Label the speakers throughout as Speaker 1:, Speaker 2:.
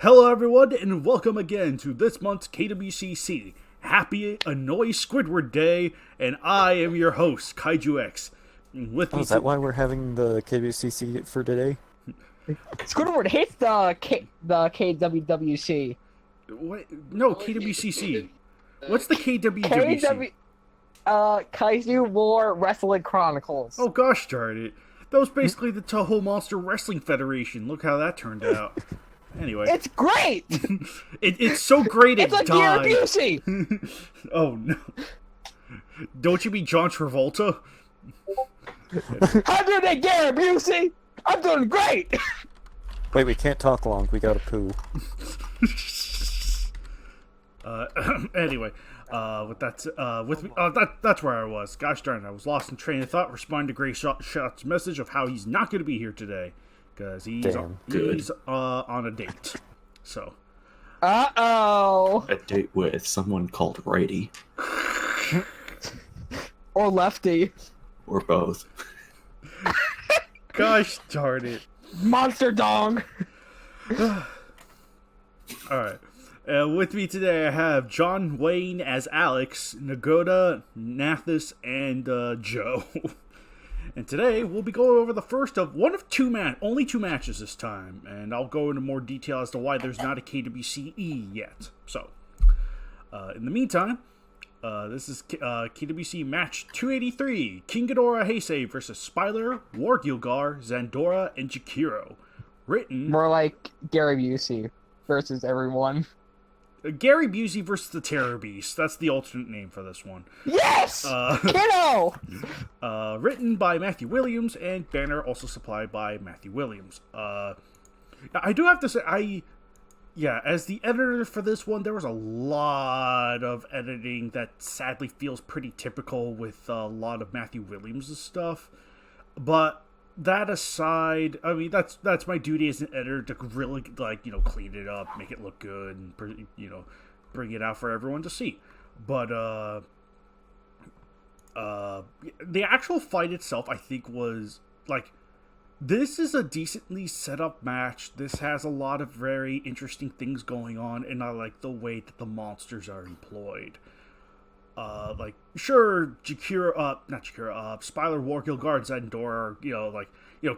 Speaker 1: Hello everyone, and welcome again to this month's KWCC. Happy Annoy Squidward Day, and I am your host, Kaiju X. With me
Speaker 2: is that why we're having the KWCC for today?
Speaker 3: Squidward hates the KWWC.
Speaker 1: What? No, KWCC. What's the KWWC?
Speaker 3: Kaiju War Wrestling Chronicles.
Speaker 1: Oh gosh darn it. That was basically the Toho Monster Wrestling Federation. Look how that turned out. Anyway.
Speaker 3: It's great!
Speaker 1: It's so great it
Speaker 3: died. It's like Gary
Speaker 1: Oh no. Don't you mean John Travolta?
Speaker 3: How did they Gary Busey? I'm doing great!
Speaker 2: Wait, we can't talk long. We gotta poo.
Speaker 1: Anyway, that's where I was. Gosh darn it, I was lost in train of thought. Responding to Greyshot's message of how he's not going to be here today because he's on a date. So.
Speaker 4: A date with someone called Righty.
Speaker 3: Or Lefty.
Speaker 4: Or both.
Speaker 1: Gosh darn it.
Speaker 3: Monster Dong.
Speaker 1: Alright. With me today I have John Wayne as Alex, Nagoda, Nathis, and Joe. And today we'll be going over the first of only two matches this time. And I'll go into more detail as to why there's not a KWCE yet. So, in the meantime, this is KWC match 283. King Ghidorah Heisei versus Spyler, War Gilgar, Zandora, and Jakiro. Written...
Speaker 3: More like Gary Busey versus everyone.
Speaker 1: Gary Busey versus the Terror Beast. That's the alternate name for this one.
Speaker 3: Yes! Kiddo!
Speaker 1: Written by Matthew Williams, and banner also supplied by Matthew Williams. I do have to say, as the editor for this one, there was a lot of editing that sadly feels pretty typical with a lot of Matthew Williams' stuff. But that aside, I mean, that's my duty as an editor to really, clean it up, make it look good, and, bring it out for everyone to see. But, the actual fight itself, I think, was, this is a decently set up match. This has a lot of very interesting things going on, and I like the way that the monsters are employed. Spyler, War Gilgar, Zandora,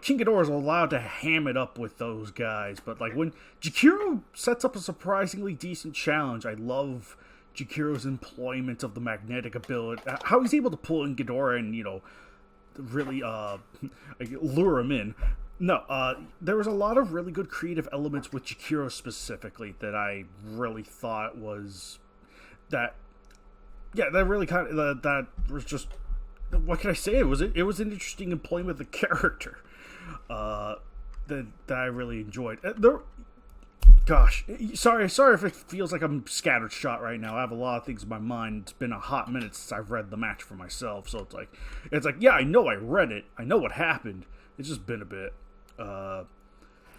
Speaker 1: King Ghidorah is allowed to ham it up with those guys, but, when Jakiro sets up a surprisingly decent challenge, I love Jakiro's employment of the magnetic ability, how he's able to pull in Ghidorah and, really, lure him in. No, there was a lot of really good creative elements with Jakiro specifically that I really thought was that really kind of that was just, what can I say? It was an interesting employment of the character that I really enjoyed. Sorry if it feels like I'm scattered shot right now. I have a lot of things in my mind. It's been a hot minute since I've read the match for myself, so it's like yeah, I know I read it. I know what happened. It's just been a bit.
Speaker 2: It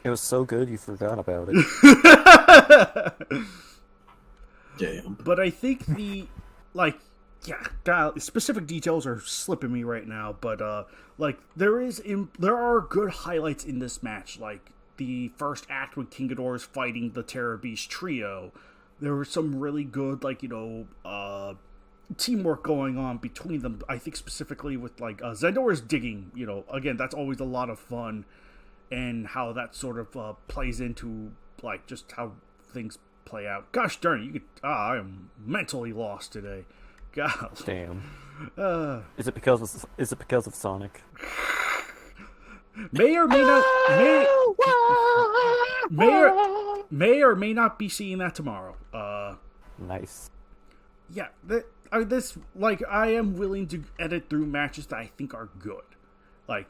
Speaker 2: was so good you forgot about it.
Speaker 4: Damn.
Speaker 1: But I think specific details are slipping me right now, but there are good highlights in this match, like the first act when King Ghidorah is fighting the Terror Beast trio. There was some really good teamwork going on between them. I think specifically with Zandora's digging, again, that's always a lot of fun, and how that sort of plays into just how things play out. Gosh darn it, I am mentally lost today. God
Speaker 2: damn. Is it because of Sonic?
Speaker 1: May or may not be seeing that tomorrow.
Speaker 2: Nice.
Speaker 1: Yeah, I am willing to edit through matches that I think are good.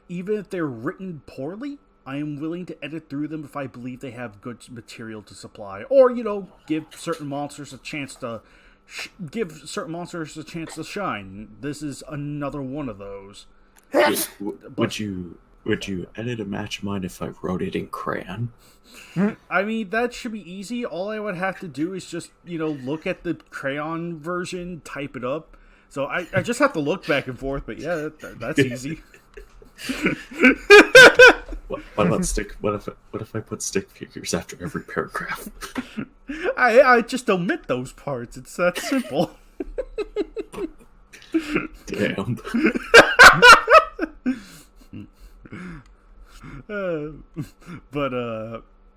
Speaker 1: Even if they're written poorly, I am willing to edit through them if I believe they have good material to supply, or give certain monsters a chance to shine. This is another one of those.
Speaker 4: Would you edit a match of mine if I wrote it in crayon?
Speaker 1: I mean, that should be easy. All I would have to do is just, look at the crayon version, type it up. So I just have to look back and forth, but yeah, that's easy.
Speaker 4: What about stick? What if I put stick figures after every paragraph?
Speaker 1: I just omit those parts. It's that simple.
Speaker 4: Damn.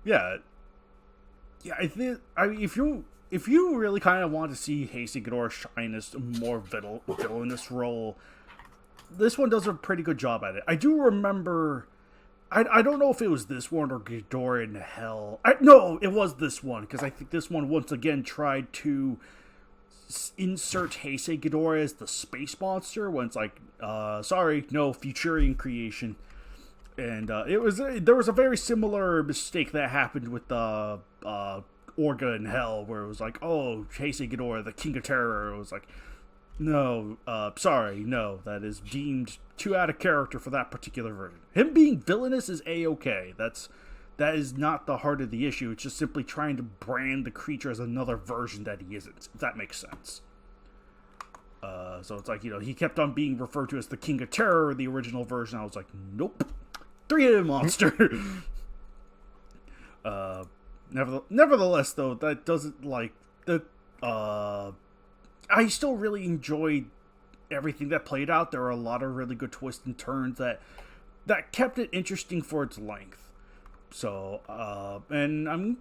Speaker 1: Yeah. I mean, if you really kind of want to see Hasty Ghidorah shine as a more villainous role, this one does a pretty good job at it. I do remember. I don't know if it was this one or Ghidorah in Hell. No, it was this one, because I think this one once again tried to insert Heisei Ghidorah as the space monster when it's like, sorry, no, Futurian creation. And there was a very similar mistake that happened with Orga in Hell, where it was like, oh, Heisei Ghidorah, the King of Terror. It was like, no, sorry, no, that is deemed too out of character for that particular version. Him being villainous is A-okay. That is not the heart of the issue. It's just simply trying to brand the creature as another version that he isn't, if that makes sense. So it's like, he kept on being referred to as the King of Terror in the original version. I was like, nope. Three-headed monster. Nevertheless, though, that doesn't, I still really enjoyed everything that played out. There were a lot of really good twists and turns that kept it interesting for its length. So, and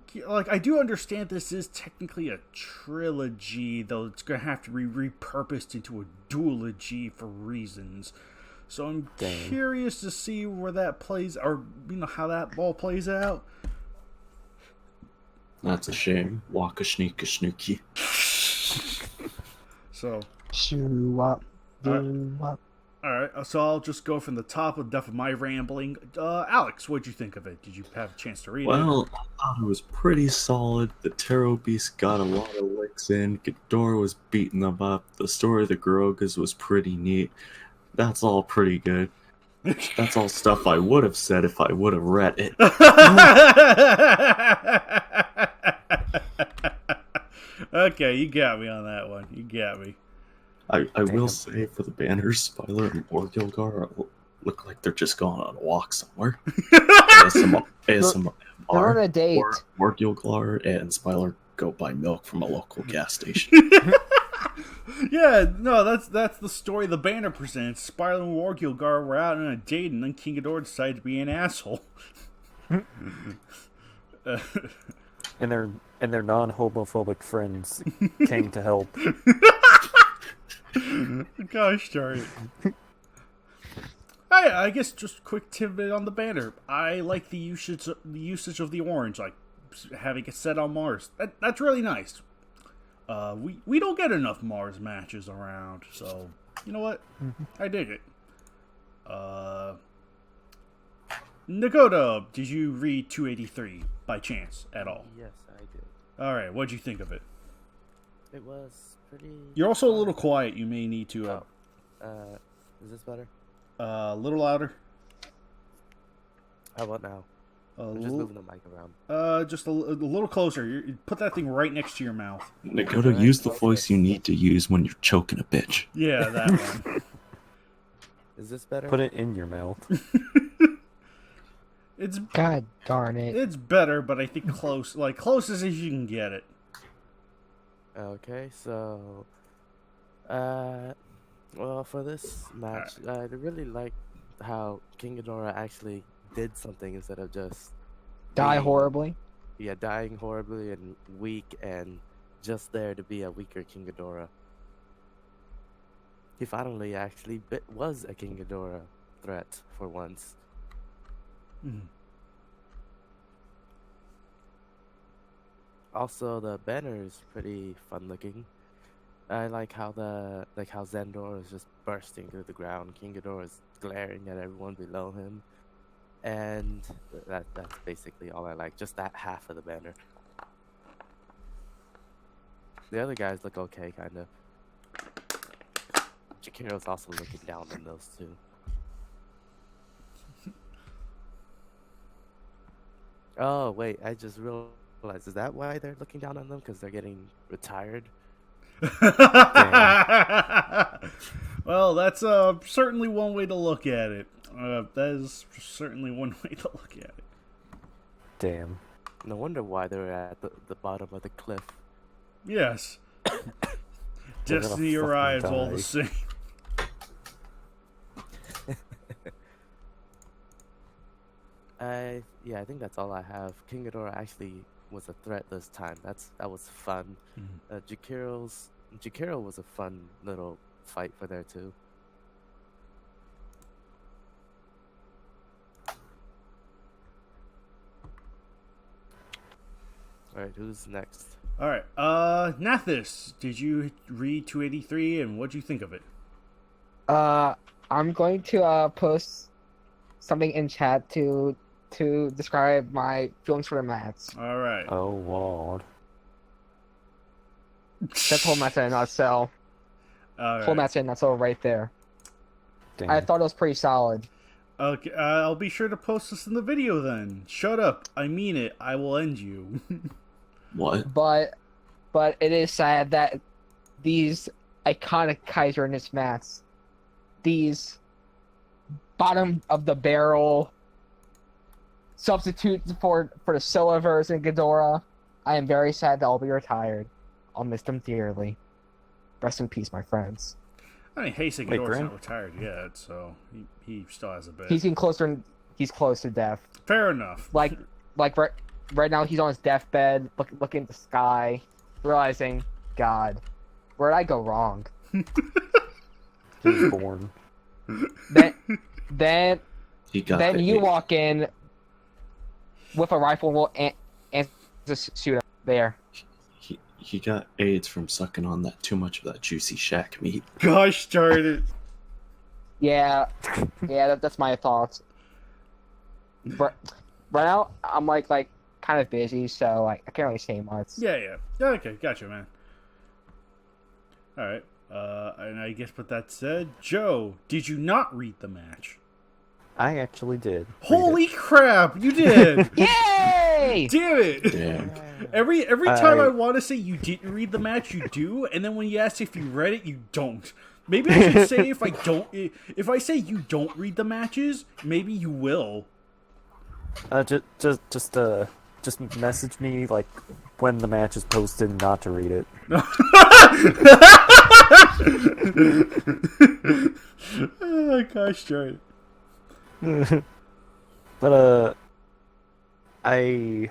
Speaker 1: I do understand this is technically a trilogy, though it's going to have to be repurposed into a duology for reasons. So I'm curious to see where that plays, or, how that all plays out.
Speaker 4: That's a shame. Waka sneaka snooky.
Speaker 1: So.
Speaker 3: Showa.
Speaker 1: Alright, so I'll just go from the top of my rambling. Alex, what'd you think of it? Did you have a chance to read it?
Speaker 4: Well, I thought it was pretty solid. The Taro Beast got a lot of licks in. Ghidorah was beating them up. The story of the Garogas was pretty neat. That's all pretty good. That's all stuff I would have said if I would have read it.
Speaker 1: Okay, you got me on that one. You got me.
Speaker 4: I will say, for the banners, Spyler and Orgilgar look like they're just going on a walk somewhere. ASMR,
Speaker 3: They're on a date.
Speaker 4: Orgilgar and Spyler go buy milk from a local gas station.
Speaker 1: Yeah, no, that's the story the banner presents. Spyler and Orgilgar were out on a date, and then King Ghidorah decided to be an asshole.
Speaker 2: And their non-homophobic friends came to help.
Speaker 1: Gosh darn it. I guess just a quick tidbit on the banner. I like the usage of the orange, like having it set on Mars. That's really nice. We don't get enough Mars matches around, so you know what? I dig it. Nakoda, did you read 283 by chance at all?
Speaker 5: Yes, I did.
Speaker 1: Alright, what'd you think of it?
Speaker 5: It was pretty...
Speaker 1: You're also a little quiet. You may need to...
Speaker 5: is this better?
Speaker 1: A little louder.
Speaker 5: How about now? I'm just moving the mic around.
Speaker 1: Just a little closer. Put that thing right next to your mouth.
Speaker 4: Nakoda, use the voice you need to use when you're choking a bitch.
Speaker 1: Yeah, that one.
Speaker 5: Is this better?
Speaker 2: Put it in your mouth.
Speaker 1: It's
Speaker 3: God darn it.
Speaker 1: It's better, but I think closest as you can get it.
Speaker 5: Okay, so... well, for this match, I really like how King Ghidorah actually did something instead of just...
Speaker 3: Die horribly?
Speaker 5: Yeah, dying horribly and weak and just there to be a weaker King Ghidorah. He finally actually was a King Ghidorah threat for once. Also, the banner is pretty fun looking. I like how how Zendor is just bursting through the ground. King Ghidorah is glaring at everyone below him, and that's basically all I like. Just that half of the banner. The other guys look okay, kind of. Chikiro's also looking down on those two. Oh, wait, I just realized, is that why they're looking down on them? Because they're getting retired?
Speaker 1: Well, that's certainly one way to look at it. That is certainly one way to look at it.
Speaker 2: Damn.
Speaker 5: No wonder why they're at the bottom of the cliff.
Speaker 1: Yes.
Speaker 2: They're gonna
Speaker 1: Destiny
Speaker 2: fucking
Speaker 1: arrives all
Speaker 2: die.
Speaker 1: the same.
Speaker 5: Yeah, I think that's all I have. King Ghidorah actually was a threat this time. That was fun. Jakiro was a fun little fight for there too. All right, who's next?
Speaker 1: All right. Nathis, did you read 283 and what'd you think of it?
Speaker 3: I'm going to post something in chat to describe my feelings for the match.
Speaker 1: All right.
Speaker 2: Oh, Lord.
Speaker 3: That's whole match in a nutshell.
Speaker 1: All
Speaker 3: Whole
Speaker 1: right.
Speaker 3: match in a nutshell right there.
Speaker 2: Damn.
Speaker 3: I thought it was pretty solid.
Speaker 1: Okay, I'll be sure to post this in the video then. Shut up. I mean it. I will end you.
Speaker 4: What?
Speaker 3: But it is sad that these iconic Kaiser in this match, these bottom of the barrel substitutes for the Silververse and Ghidorah, I am very sad they'll be retired. I'll miss them dearly. Rest in peace, my friends.
Speaker 1: I mean, Heisei
Speaker 2: Wait,
Speaker 1: Ghidorah's
Speaker 2: Grin?
Speaker 1: not retired yet, so he still has a bit.
Speaker 3: He's getting closer. He's close to death.
Speaker 1: Fair enough.
Speaker 3: Like right now, he's on his deathbed, looking at the sky, realizing, God, where did I go wrong?
Speaker 2: He was born.
Speaker 3: Then
Speaker 4: He got
Speaker 3: then
Speaker 4: the
Speaker 3: you
Speaker 4: hit.
Speaker 3: walk in with a rifle and just shoot him there.
Speaker 4: He got AIDS from sucking on too much of that juicy shack meat.
Speaker 1: Gosh darn it.
Speaker 3: Yeah, that's my thoughts. Right now, I'm like kind of busy, so I can't really say much.
Speaker 1: Yeah. Okay, gotcha, man. All right. And I guess with that said, Joe, did you not read the match?
Speaker 2: I actually did.
Speaker 1: Holy crap, you did!
Speaker 3: Yay!
Speaker 1: Damn it!
Speaker 4: Damn.
Speaker 1: Every time I
Speaker 2: I-
Speaker 1: want to say you didn't read the match, you do, and then when you ask if you read it, you don't. Maybe I should say if I say you don't read the matches, maybe you will.
Speaker 2: Just message me like when the match is posted, not to read it.
Speaker 1: Oh, gosh darn it.
Speaker 2: But I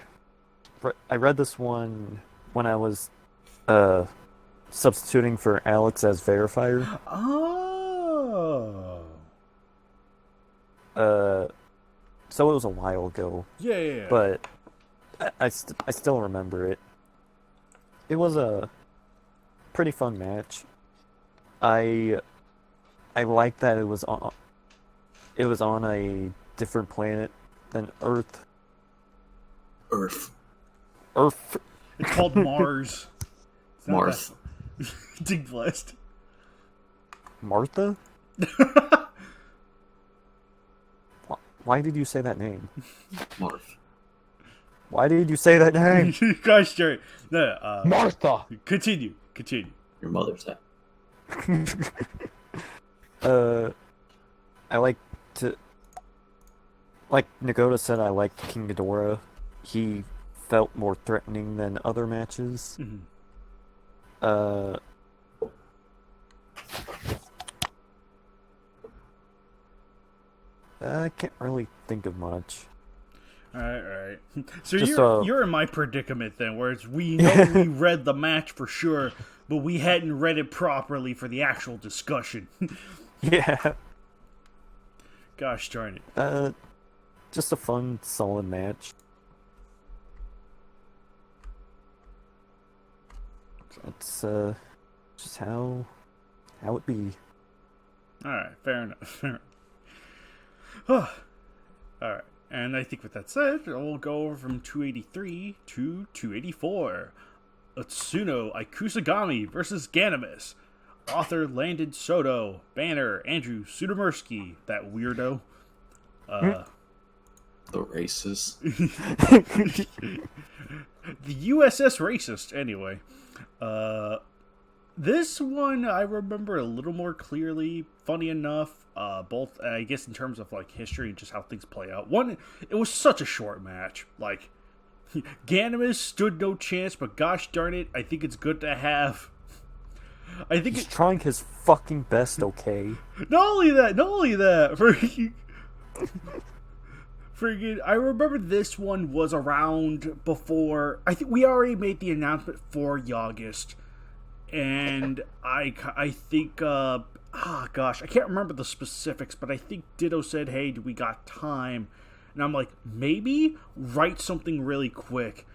Speaker 2: read this one when I was substituting for Alex as verifier.
Speaker 1: Oh.
Speaker 2: So it was a while ago,
Speaker 1: Yeah.
Speaker 2: but I still remember it. It was a pretty fun match. I like that it was on a different planet than Earth.
Speaker 4: Earth.
Speaker 1: It's called Mars. It's not
Speaker 4: Marth.
Speaker 1: that- Dig blessed.
Speaker 2: Martha? Why did you say that name?
Speaker 4: Marth.
Speaker 2: Why did you say that name?
Speaker 1: Gosh darn it. No,
Speaker 3: Martha.
Speaker 1: Continue.
Speaker 4: Your mother's hat.
Speaker 2: I like to... Like Nagoda said, I liked King Ghidorah. He felt more threatening than other matches.
Speaker 1: Mhm.
Speaker 2: I can't really think of much.
Speaker 1: All right. So
Speaker 2: Just,
Speaker 1: you're in my predicament then, where it's we know we read the match for sure, but we hadn't read it properly for the actual discussion.
Speaker 2: Yeah.
Speaker 1: Gosh darn it.
Speaker 2: Just a fun, solid match. It's just how it be.
Speaker 1: All right, fair enough. All right, and I think with that said, we'll go over from 283 to 284. Utsuno Ikusagami versus Ganymus. Author Landon Soto. Banner Andrew Sudomersky. That weirdo.
Speaker 4: The racist.
Speaker 1: The USS racist, anyway. This one I remember a little more clearly. Funny enough, both I guess in terms of like history and just how things play out. One, it was such a short match. Like, Ganimus stood no chance, but gosh darn it, I think it's good to have. I think
Speaker 2: He's trying his fucking best, okay?
Speaker 1: Not only that, freaking, I remember this one was around before. I think we already made the announcement for August, and I think, gosh, I can't remember the specifics, but I think Ditto said, "Hey, do we got time?" And I'm like, maybe write something really quick.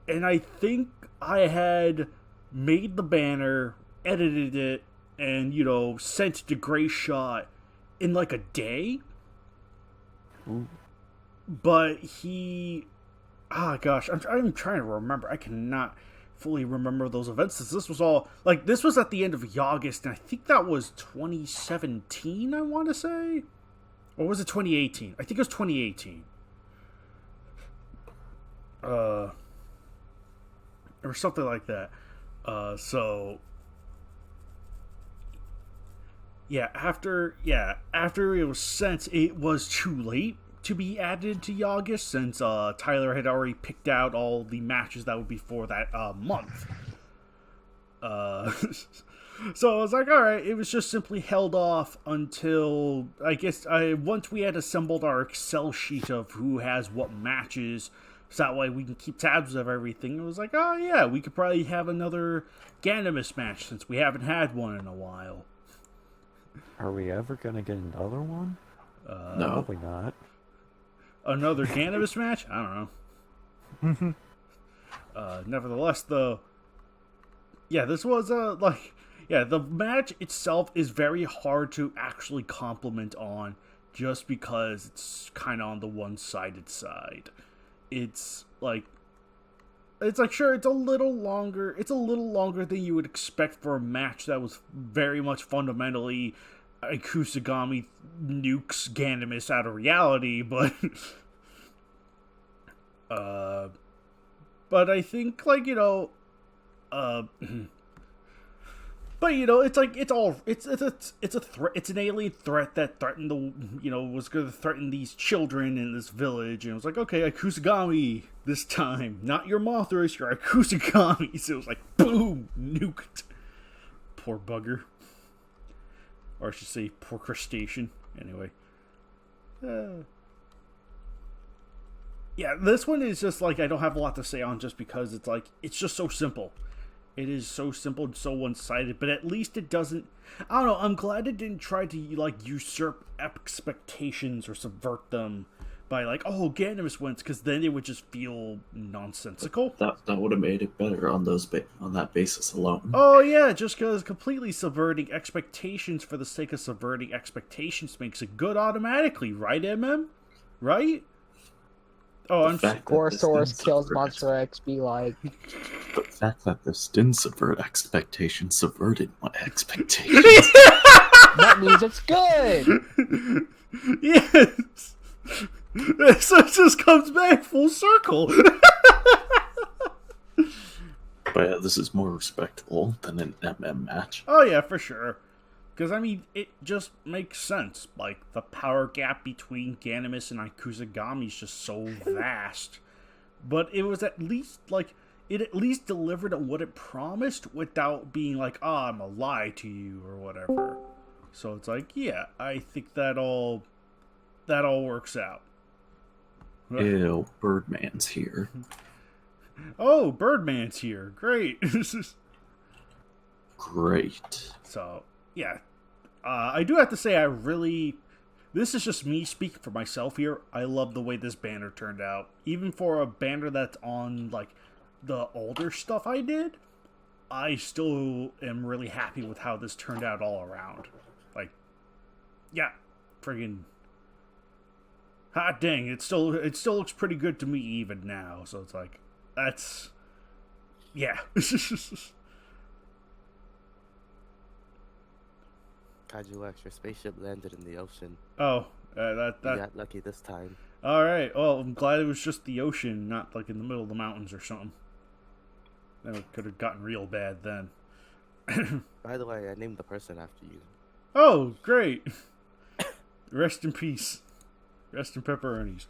Speaker 1: And I think I had made the banner, edited it, and, you know, sent it to Greyshot in like a day.
Speaker 2: Ooh.
Speaker 1: But he... gosh, I'm trying to remember. I cannot fully remember those events. This was all... Like, this was at the end of August, and I think that was 2017, I want to say? Or was it 2018? I think it was 2018. Or something like that. So... Yeah, after it was sent, it was too late to be added to August, since Tyler had already picked out all the matches that would be for that month. So I was like, alright, it was just simply held off until, I guess, once we had assembled our Excel sheet of who has what matches, so that way we can keep tabs of everything. It was like, oh yeah, we could probably have another Ganimus match, since we haven't had one in a while.
Speaker 2: Are we ever gonna get another one?
Speaker 4: No.
Speaker 2: Probably not.
Speaker 1: Another Ganimus match? I don't know. Nevertheless, though, yeah, this was, the match itself is very hard to actually compliment on, just because it's kind of on the one-sided side. It's like, sure, it's a little longer than you would expect for a match that was very much fundamentally Kusagami nukes Ganimus out of reality, but but I think, like, you know, but, you know, it's like, it's a threat. It's an alien threat that threatened was going to threaten these children in this village. And it was like, okay, Kusagami this time. Not your Mothras, your Kusagami. So it was like, boom, nuked. Poor bugger. Or I should say, poor crustacean. Anyway. Yeah, this one is just like, I don't have a lot to say on, just because it's like, it's just so simple. It is so simple and so one-sided, but at least it doesn't... I don't know, I'm glad it didn't try to, like, usurp expectations or subvert them by, like, oh, Ganimus wins, because then it would just feel nonsensical.
Speaker 4: That would have made it better on on that basis alone.
Speaker 1: Oh, yeah, just because completely subverting expectations for the sake of subverting expectations makes it good automatically, right, MM? Right? Oh, I'm sorry.
Speaker 3: Gorosaurus kills Monster X, be like...
Speaker 4: The fact that this didn't subvert expectations subverted my expectations.
Speaker 3: That means it's good!
Speaker 1: Yes! So it just comes back full circle.
Speaker 4: But yeah, this is more respectable than an MM match.
Speaker 1: Oh yeah, for sure. Because, I mean, it just makes sense. Like, the power gap between Ganimus and Kusagami is just so vast. But it was at least, like, it at least delivered on what it promised without being like, I'm a lie to you or whatever. So it's like, yeah, I think that all works out.
Speaker 4: Ew, Birdman's here.
Speaker 1: Oh, Birdman's here. Great.
Speaker 4: Great.
Speaker 1: So, yeah. I do have to say, this is just me speaking for myself here. I love the way this banner turned out. Even for a banner that's on, like, the older stuff I did, I still am really happy with how this turned out all around. Like, yeah, friggin'... hot dang, it still looks pretty good to me even now. So it's like, that's... yeah.
Speaker 5: Kaiju X, your spaceship landed in the ocean.
Speaker 1: Oh,
Speaker 5: You got lucky this time.
Speaker 1: Alright, well, I'm glad it was just the ocean, not like in the middle of the mountains or something. Then it could have gotten real bad then.
Speaker 5: By the way, I named the person after you.
Speaker 1: Oh, great. Rest in peace. Rest in pepperonis.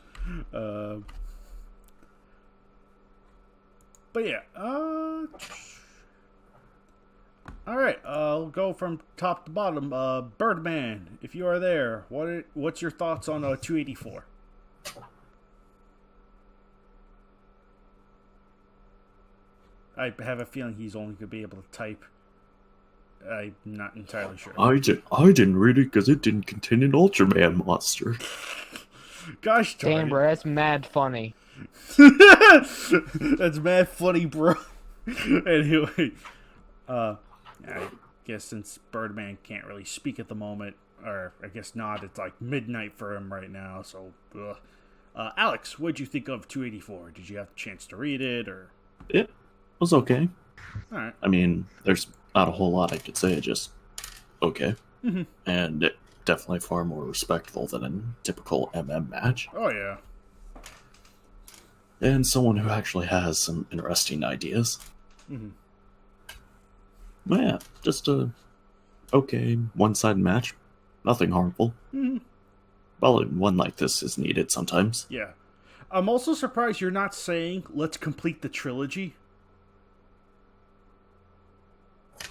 Speaker 1: But yeah, alright, I'll go from top to bottom. Birdman, if you are there, what's your thoughts on 284? I have a feeling he's only going to be able to type. I'm not entirely sure.
Speaker 4: I didn't read it because it didn't contain an Ultraman monster.
Speaker 1: Gosh darn
Speaker 3: Damn,
Speaker 1: it.
Speaker 3: bro, that's mad funny.
Speaker 1: That's mad funny, bro. Anyway, I guess since Birdman can't really speak at the moment, or I guess not, it's like midnight for him right now, so Alex, what'd you think of 284? Did you have a chance to read it, or?
Speaker 4: It was okay.
Speaker 1: Alright.
Speaker 4: I mean, there's not a whole lot I could say, just okay.
Speaker 1: Mhm.
Speaker 4: And it definitely far more respectful than a typical MM match.
Speaker 1: Oh, yeah.
Speaker 4: And someone who actually has some interesting ideas.
Speaker 1: Mhm.
Speaker 4: But yeah, just a okay one-sided match. Nothing harmful.
Speaker 1: Mhm.
Speaker 4: Well, one like this is needed sometimes.
Speaker 1: Yeah. I'm also surprised you're not saying, let's complete the trilogy.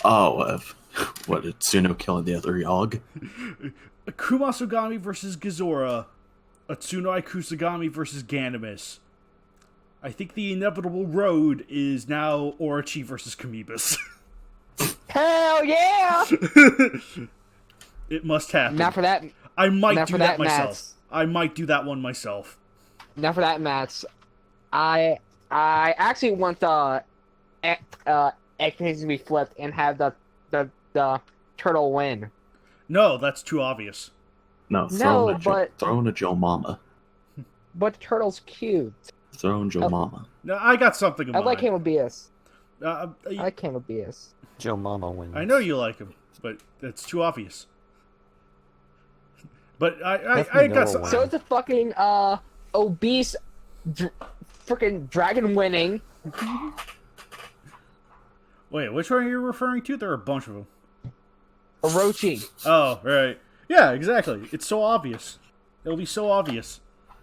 Speaker 4: Oh, what, Tsuno killing the other Yog?
Speaker 1: Kumasugami versus Gazora. Atsunai Kusagami versus Ganimus. I think the inevitable road is now Orochi versus Kamibus.
Speaker 3: Hell yeah!
Speaker 1: It must happen.
Speaker 3: Not for that.
Speaker 1: I might
Speaker 3: not
Speaker 1: do
Speaker 3: for
Speaker 1: that
Speaker 3: that
Speaker 1: myself.
Speaker 3: match.
Speaker 1: I might do that one myself.
Speaker 3: Not for that match. I actually want the expectations to be flipped and have the turtle win.
Speaker 1: No, that's too obvious.
Speaker 4: No,
Speaker 3: No, but
Speaker 4: throwing a Joe Mama.
Speaker 3: the turtle's cute.
Speaker 4: Throwing Joe Mama.
Speaker 1: No, I got something in
Speaker 3: I
Speaker 1: mind.
Speaker 3: like him with BS.
Speaker 1: Uh,
Speaker 3: I like him with BS.
Speaker 2: Joe Mama wins.
Speaker 1: I know you like him, but it's too obvious. But I
Speaker 2: Definitely
Speaker 1: got
Speaker 2: Noah
Speaker 1: some.
Speaker 2: wins.
Speaker 3: So it's a fucking obese freaking dragon winning.
Speaker 1: Wait, which one are you referring to? There are a bunch of them.
Speaker 3: Orochi.
Speaker 1: Oh, right. Yeah, exactly. It's so obvious. It'll be so obvious.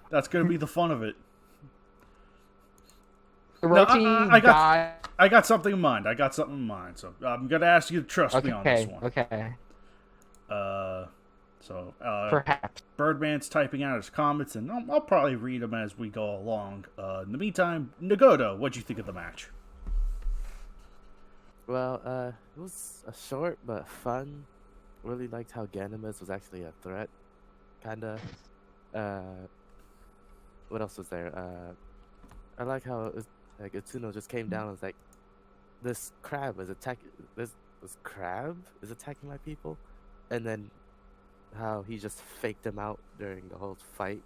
Speaker 1: That's going to be the fun of it.
Speaker 3: Orochi
Speaker 1: I got something in mind. So I'm going to ask you to trust me on this one.
Speaker 3: Okay. Perhaps.
Speaker 1: Birdman's typing out his comments, and I'll probably read them as we go along. In the meantime, Nagoto, what'd you think of the match?
Speaker 5: Well, it was a short but fun. Really liked how Ganimus was actually a threat, kinda. What else was there? I like how it was, like Utsuno just came down and was like, "This crab is attacking. This crab is attacking my people," and then how he just faked him out during the whole fight,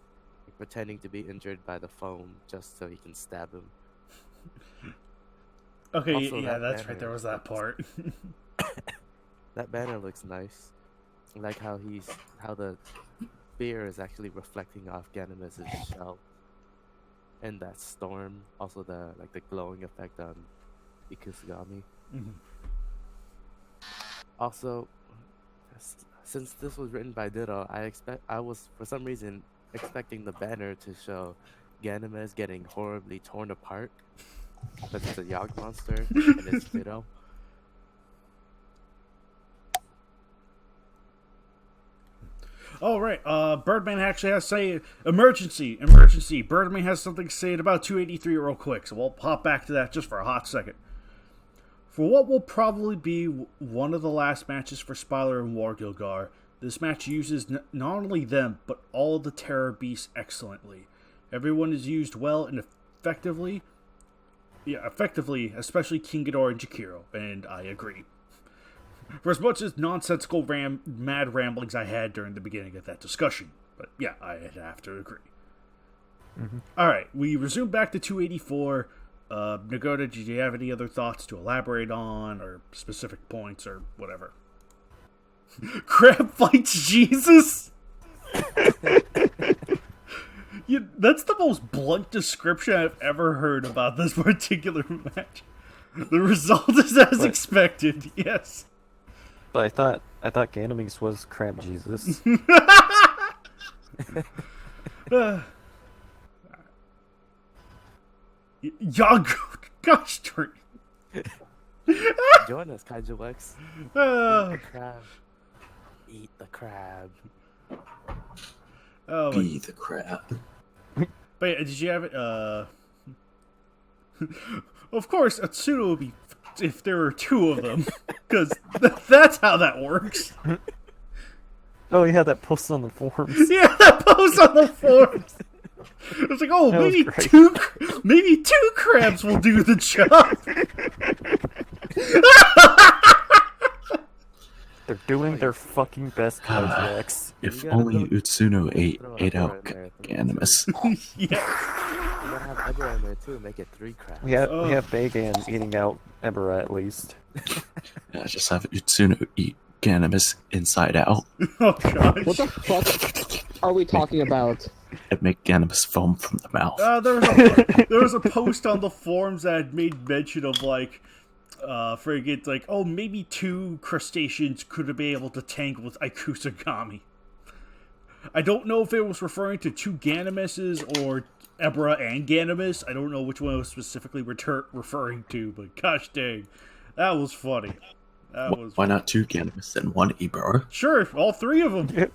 Speaker 5: like, pretending to be injured by the foam just so he can stab him.
Speaker 1: Okay,
Speaker 5: Also,
Speaker 1: yeah,
Speaker 5: that
Speaker 1: that's right.
Speaker 5: banner
Speaker 1: There was that part.
Speaker 5: That banner looks nice. I like how the beer is actually reflecting off Ganimus's shell. And that storm, also the glowing effect on Ikusugami.
Speaker 1: Mhm.
Speaker 5: Also, since this was written by Ditto, I was for some reason expecting the banner to show Ganimus getting horribly torn apart, but it's a Yog monster and it's Ditto.
Speaker 1: Oh, right. Birdman actually has to say, emergency. Birdman has something to say about 283 real quick, so we'll hop back to that just for a hot second. For what will probably be one of the last matches for Spyler and War Gilgar, this match uses not only them, but all the Terror Beasts excellently. Everyone is used well and effectively, especially King Ghidorah and Jakiro, and I agree. For as much as nonsensical mad ramblings I had during the beginning of that discussion. But yeah, I'd have to agree.
Speaker 2: Mm-hmm.
Speaker 1: Alright, we resume back to 284. Nagoda, did you have any other thoughts to elaborate on, or specific points, or whatever? Crab fights Jesus? That's the most blunt description I've ever heard about this particular match. The result is as
Speaker 2: But-
Speaker 1: expected. Yes.
Speaker 2: But I thought Ganymede was Crab Jesus.
Speaker 1: Y'all, gosh darn.
Speaker 5: Join us, KWCs.
Speaker 1: Uh,
Speaker 5: The crab. Eat the crab.
Speaker 1: oh, my-
Speaker 4: Be the crab.
Speaker 1: but yeah, did you have it? Of course, Atsuno would be if there were two of them, because that's how that works.
Speaker 2: Oh, yeah, that post on the forums.
Speaker 1: Yeah, that post on the forums. It's like, oh,
Speaker 2: That was
Speaker 1: maybe
Speaker 2: great.
Speaker 1: maybe two crabs will do the job.
Speaker 2: They're doing their fucking best, KWCs.
Speaker 4: If
Speaker 5: You gotta
Speaker 4: only
Speaker 5: throw-
Speaker 4: Utsuno
Speaker 5: throw
Speaker 4: ate
Speaker 5: Ebra
Speaker 4: out
Speaker 5: in there.
Speaker 4: Animus.
Speaker 1: Yeah.
Speaker 5: You gotta have Ebra in there too. Make it 3 crabs.
Speaker 2: We have Bagan eating out Ebra at least.
Speaker 4: Yeah, just have Utsuno eat Animus inside out
Speaker 1: Oh gosh.
Speaker 3: What the fuck are we talking about?
Speaker 4: and make Animus foam from the mouth.
Speaker 1: There was a post on the forums that had made mention of like, friggin' like, oh, maybe two crustaceans could have been able to tangle with Ikusagami. I don't know if it was referring to two Ganymedes or Ebra and Ganymes. I don't know which one it was specifically referring to, but gosh dang, that was funny. That was
Speaker 4: Why not 2 Animus and 1 Ebra?
Speaker 1: sure all three of them.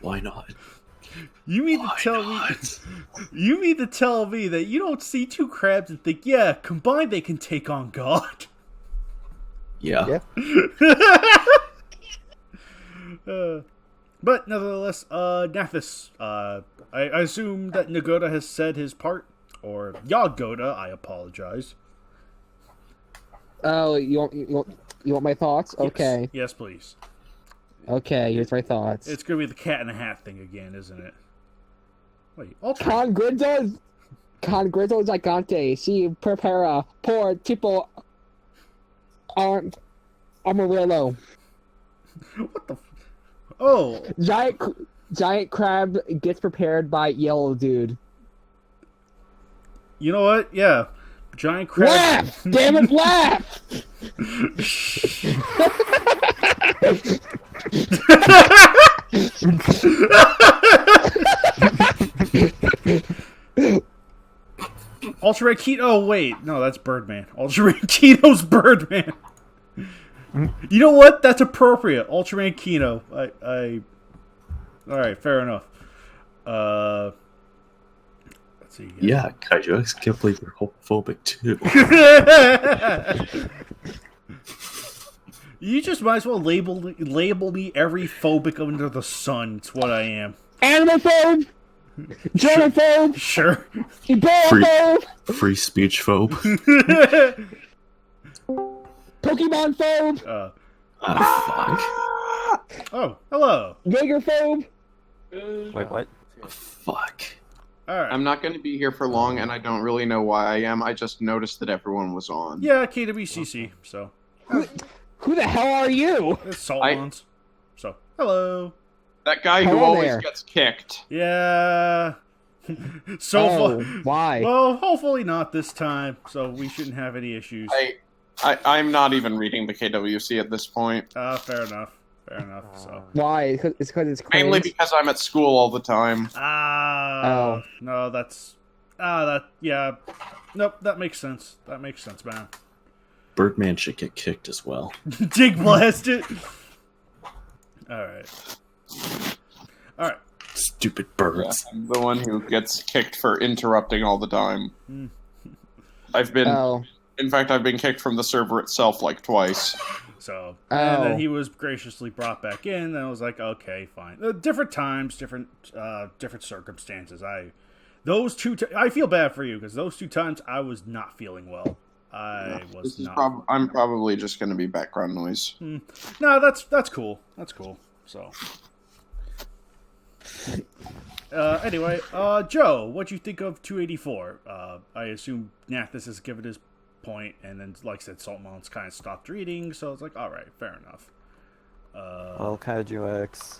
Speaker 4: Why not?
Speaker 1: You mean to tell me? You mean to tell me that you don't see two crabs and think, yeah, combined they can take on God?
Speaker 4: Yeah.
Speaker 1: But nevertheless, Nathis, I assume that Nagoda has said his part, or Yagoda. I apologize.
Speaker 3: Oh, you want my thoughts? Okay.
Speaker 1: Yes, please.
Speaker 3: Okay, here's my thoughts.
Speaker 1: It's gonna be the cat in the hat thing again, isn't it? Wait, Ultra.
Speaker 3: Congrido gigante, si prepara por tipo Amarillo.
Speaker 1: What the? Oh,
Speaker 3: Giant crab gets prepared by yellow dude.
Speaker 1: you know what? Yeah, giant crab.
Speaker 3: Laugh! Damn it, laugh!
Speaker 1: Ultra Red Keto. Oh wait, no, that's Birdman. Ultra Red Keto's Birdman. You know what? That's appropriate. Ultra Red Keto. All right, fair enough. Let's see.
Speaker 4: Yeah, Kaiju, I can't believe you're homophobic too.
Speaker 1: You just might as well label me every phobic under the sun. It's what I am.
Speaker 3: Animalphobe! Germaphobe!
Speaker 1: Sure.
Speaker 3: Ebolaphobe!
Speaker 4: Free speech phobe.
Speaker 3: Pokemonphobe!
Speaker 4: Ah,
Speaker 1: Oh, hello.
Speaker 3: Jaegerphobe!
Speaker 2: Wait, what?
Speaker 4: fuck.
Speaker 1: All right.
Speaker 6: I'm not going to be here for long, and I don't really know why I am. I just noticed that everyone was on.
Speaker 1: Yeah, KWCC. So
Speaker 3: Who the hell are you?
Speaker 1: it's Saltmons. So hello.
Speaker 6: That guy who
Speaker 3: Hello
Speaker 6: always
Speaker 3: there.
Speaker 6: gets kicked.
Speaker 1: Yeah. So
Speaker 3: Oh,
Speaker 1: far.
Speaker 3: why?
Speaker 1: Well, hopefully not this time. So we shouldn't have any issues.
Speaker 6: I'm not even reading the KWC at this point.
Speaker 1: Fair enough. Fair enough. So.
Speaker 3: Why? It's because it's
Speaker 6: Mainly
Speaker 3: cringe?
Speaker 6: because I'm at school all the time.
Speaker 1: Oh. No, that's. Yeah. Nope, that makes sense. That makes sense, man.
Speaker 4: Birdman should get kicked as well.
Speaker 1: Dig blast it. Alright. Alright.
Speaker 4: Stupid
Speaker 6: Yeah,
Speaker 4: birds.
Speaker 6: I'm the one who gets kicked for interrupting all the time. I've been,
Speaker 3: Oh.
Speaker 6: in fact, I've been kicked from the server itself like twice.
Speaker 1: So, and then
Speaker 3: Oh.
Speaker 1: he was graciously brought back in, and I was like, okay, fine. Different times, different circumstances. I feel bad for you, because those 2 times I was not feeling well. I was
Speaker 6: This is
Speaker 1: not.
Speaker 6: I'm probably just going to be background noise.
Speaker 1: No, that's cool. That's cool. So. Anyway, Joe, what'd you think of 284? I assume Nathis has given his point, and then, like I said, Saltmon's kind of stopped reading, so it's like, alright, fair enough.
Speaker 2: Well, KWCs.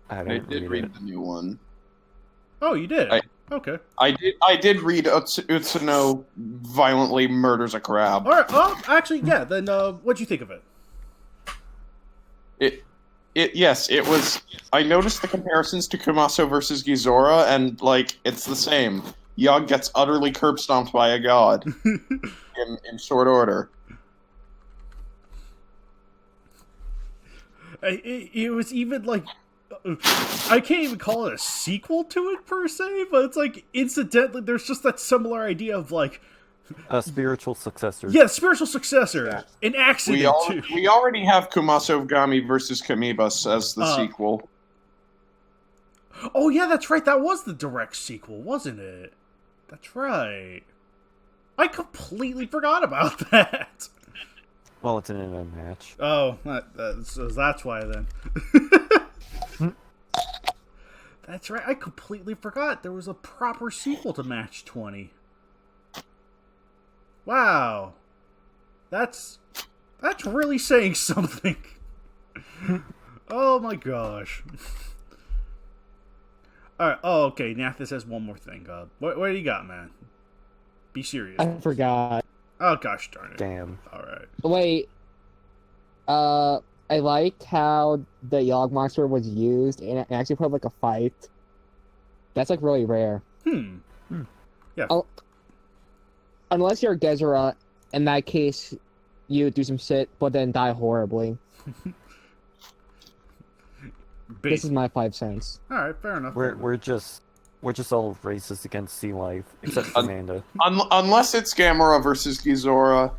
Speaker 2: I
Speaker 6: I
Speaker 2: didn't
Speaker 6: did
Speaker 2: read
Speaker 6: read
Speaker 2: it.
Speaker 6: the new one.
Speaker 1: Oh, you did? Okay.
Speaker 6: I did read Utsuno violently murders a crab.
Speaker 1: All right. Oh, actually, yeah. Then, what'd you think of it?
Speaker 6: Yes, it was. I noticed the comparisons to Kumaso versus Gizora, and like it's the same. Yog gets utterly curb stomped by a god in short order.
Speaker 1: It was even like, I can't even call it a sequel to it per se, but it's like incidentally, there's just that similar idea of like
Speaker 2: A spiritual successor.
Speaker 1: yeah, spiritual successor, an accident too.
Speaker 6: We already have Kumaso Gami versus Kamibas as the sequel.
Speaker 1: Oh yeah, that's right. That was the direct sequel, wasn't it? That's right. I completely forgot about that.
Speaker 2: Well, it's an MMA match.
Speaker 1: Oh, that's why then. That's right. I completely forgot there was a proper sequel to Match 20. Wow. That's really saying something. Oh my gosh. Alright, oh okay, Nathis has one more thing. What do you got, man? Be serious.
Speaker 3: I forgot.
Speaker 1: Oh gosh darn it.
Speaker 2: Damn.
Speaker 1: Alright.
Speaker 3: Wait. I liked how the Yogg monster was used and it actually put up like a fight. That's like really rare.
Speaker 1: Yeah.
Speaker 3: Unless you're Gezura, in that case, you do some shit, but then die horribly. This is my 5 cents.
Speaker 1: Alright, fair enough.
Speaker 2: We're just all racist against sea life, except for Amanda.
Speaker 6: Unless it's Gamera versus Gizora.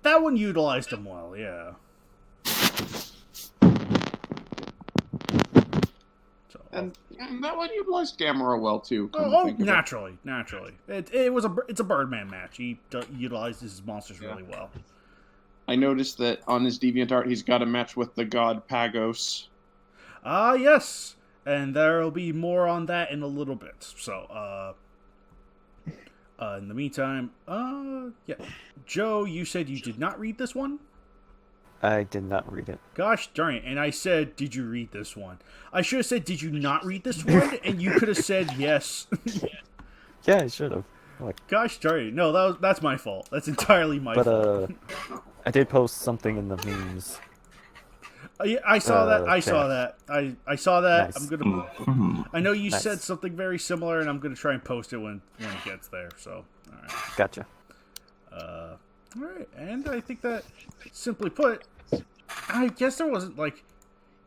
Speaker 1: That one utilized him well, yeah. So,
Speaker 6: And that one utilized Gamera well too.
Speaker 1: naturally. It's a Birdman match. He utilizes his monsters really well.
Speaker 6: I noticed that on his DeviantArt, he's got a match with the god Pagos.
Speaker 1: Yes, and there'll be more on that in a little bit. So, in the meantime, yeah, Joe, you said you did not read this one?
Speaker 2: I did not read it.
Speaker 1: Gosh darn it. And I said, did you read this one? I should have said, did you not read this one? And you could have said yes.
Speaker 2: Yeah, I should have.
Speaker 1: Gosh darn it. No, that's my fault. That's entirely my fault.
Speaker 2: I did post something in the memes.
Speaker 1: Yeah, I saw that. I saw
Speaker 2: chat.
Speaker 1: that. I saw that.
Speaker 2: Nice.
Speaker 1: I'm gonna. I know you
Speaker 2: Nice.
Speaker 1: said something very similar, and I'm gonna try and post it when it gets there. So, all right.
Speaker 2: Gotcha.
Speaker 1: All right, and I think that, simply put, I guess there wasn't like,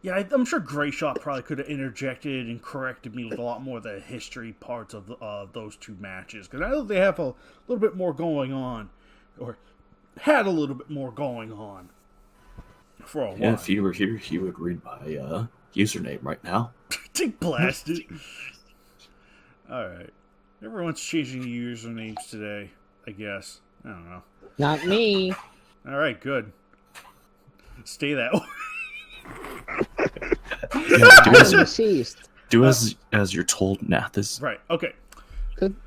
Speaker 1: yeah, I'm sure Greyshot probably could have interjected and corrected me with a lot more of the history parts of those two matches, because I know they have a little bit more going on, or had a little bit more going on for a while.
Speaker 4: Yeah, if you were here, he would read my username right now.
Speaker 1: Take blasted. All right, everyone's changing the usernames today, I guess. I don't know.
Speaker 3: Not me.
Speaker 1: All right, good. Stay that way.
Speaker 4: Do as you're told, Nathis.
Speaker 1: Right. Okay.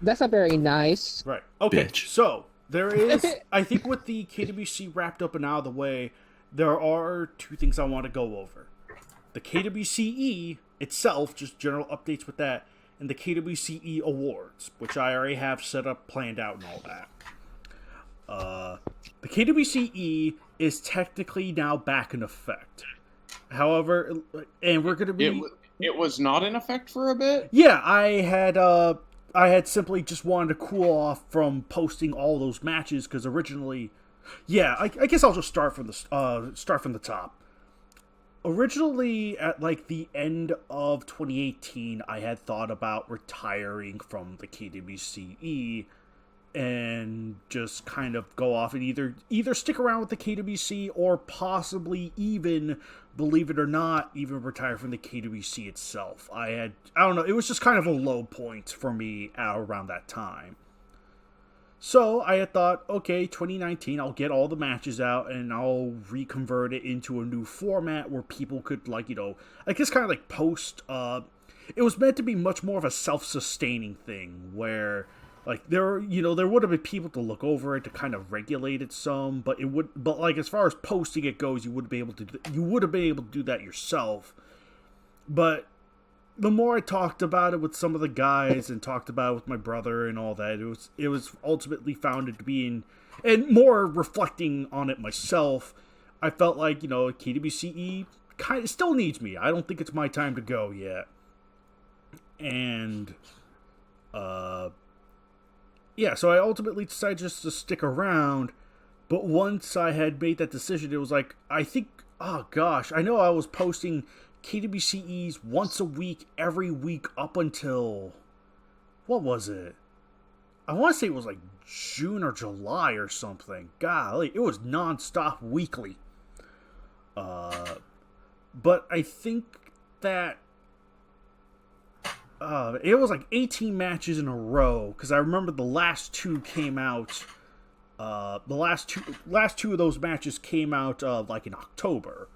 Speaker 3: That's not very nice.
Speaker 1: Right. Okay.
Speaker 4: Bitch.
Speaker 1: So there is, I think, with the KWC wrapped up and out of the way, there are two things I want to go over: the KWCE itself, just general updates with that, and the KWCE Awards, which I already have set up, planned out, and all that. The KWCE is technically now back in effect. However, and we're going to be...
Speaker 6: It was not in effect for a bit?
Speaker 1: Yeah, I had simply just wanted to cool off from posting all those matches, because originally... Yeah, I guess I'll just start from the top. Originally, at like the end of 2018, I had thought about retiring from the KWCE and just kind of go off and either stick around with the KWC or possibly even, believe it or not, even retire from the KWC itself. I don't know, it was just kind of a low point for me around that time. So I had thought, okay, 2019, I'll get all the matches out and I'll reconvert it into a new format where people could, like, you know, I guess kind of like post, it was meant to be much more of a self-sustaining thing where, like, there would have been people to look over it to kind of regulate it some, but like, as far as posting it goes, you would have been able to do that yourself. But the more I talked about it with some of the guys and talked about it with my brother and all that, it was ultimately found to be and more reflecting on it myself, I felt like, KWCE kind of still needs me. I don't think it's my time to go yet. And, yeah, so I ultimately decided just to stick around. But once I had made that decision, it was like, I think, oh gosh, I know I was posting KWCEs once a week, every week up until, what was it? I want to say it was like June or July or something. Golly, it was non-stop weekly. But I think that it was like 18 matches in a row, because I remember the last two came out. The last two of those matches came out like in October.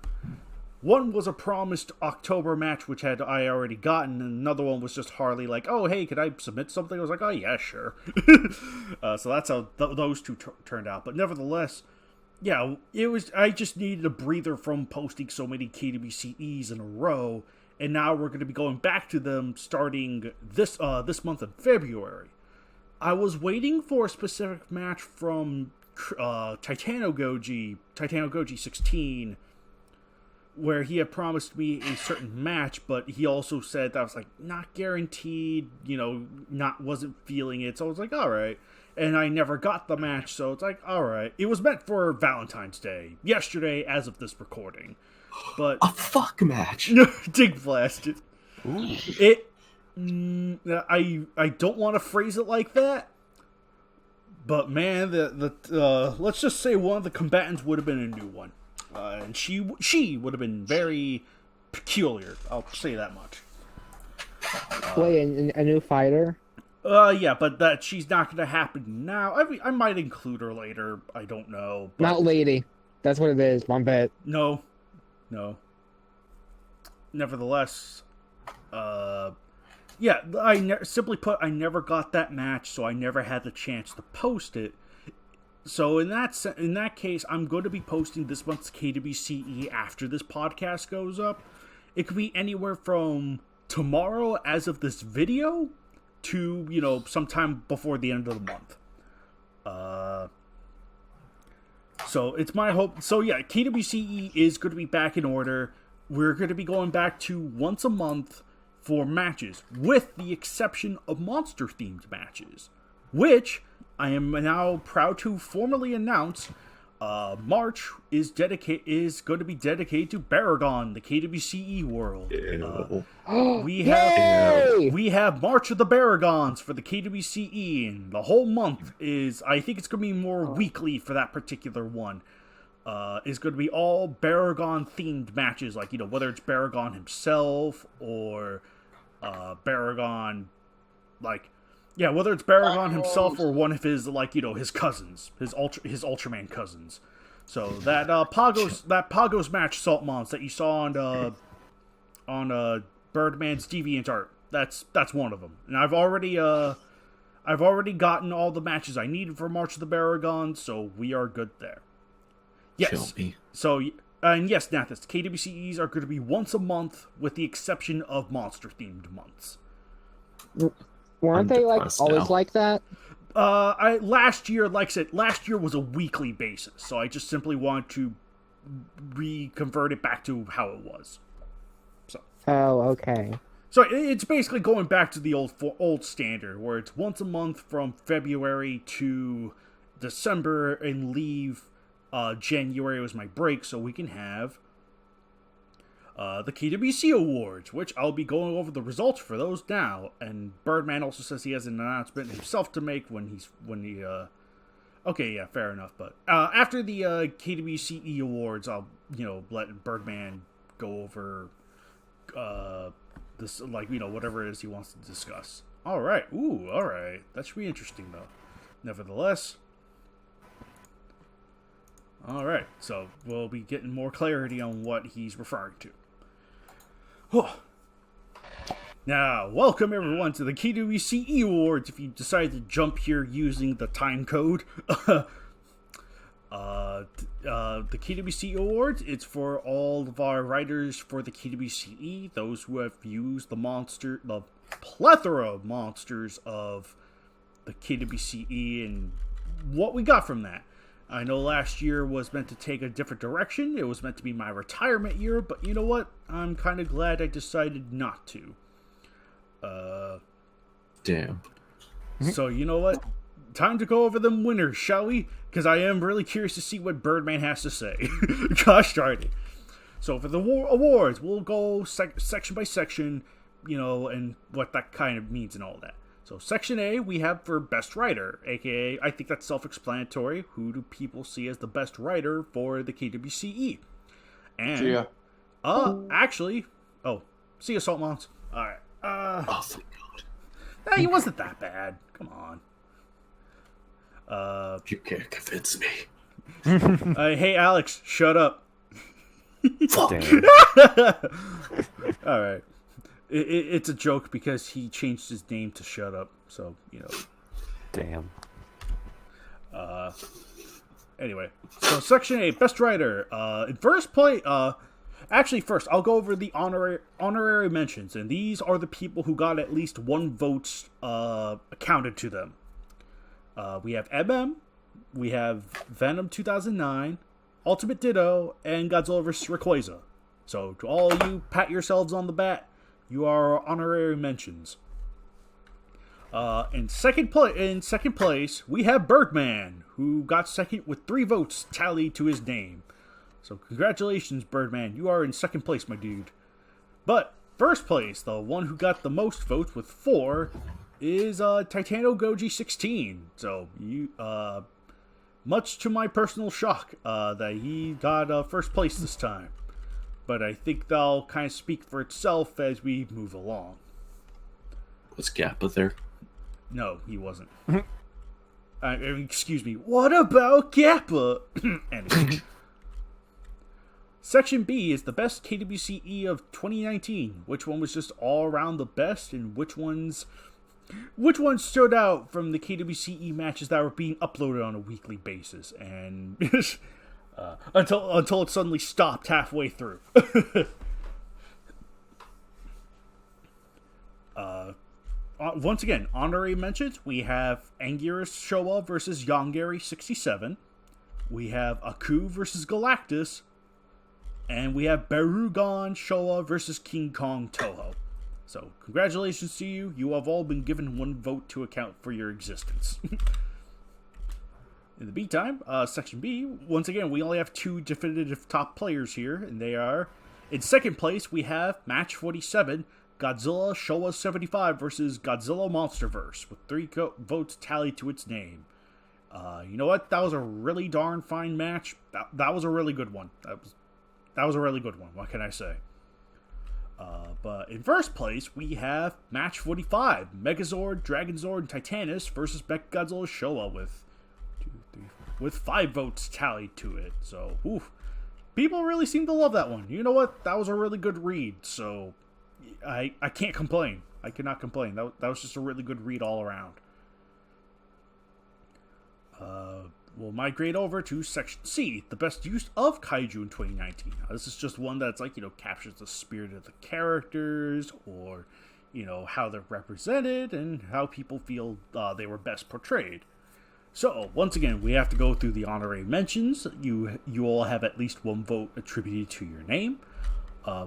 Speaker 1: One was a promised October match, which I already gotten, and another one was just Harley like, oh, hey, could I submit something? I was like, oh, yeah, sure. So that's how those two turned out. But nevertheless, yeah, I just needed a breather from posting so many KWCEs in a row, and now we're going to be going back to them starting this month in February. I was waiting for a specific match from Titanogoji 16, where he had promised me a certain match, but he also said that was like not guaranteed, wasn't feeling it. So I was like, all right. And I never got the match, so it's like, all right. It was meant for Valentine's Day, yesterday, as of this recording. But
Speaker 4: a fuck match.
Speaker 1: Dig blasted.
Speaker 2: Ooh.
Speaker 1: I don't want to phrase it like that, but man, let's just say one of the combatants would have been a new one. And she would have been very peculiar. I'll say that much.
Speaker 3: Wait, a new fighter?
Speaker 1: Yeah, but that she's not going to happen now. I might include her later. I don't know. But
Speaker 3: Not lady. That's what it is. One bet.
Speaker 1: No. Nevertheless, yeah. Simply put, I never got that match, so I never had the chance to post it. So in that case, I'm going to be posting this month's KWCE after this podcast goes up. It could be anywhere from tomorrow, as of this video, to, sometime before the end of the month. So it's my hope. So yeah, KWCE is going to be back in order. We're going to be going back to once a month for matches, with the exception of monster-themed matches, which I am now proud to formally announce. March is going to be dedicated to Baragon, the KWCE world. We have March of the Baragons for the KWCE, and the whole month I think it's going to be more weekly for that particular one. Is going to be all Baragon themed matches, like, whether it's Baragon himself or Baragon, like, yeah, whether it's Baragon himself or one of his, his cousins, his Ultraman cousins. So that Pagos match, Saltmons, that you saw on Birdman's DeviantArt, that's one of them. And I've already gotten all the matches I needed for March of the Baragons, so we are good there. Yes. So, and yes, Nathis, KWCEs are going to be once a month, with the exception of monster-themed months.
Speaker 3: Weren't they always like that?
Speaker 1: Last year was a weekly basis, so I just simply want to reconvert it back to how it was. So.
Speaker 3: Oh, okay.
Speaker 1: So it's basically going back to the old standard, where it's once a month from February to December, and leave January was my break, so we can have the KWCE Awards, which I'll be going over the results for those now. And Birdman also says he has an announcement himself to make okay, yeah, fair enough. But after the KWCE Awards, I'll let Birdman go over this, whatever it is he wants to discuss. All right, that should be interesting though. Nevertheless. Alright, so we'll be getting more clarity on what he's referring to. Now, welcome everyone to the KWCE Awards, if you decide to jump here using the time code. The KWCE Awards, it's for all of our writers for the KWCE, those who have used the plethora of monsters of the KWCE and what we got from that. I know last year was meant to take a different direction. It was meant to be my retirement year, but you know what? I'm kind of glad I decided not to.
Speaker 4: Damn.
Speaker 1: So, you know what? Time to go over them winners, shall we? Because I am really curious to see what Birdman has to say. Gosh darn it. So, for the awards, we'll go section by section, and what that kind of means and all that. So, Section A, we have for Best Writer, aka, I think that's self-explanatory. Who do people see as the best writer for the KWCE? And,
Speaker 6: See ya.
Speaker 1: See ya, Saltmons. Alright.
Speaker 4: Oh, thank God.
Speaker 1: He wasn't that bad. Come on.
Speaker 4: You can't convince me.
Speaker 1: Hey, Alex, shut up.
Speaker 4: Fuck.
Speaker 2: Damn.
Speaker 1: Alright. It's a joke because he changed his name to Shut Up, so,
Speaker 2: Damn.
Speaker 1: Anyway, so Section 8, Best Writer. In first place, first, I'll go over the honorary mentions, and these are the people who got at least one vote accounted to them. We have we have Venom 2009, Ultimate Ditto, and Godzilla vs. Rayquaza. So, to all of you, pat yourselves on the back. You are honorary mentions. In second place, we have Birdman, who got second with 3 votes tallied to his name. So congratulations, Birdman. You are in second place, my dude. But first place, the one who got the most votes with 4, is Titano Goji 16. So you, much to my personal shock, that he got first place this time. But I think that'll kind of speak for itself as we move along.
Speaker 4: Was Gappa there?
Speaker 1: No, he wasn't. Excuse me. What about Gappa? Anyway. Section B is the best KWCE of 2019. Which one was just all around the best, and which ones stood out from the KWCE matches that were being uploaded on a weekly basis, and until it suddenly stopped halfway through. Once again, honorary mentions, we have Anguirus Showa versus Yongari 67. We have Aku versus Galactus. And we have Barugon Showa versus King Kong Toho. So, congratulations to you. You have all been given 1 vote to account for your existence. In the meantime, Section B, once again, we only have 2 definitive top players here, and they are... In second place, we have Match 47, Godzilla Showa 75 versus Godzilla Monsterverse, with 3 votes tallied to its name. You know what? That was a really darn fine match. That was a really good one. That was a really good one. What can I say? But in first place, we have Match 45, Megazord, Dragonzord, and Titanus versus Mechagodzilla Showa with 5 votes tallied to it. So, people really seem to love that one. You know what? That was a really good read. So, I can't complain. I cannot complain. That was just a really good read all around. We'll migrate over to Section C, the best use of Kaiju in 2019. Now, this is just one that's captures the spirit of the characters, or, how they're represented, and how people feel they were best portrayed. So, once again, we have to go through the honorary mentions. You all have at least 1 vote attributed to your name.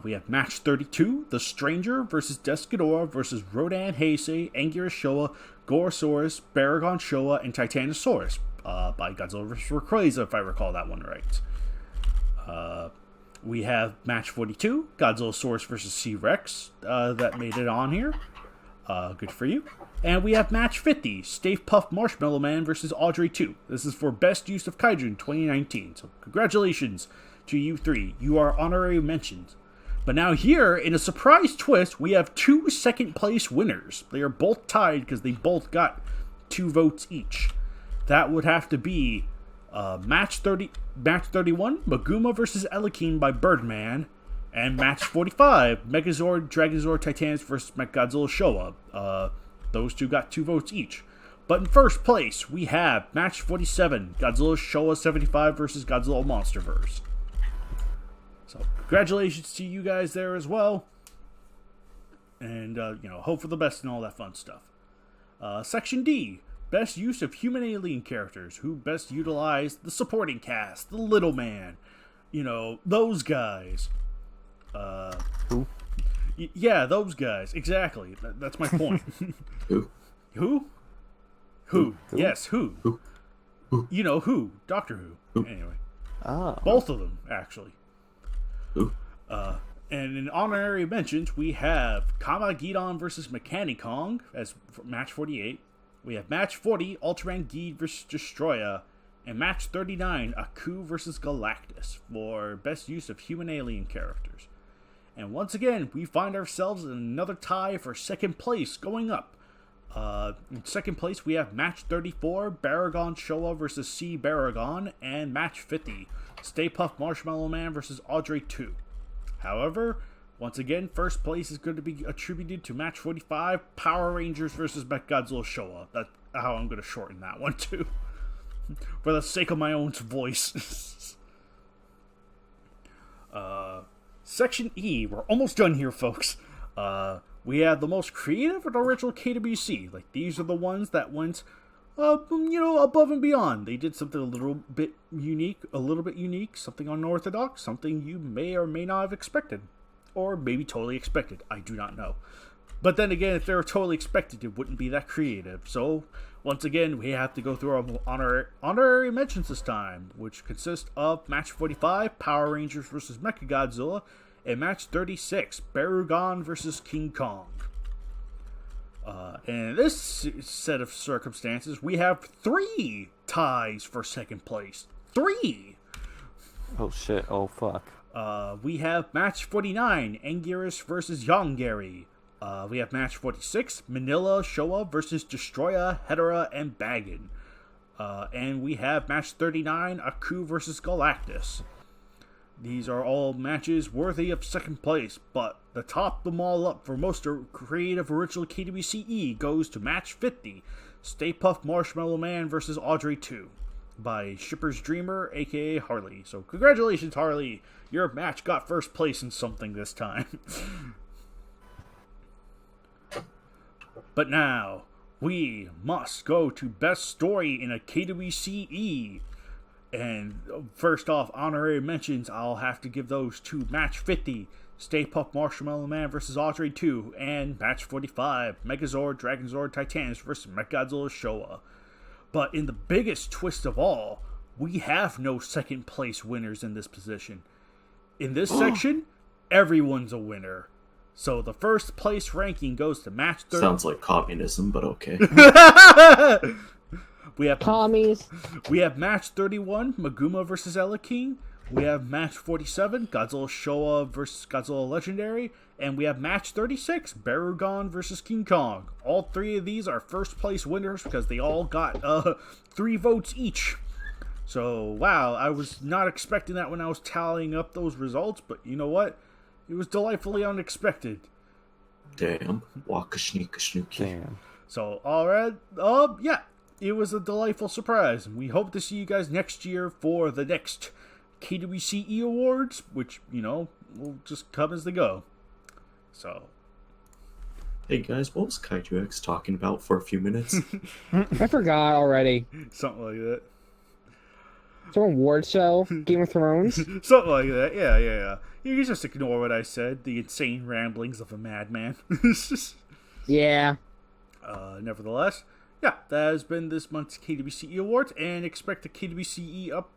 Speaker 1: We have Match 32, The Stranger versus Desghidorah versus Rodan Heisei, Anguirus Showa, Gorosaurus, Baragon Showa, and Titanosaurus. By Godzilla vs. Rayquaza, if I recall that one right. We have Match 42, Godzillasaurus vs. C-Rex, that made it on here. Good for you. And we have Match 50, Stay Puft Marshmallow Man vs. Audrey 2. This is for best use of Kaiju in 2019. So congratulations to you 3. You are honorary mentions. But now here, in a surprise twist, we have 2 second place winners. They are both tied because they both got 2 votes each. That would have to be Match 31, Maguma vs. Elekine by Birdman, and Match 45, Megazord, Dragonzord, Titanus vs. Mechagodzilla Showa. Those 2 got 2 votes each. But in first place, we have match 47, Godzilla Showa 75 versus Godzilla Monsterverse. So, congratulations to you guys there as well. And, hope for the best and all that fun stuff. Section D, best use of human alien characters. Who best utilized the supporting cast, the little man. Those guys.
Speaker 2: Who?
Speaker 1: Yeah, those guys. Exactly. That's my point.
Speaker 4: Who?
Speaker 1: Who?
Speaker 2: Who?
Speaker 1: Yes, who?
Speaker 4: Who?
Speaker 1: You know who? Doctor Who.
Speaker 4: Who?
Speaker 1: Anyway.
Speaker 2: Ah.
Speaker 1: Both of them, actually.
Speaker 4: Who?
Speaker 1: And in honorary mentions, we have Kama Gidon versus Mechanicong as match 48. We have match 40, Ultraman Geed versus Destroya. And match 39, Aku versus Galactus for best use of human alien characters. And once again, we find ourselves in another tie for second place going up. In second place, we have match 34, Baragon Showa versus C. Baragon. And match 50, Stay Puft Marshmallow Man versus Audrey 2. However, once again, first place is going to be attributed to match 45, Power Rangers versus Mechagodzilla Showa. That's how I'm going to shorten that one too. For the sake of my own voice. Section E, we're almost done here, folks. We have the most creative and original KWC. Like, these are the ones that went, above and beyond. They did something a little bit unique, something unorthodox, something you may or may not have expected. Or maybe totally expected. I do not know. But then again, if they were totally expected, it wouldn't be that creative. So, once again, we have to go through our honorary mentions this time, which consist of match 45, Power Rangers versus Mechagodzilla, and match 36, Barugon versus King Kong. And in this set of circumstances, we have 3 ties for second place. 3!
Speaker 2: Oh shit, oh fuck.
Speaker 1: We have match 49, Anguirus versus Yongari. We have match 46, Manila Showa versus Destroya, Hedera, and Baggin. And we have match 39, Aku versus Galactus. These are all matches worthy of second place, but the top them all up for most creative original KWCE goes to match 50, Stay Puft Marshmallow Man versus Audrey 2 by Shipper's Dreamer, aka Harley. So congratulations, Harley. Your match got first place in something this time. But now, we must go to best story in a KWCE. And first off, honorary mentions, I'll have to give those to match 50, Stay Puft Marshmallow Man versus Audrey 2, and match 45, Megazord, Dragonzord, Titans versus Mechagodzilla Showa. But in the biggest twist of all, we have no second place winners in this position. In this section, everyone's a winner. So the first place ranking goes to match 30.
Speaker 4: Sounds like communism, but okay.
Speaker 1: We have
Speaker 3: Commies.
Speaker 1: We have match 31, Maguma versus King. We have match 47, Godzilla Showa versus Godzilla Legendary. And we have match 36, Barugon versus King Kong. All 3 of these are first place winners because they all got 3 votes each. So, wow, I was not expecting that when I was tallying up those results, but you know what? It was delightfully unexpected.
Speaker 4: Damn. Wakashnika.
Speaker 2: Damn.
Speaker 1: So, alright, yeah. It was a delightful surprise, and we hope to see you guys next year for the next KWCE Awards, which, will just come as they go. So.
Speaker 4: Hey guys, what was Kaiju X talking about for a few minutes?
Speaker 3: I forgot already.
Speaker 1: Something like that.
Speaker 3: Some award show? Game of Thrones?
Speaker 1: Something like that, yeah. You can just ignore what I said, the insane ramblings of a madman.
Speaker 3: Yeah.
Speaker 1: Nevertheless, yeah, that has been this month's KWCE Awards, and expect the KWCE up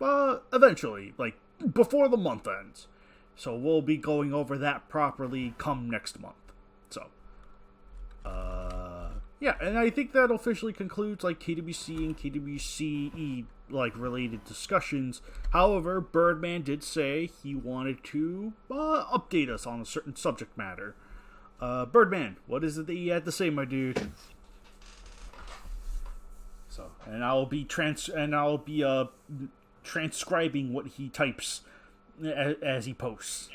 Speaker 1: eventually, like before the month ends. So we'll be going over that properly come next month. So, yeah, and I think that officially concludes like KWC and KWCE like related discussions. However, Birdman did say he wanted to update us on a certain subject matter. Birdman, what is it that you had to say, my dude? So, and I'll be transcribing what he types as he posts.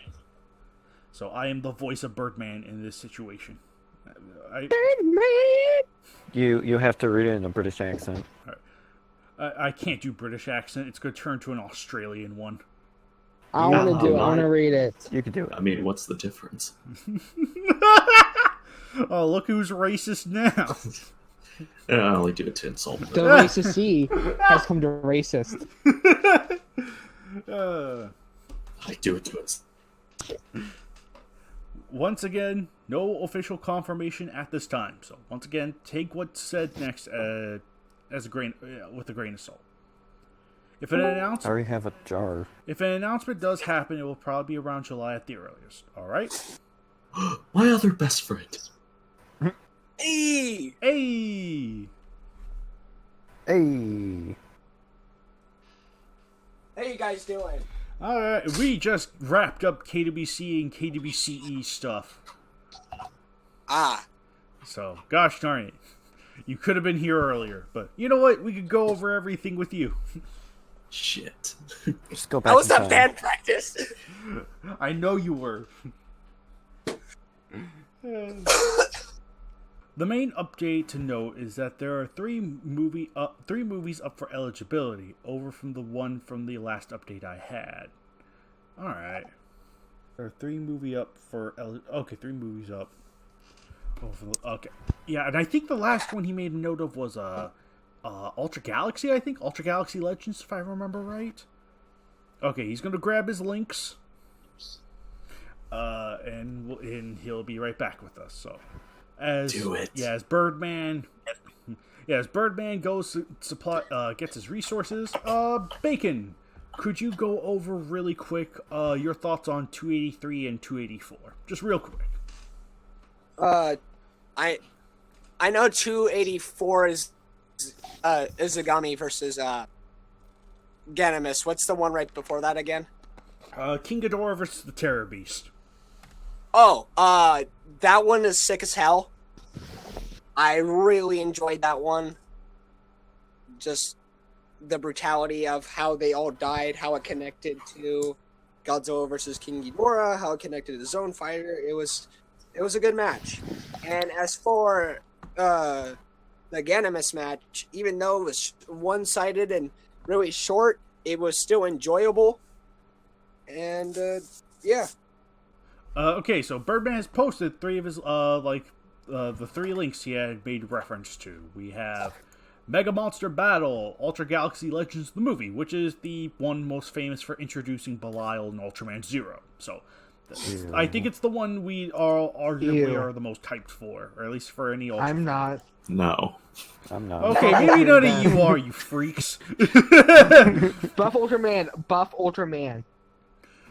Speaker 1: So I am the voice of Birdman in this situation.
Speaker 3: Birdman!
Speaker 2: You have to read it in a British accent.
Speaker 1: I can't do British accent. It's going to turn to an Australian one.
Speaker 3: I want to do it. I want to read it.
Speaker 2: You can do it.
Speaker 4: I mean, what's the difference?
Speaker 1: Oh, look who's racist now.
Speaker 4: I only do it to insult.
Speaker 3: The racist C has come to racist.
Speaker 4: I do it to insult.
Speaker 1: Once again, no official confirmation at this time. So once again, take what's said next as a grain with a grain of salt. If an
Speaker 2: I already have a jar.
Speaker 1: If an announcement does happen, it will probably be around July at the earliest. All right.
Speaker 4: My other best friend.
Speaker 7: Hey!
Speaker 1: Hey.
Speaker 2: Hey.
Speaker 7: How you guys doing?
Speaker 1: All right. We just wrapped up KWC and KWCE stuff.
Speaker 7: Ah.
Speaker 1: So, gosh darn it. You could have been here earlier, but you know what? We could go over everything with you.
Speaker 4: Shit.
Speaker 2: Just go back.
Speaker 7: That was
Speaker 2: in
Speaker 7: a
Speaker 2: time.
Speaker 7: bad practice.
Speaker 1: I know you were. The main update to note is that there are three movies up for eligibility, over from the one from the last update I had. All right, there are three movies up. Okay, yeah, and I think the last one he made a note of was Ultra Galaxy. I think Ultra Galaxy Legends, if I remember right. Okay, he's gonna grab his links, and he'll be right back with us. So.
Speaker 4: Do it.
Speaker 1: Yeah, as Birdman goes to supply, gets his resources. Bacon, could you go over really quick your thoughts on 283 and 284, just real quick?
Speaker 7: I know 284 is Izagami versus Ganimus. What's the one right before that again?
Speaker 1: King Ghidorah versus the Terror Beast.
Speaker 7: Oh, that one is sick as hell. I really enjoyed that one. Just the brutality of how they all died, how it connected to Godzilla versus King Ghidorah, how it connected to the Zone Fighter. It was a good match. And as for the Ganimus match, even though it was one-sided and really short, it was still enjoyable. And yeah.
Speaker 1: Okay, so Birdman has posted three of his the three links he had made reference to. We have Mega Monster Battle, Ultra Galaxy Legends the movie, which is the one most famous for introducing Belial and Ultraman Zero. So I think it's the one we are arguably are the most hyped for, or at least for any Ultraman.
Speaker 3: I'm not.
Speaker 4: No.
Speaker 2: I'm not.
Speaker 1: Okay, maybe none of you are, you freaks.
Speaker 3: Buff Ultraman.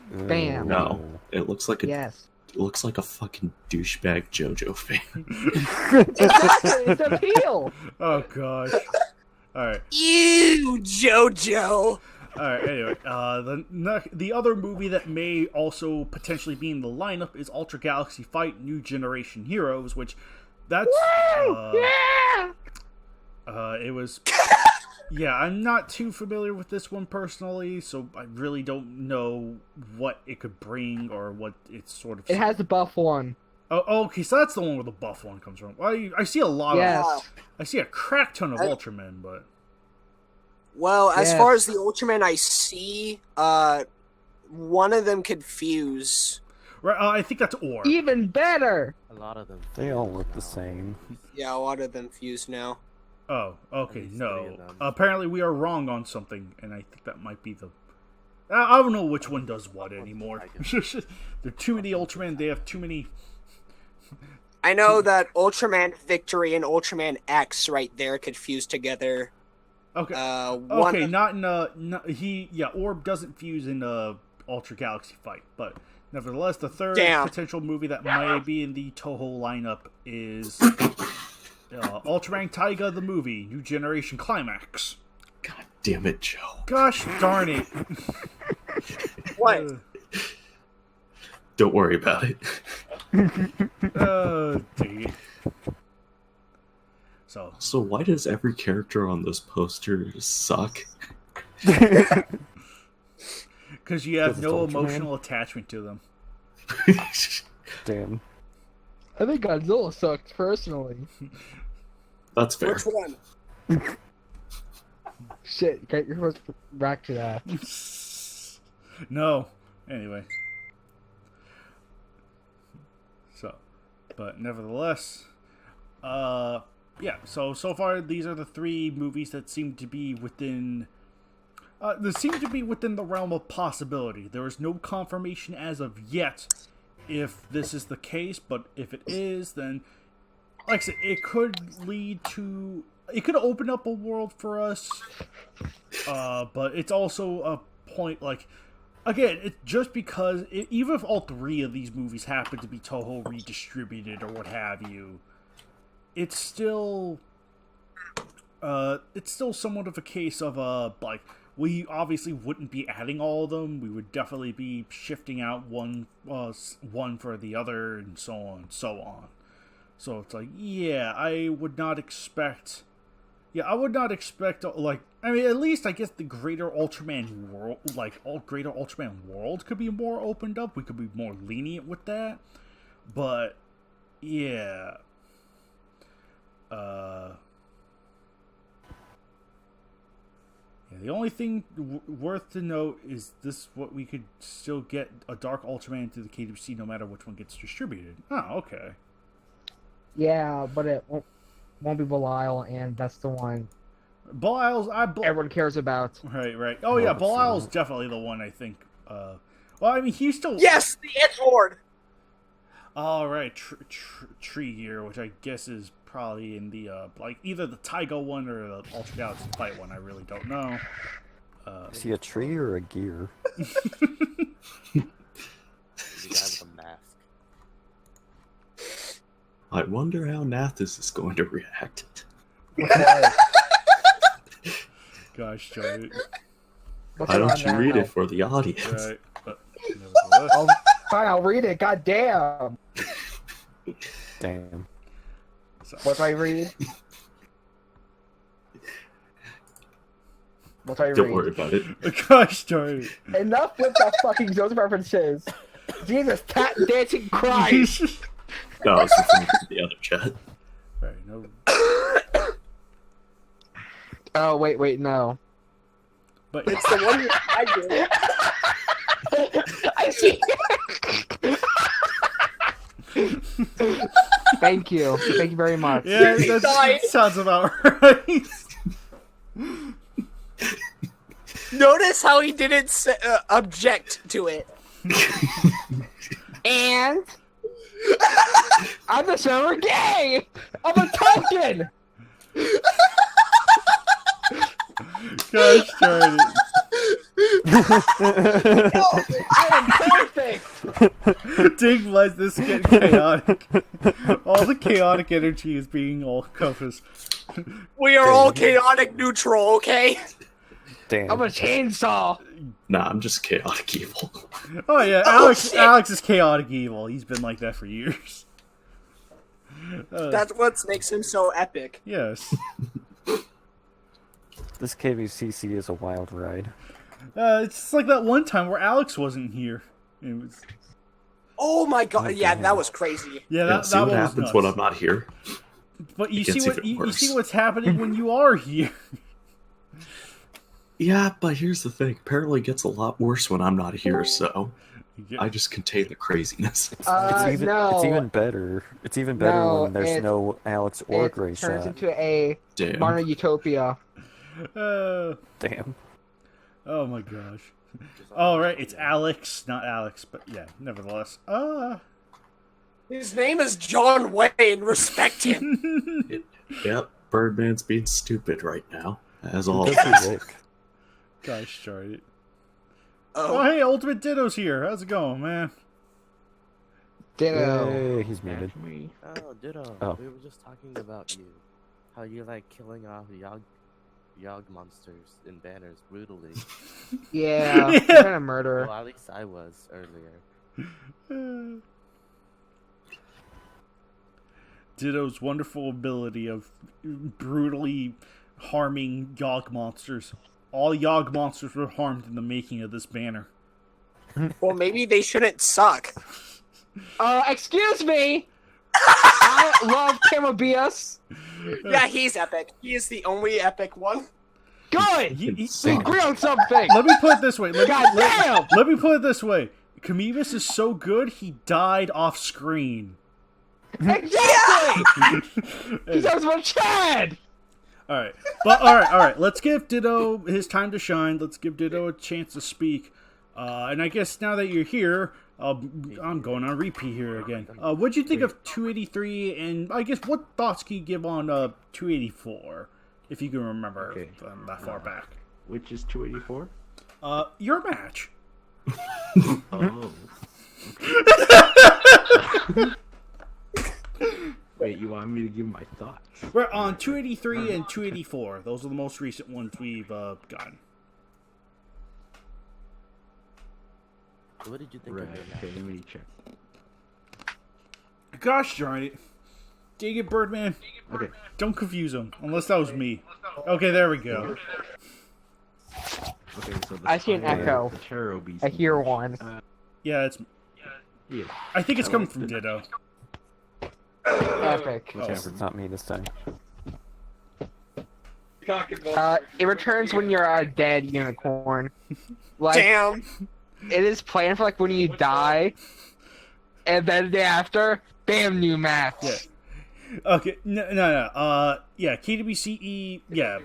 Speaker 3: Bam.
Speaker 4: No. It looks like
Speaker 3: Yes.
Speaker 4: It looks like a fucking douchebag JoJo fan.
Speaker 3: Exactly. It's appeal.
Speaker 1: Oh gosh. All right.
Speaker 7: You, JoJo.
Speaker 1: All right. Anyway, the other movie that may also potentially be in the lineup is Ultra Galaxy Fight: New Generation Heroes, which that's
Speaker 3: Yeah.
Speaker 1: it was. Yeah, I'm not too familiar with this one personally, so I really don't know what it could bring or what it's sort of.
Speaker 3: It has the buff one.
Speaker 1: Oh, okay, so that's the one where the buff one comes from. I see a lot
Speaker 3: Yes.
Speaker 1: of. I see a crack ton of Ultramen, but.
Speaker 7: Well, as
Speaker 3: Yes.
Speaker 7: far as the Ultraman I see, one of them could fuse.
Speaker 1: Right, I think that's Orb.
Speaker 3: Even better.
Speaker 5: A lot of them.
Speaker 2: They all look the same.
Speaker 7: Yeah, a lot of them fuse now.
Speaker 1: Oh, okay,
Speaker 5: least
Speaker 1: no.
Speaker 5: 3 of them.
Speaker 1: Apparently we are wrong on something, and I think that might be the... I don't know which one does what anymore. There are too many Ultraman, they have too many...
Speaker 7: I know that Ultraman Victory and Ultraman X right there could fuse together.
Speaker 1: Okay,
Speaker 7: One
Speaker 1: okay, not in Orb doesn't fuse in Ultra Galaxy Fight, but nevertheless, the third potential movie that might be in the Toho lineup is Ultraman Taiga the movie, New Generation Climax.
Speaker 4: God damn it, Joe.
Speaker 1: Gosh darn it.
Speaker 7: What?
Speaker 4: Don't worry about it.
Speaker 1: Dang it.
Speaker 4: So why does every character on those posters suck?
Speaker 1: Because you have
Speaker 2: Because
Speaker 1: no
Speaker 2: it's Ultraman?
Speaker 1: emotional attachment to them.
Speaker 2: Damn.
Speaker 3: I think Godzilla sucks personally.
Speaker 4: That's fair.
Speaker 7: Which one?
Speaker 3: Shit, you're supposed to back to that.
Speaker 1: No. Anyway. So, but nevertheless, yeah. So far, these are the 3 movies that seem to be within. They seem to be within the realm of possibility. There is no confirmation as of yet if this is the case, but if it is, then, like I said, it could lead to. It could open up a world for us, but it's also a point, like, again, it's just because, even if all 3 of these movies happen to be Toho redistributed or what have you, it's still somewhat of a case of, like, we obviously wouldn't be adding all of them, we would definitely be shifting out one for the other, and so on and so on. So it's like, yeah, I would not expect, like, I mean, at least I guess the greater Ultraman world, like, greater Ultraman world could be more opened up. We could be more lenient with that. But, yeah. Yeah, the only thing worth to note is this: what we could still get a Dark Ultraman to the KWC no matter which one gets distributed. Oh, okay.
Speaker 3: Yeah, but it won't be Belial, and that's the one
Speaker 1: Belial's
Speaker 3: everyone cares about.
Speaker 1: Right. Oh yeah, Belial's definitely the one I think. Well, I mean, he's still.
Speaker 7: Yes, the Edgelord.
Speaker 1: All right, Tree Gear, which I guess is probably in the like either the Taigo one or the Ultra Galaxy Fight one. I really don't know.
Speaker 2: Is he a tree or a gear?
Speaker 5: The guy with a mask.
Speaker 4: I wonder how Nathis is going to react.
Speaker 1: Gosh, Joey.
Speaker 4: Why don't you read it for the audience?
Speaker 1: Right. But, nevertheless.
Speaker 3: Oh, fine, I'll read it. God damn.
Speaker 2: Damn.
Speaker 1: So,
Speaker 3: What do I read? What do I read?
Speaker 4: Don't worry about it.
Speaker 1: gosh, Joey.
Speaker 3: Enough with the fucking those references. Jesus, tap dancing Christ.
Speaker 4: No, I was referring to the other chat.
Speaker 1: Right, no.
Speaker 3: Oh, wait, no.
Speaker 1: But
Speaker 7: It's the one I did.
Speaker 3: I see. Thank you very much.
Speaker 1: yeah, that sounds about right.
Speaker 7: Notice how he didn't object to it.
Speaker 3: And I'm the summer gay. I'm a token.
Speaker 1: Gosh darn
Speaker 3: I am perfect.
Speaker 1: it. Dig lets this get chaotic. All the chaotic energy is being all encompassed.
Speaker 7: We are all chaotic neutral, okay?
Speaker 2: Damn.
Speaker 3: I'm a chainsaw.
Speaker 4: Nah, I'm just chaotic evil.
Speaker 1: Oh yeah,
Speaker 7: Oh,
Speaker 1: Alex.
Speaker 7: shit.
Speaker 1: Alex is chaotic evil. He's been like that for years.
Speaker 7: That's what makes him so epic.
Speaker 1: Yes.
Speaker 2: This KWCC is a wild ride.
Speaker 1: It's just like that one time where Alex wasn't here. It was.
Speaker 7: Oh my god, yeah,
Speaker 2: damn.
Speaker 7: that was crazy.
Speaker 1: Yeah,
Speaker 4: Yeah,
Speaker 1: that
Speaker 4: see what
Speaker 1: one was
Speaker 4: happens
Speaker 1: nuts.
Speaker 4: when I'm not here.
Speaker 1: But you
Speaker 4: It
Speaker 1: see
Speaker 4: gets
Speaker 1: what
Speaker 4: even
Speaker 1: you
Speaker 4: worse.
Speaker 1: see what's happening when you are here.
Speaker 4: Yeah, but here's the thing. Apparently, it gets a lot worse when I'm not here, so I just contain the craziness.
Speaker 2: It's even
Speaker 3: No.
Speaker 2: better. It's even better
Speaker 3: No,
Speaker 2: when there's no Alex or
Speaker 3: It turns
Speaker 2: Greyshot.
Speaker 3: into a
Speaker 4: Damn.
Speaker 3: modern utopia.
Speaker 2: Damn.
Speaker 1: Oh my gosh. Oh right, it's Alex, not Alex, but yeah, nevertheless.
Speaker 7: His name is John Wayne, respect him.
Speaker 4: Yep, Birdman's being stupid right now, as
Speaker 2: Who
Speaker 4: always.
Speaker 2: does he look?
Speaker 1: Gosh darn it.
Speaker 7: Oh,
Speaker 1: Oh hey, Ultimate Ditto's here. How's it going, man?
Speaker 3: Ditto.
Speaker 2: Yay, he's muted.
Speaker 5: Oh, Ditto.
Speaker 2: Oh.
Speaker 5: We were just talking about you. How you like killing off Yog monsters in banners brutally.
Speaker 3: Yeah,
Speaker 1: Yeah.
Speaker 3: kind of murder.
Speaker 5: Well, at least I was earlier.
Speaker 1: Ditto's wonderful ability of brutally harming Yog monsters. All Yog monsters were harmed in the making of this banner.
Speaker 7: well, maybe they shouldn't suck.
Speaker 3: Excuse me. I love Camabias.
Speaker 7: Yeah, he's epic. He is the only epic one.
Speaker 3: Good. We agree on something.
Speaker 1: Let me put it this way.
Speaker 3: Goddamn.
Speaker 1: Let me put it this way. Camivus is so good, he died off screen.
Speaker 3: Exactly. He sounds about Chad.
Speaker 1: All right, but all right. Let's give Ditto his time to shine. Let's give Ditto a chance to speak. And I guess now that you're here, I'm going on repeat here again. What'd you think of 283? And I guess what thoughts can you give on 284, if you can remember that far back?
Speaker 8: Which is 284?
Speaker 1: Your match.
Speaker 8: Oh. Wait, you want me to give my thoughts?
Speaker 1: We're on 283 and 284. Those are the most recent ones we've gotten.
Speaker 5: What did you think
Speaker 8: Right,
Speaker 5: of it?
Speaker 8: okay, let me check.
Speaker 1: Gosh darn it. Dig it, Birdman.
Speaker 8: Okay.
Speaker 1: Don't confuse him, unless that was me. Okay, there we go.
Speaker 8: Okay, so the
Speaker 3: I see an echo.
Speaker 8: The Tarot Beast.
Speaker 3: I hear one.
Speaker 1: Yeah, it's.
Speaker 8: Yeah.
Speaker 1: I think it's coming from Ditto.
Speaker 3: Epic.
Speaker 2: It's not me this time.
Speaker 3: It returns when you're a dead unicorn. Like,
Speaker 7: Damn.
Speaker 3: it is planned for like when you die, and then the day after, bam, new match.
Speaker 1: Yeah. Okay, no. Yeah, KWCE, yeah.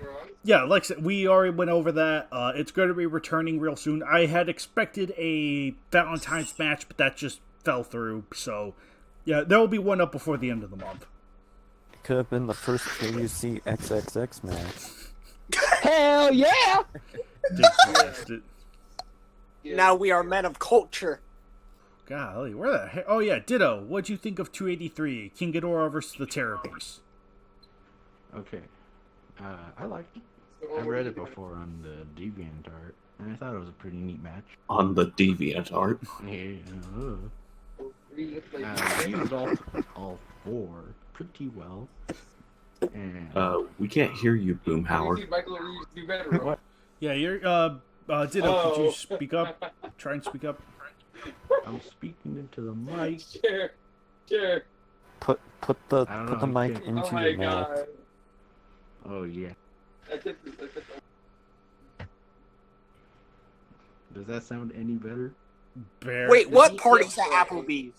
Speaker 1: Like I said, we already went over that. It's going to be returning real soon. I had expected a Valentine's match, but that just fell through. So, yeah, there will be one up before the end of the month.
Speaker 2: Could have been the first KWC XXX match.
Speaker 3: Hell yeah!
Speaker 7: Now we are men of culture.
Speaker 1: Golly, where the heck? Oh yeah, Ditto. What'd you think of 283? King Ghidorah versus the Terror Beast.
Speaker 8: Okay. I liked it. I read it before on the DeviantArt, and I thought it was a pretty neat match.
Speaker 4: On the DeviantArt.
Speaker 8: Yeah. I used all four pretty well. And
Speaker 4: We can't hear you, Boomhauer.
Speaker 8: what?
Speaker 1: Yeah, you're Ditto. Could you speak up? Try and speak up.
Speaker 8: I'm speaking into the mic.
Speaker 2: Put
Speaker 8: I don't
Speaker 2: the
Speaker 8: know, I
Speaker 2: mic
Speaker 8: can't-
Speaker 2: into your mouth.
Speaker 8: Oh yeah. Does that sound any better?
Speaker 1: Bear.
Speaker 7: Wait, what party's at Applebee's?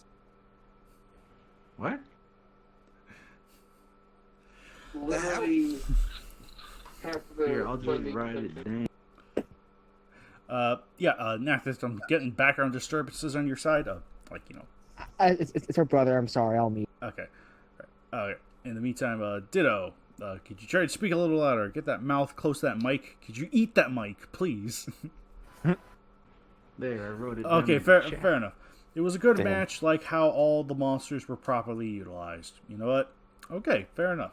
Speaker 8: What?
Speaker 9: Literally half the
Speaker 8: Here, I'll just write it down.
Speaker 1: Nactus, I'm getting background disturbances on your side.
Speaker 3: It's her brother. I'm sorry. I'll meet.
Speaker 1: Okay. Alright. In the meantime, Ditto, could you try to speak a little louder? Get that mouth close to that mic. Could you eat that mic, please?
Speaker 8: There, I wrote it down.
Speaker 1: Okay,
Speaker 8: in the
Speaker 1: fair
Speaker 8: chat.
Speaker 1: enough. It was a good
Speaker 2: Damn.
Speaker 1: match, like how all the monsters were properly utilized. You know what? Okay, fair enough.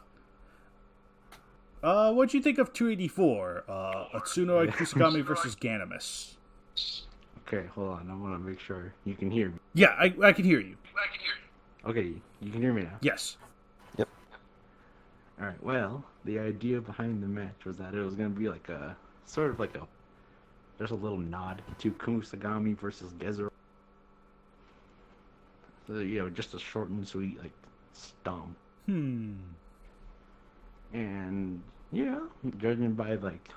Speaker 1: What'd you think of 284? Atsuno Kusagami versus Ganymus.
Speaker 8: Okay, hold on. I want to make sure you can hear me.
Speaker 1: Yeah, I can hear you.
Speaker 8: Okay, you can hear me now.
Speaker 1: Yes.
Speaker 8: Alright, well, the idea behind the match was that it was going to be like a, sort of like a, there's a little nod to Kusagami versus Gezero. So, just a short and sweet, like, stomp. And, judging by, like,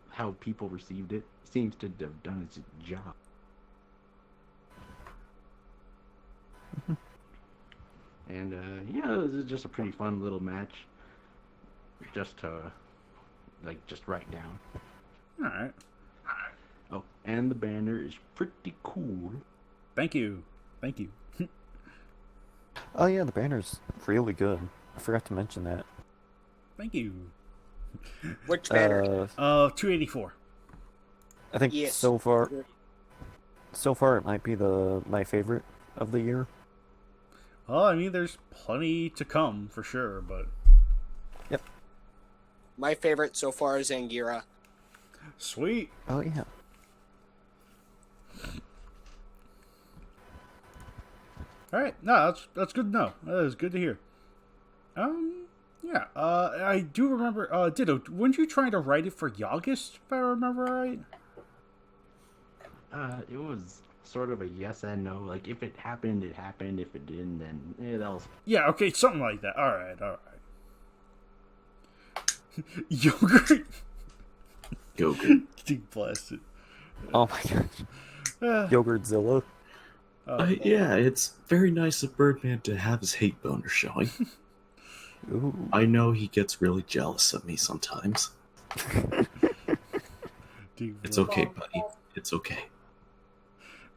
Speaker 8: how people received it, seems to have done its job. And, it was just a pretty fun little match. Just to, just write down.
Speaker 1: Alright.
Speaker 8: Oh, and the banner is pretty cool.
Speaker 1: Thank you.
Speaker 2: Oh yeah, the banner's really good. I forgot to mention that.
Speaker 1: Thank you.
Speaker 7: Which banner?
Speaker 1: 284.
Speaker 2: I think
Speaker 7: Yes.
Speaker 2: so far it might be my favorite of the year.
Speaker 1: Well, I mean, there's plenty to come, for sure, but...
Speaker 7: My favorite so far is Angira.
Speaker 1: Sweet.
Speaker 2: Oh yeah.
Speaker 1: Alright, no, that's good to know. That is good to hear. I do remember, Ditto, weren't you trying to write it for August, if I remember right?
Speaker 8: It was sort of a yes and no. Like if it happened, it happened. If it didn't, then that was.
Speaker 1: Yeah, okay, something like that. All right. Yogurt.
Speaker 4: Yogurt.
Speaker 1: Deep blasted.
Speaker 2: Oh my gosh. Yogurtzilla.
Speaker 4: Yeah, it's very nice of Birdman to have his hate boner showing.
Speaker 2: Ooh.
Speaker 4: I know he gets really jealous of me sometimes. It's okay, buddy. It's okay.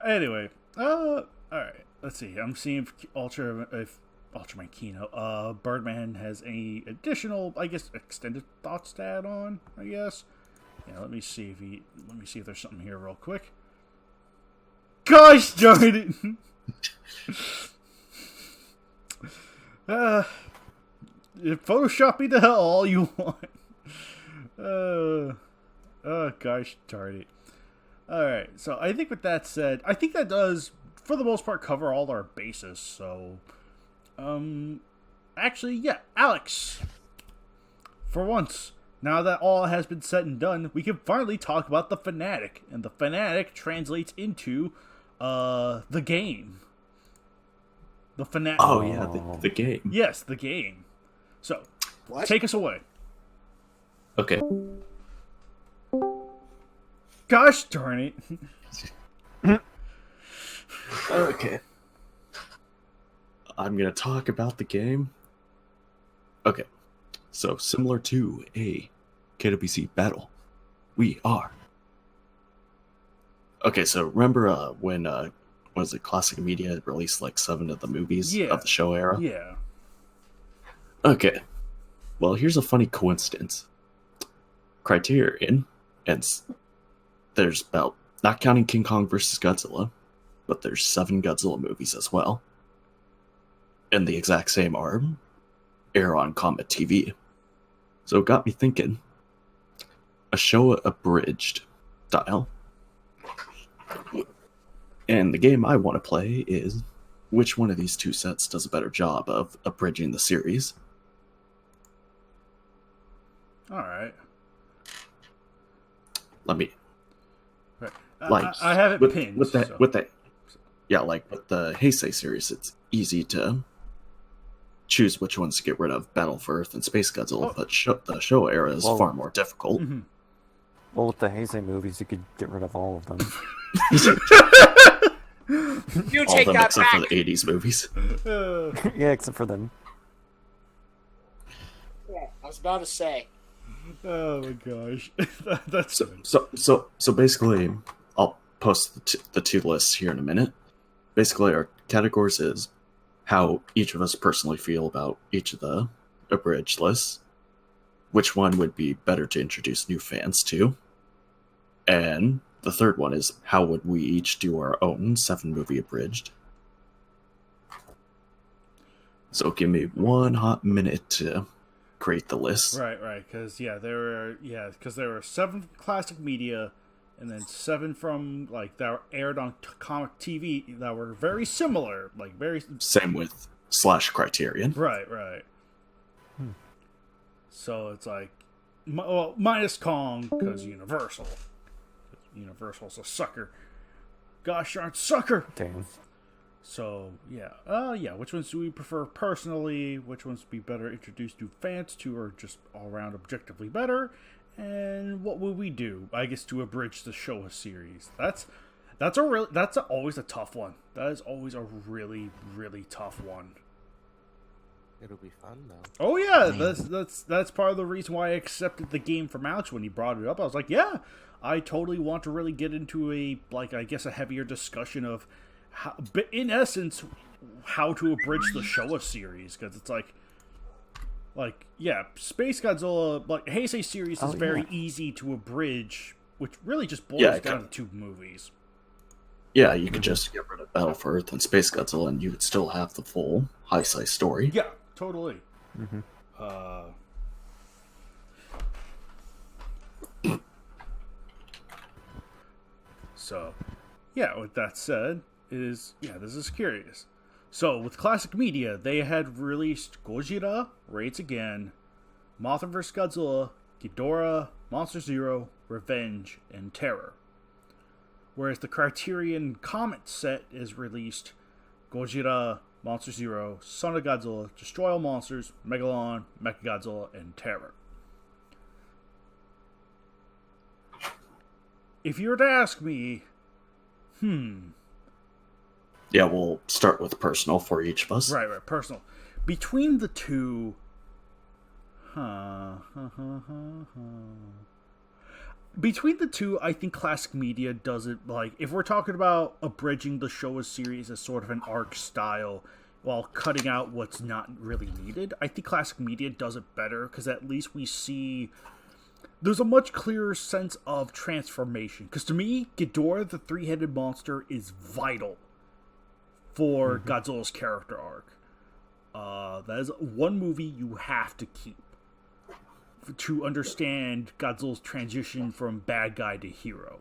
Speaker 1: Anyway, all right. Let's see. I'm seeing if Ultraman Kino, Birdman has any additional, I guess, extended thoughts to add on. I guess. Yeah. Let me see if there's something here real quick. Gosh darn it! Photoshop me the hell all you want. Gosh darn it. Alright, so I think with that said, I think that does, for the most part, cover all our bases, so... Actually, yeah, Alex! For once, now that all has been said and done, we can finally talk about the Fanatic, and the Fanatic translates into, the game. The Fanatic.
Speaker 4: Oh, yeah, the game.
Speaker 1: Yes, the game. So,
Speaker 7: What?
Speaker 1: take us away.
Speaker 4: Okay.
Speaker 1: Gosh darn it.
Speaker 4: Okay. I'm gonna talk about the game. Okay. So, similar to a KWC battle, we are. Okay, so remember when was it Classic Media released like 7 of the movies of the show era?
Speaker 1: Yeah.
Speaker 4: Okay. Well, here's a funny coincidence. Criterion, and there's about, not counting King Kong vs. Godzilla, but there's 7 Godzilla movies as well. And the exact same arm air on Comet TV. So it got me thinking, a Showa Abridged style. And the game I want to play is, which one of these 2 sets does a better job of abridging the series?
Speaker 1: Alright.
Speaker 4: Let me...
Speaker 1: Right.
Speaker 4: Like,
Speaker 1: I have it pinned.
Speaker 4: With that,
Speaker 1: so.
Speaker 4: yeah, like with the Heisei series, it's easy to choose which ones to get rid of, Battle for Earth and Space Godzilla, but the Showa era is far more difficult.
Speaker 1: Mm-hmm.
Speaker 2: Well, with the Heisei movies, you could get rid of all of them.
Speaker 7: You
Speaker 4: All
Speaker 7: take
Speaker 4: of them
Speaker 7: that
Speaker 4: except
Speaker 7: back.
Speaker 4: for the 80s movies.
Speaker 2: Yeah, except for them.
Speaker 7: I was about to say.
Speaker 1: Oh my gosh. That's
Speaker 4: So basically, I'll post the 2 lists here in a minute. Basically, our categories is how each of us personally feel about each of the abridged lists, which one would be better to introduce new fans to, and the third one is how would we each do our own 7-movie abridged. So give me 1 hot minute to create the list.
Speaker 1: right, because there were 7 classic media, and then 7 from that were aired on comic TV that were very similar,
Speaker 4: Same with / Criterion.
Speaker 1: Right. So it's minus Kong because Universal. Universal's a sucker. Gosh darn sucker.
Speaker 2: Damn.
Speaker 1: So yeah. Which ones do we prefer personally? Which ones would be better introduced to fans to, or just all around objectively better? And what would we do? I guess to abridge the Showa series. That's always a tough one. That is always a really, really tough one.
Speaker 5: It'll be fun though.
Speaker 1: Oh yeah, that's part of the reason why I accepted the game from Alex when he brought it up. I was like, yeah, I totally want to really get into a heavier discussion of how, in essence, how to abridge the Showa series, because it's Space Godzilla, Heisei series is very easy to abridge, which really just boils down to 2 movies.
Speaker 4: Yeah, you could just get rid of Battle for Earth and Space Godzilla, and you would still have the full Heisei story.
Speaker 1: Yeah, totally.
Speaker 2: Mm-hmm.
Speaker 1: So, yeah, with that said, this is curious. So, with classic media, they had released Gojira, Raids Again, Mothra vs. Godzilla, Ghidorah, Monster Zero, Revenge, and Terror. whereas the Criterion Comet set is released Gojira, Monster Zero, Son of Godzilla, Destroy All Monsters, Megalon, Mechagodzilla, and Terror. If you were to ask me,
Speaker 4: Yeah, we'll start with personal for each of us.
Speaker 1: Right, personal. Between the two, between the two, I think classic media does it, like, if we're talking about abridging the Showa series as sort of an arc style while cutting out what's not really needed, I think classic media does it better, because at least we see there's a much clearer sense of transformation. Because to me, Ghidorah the three-headed monster is vital for Godzilla's character arc. That is one movie you have to keep to understand Godzilla's transition from bad guy to hero.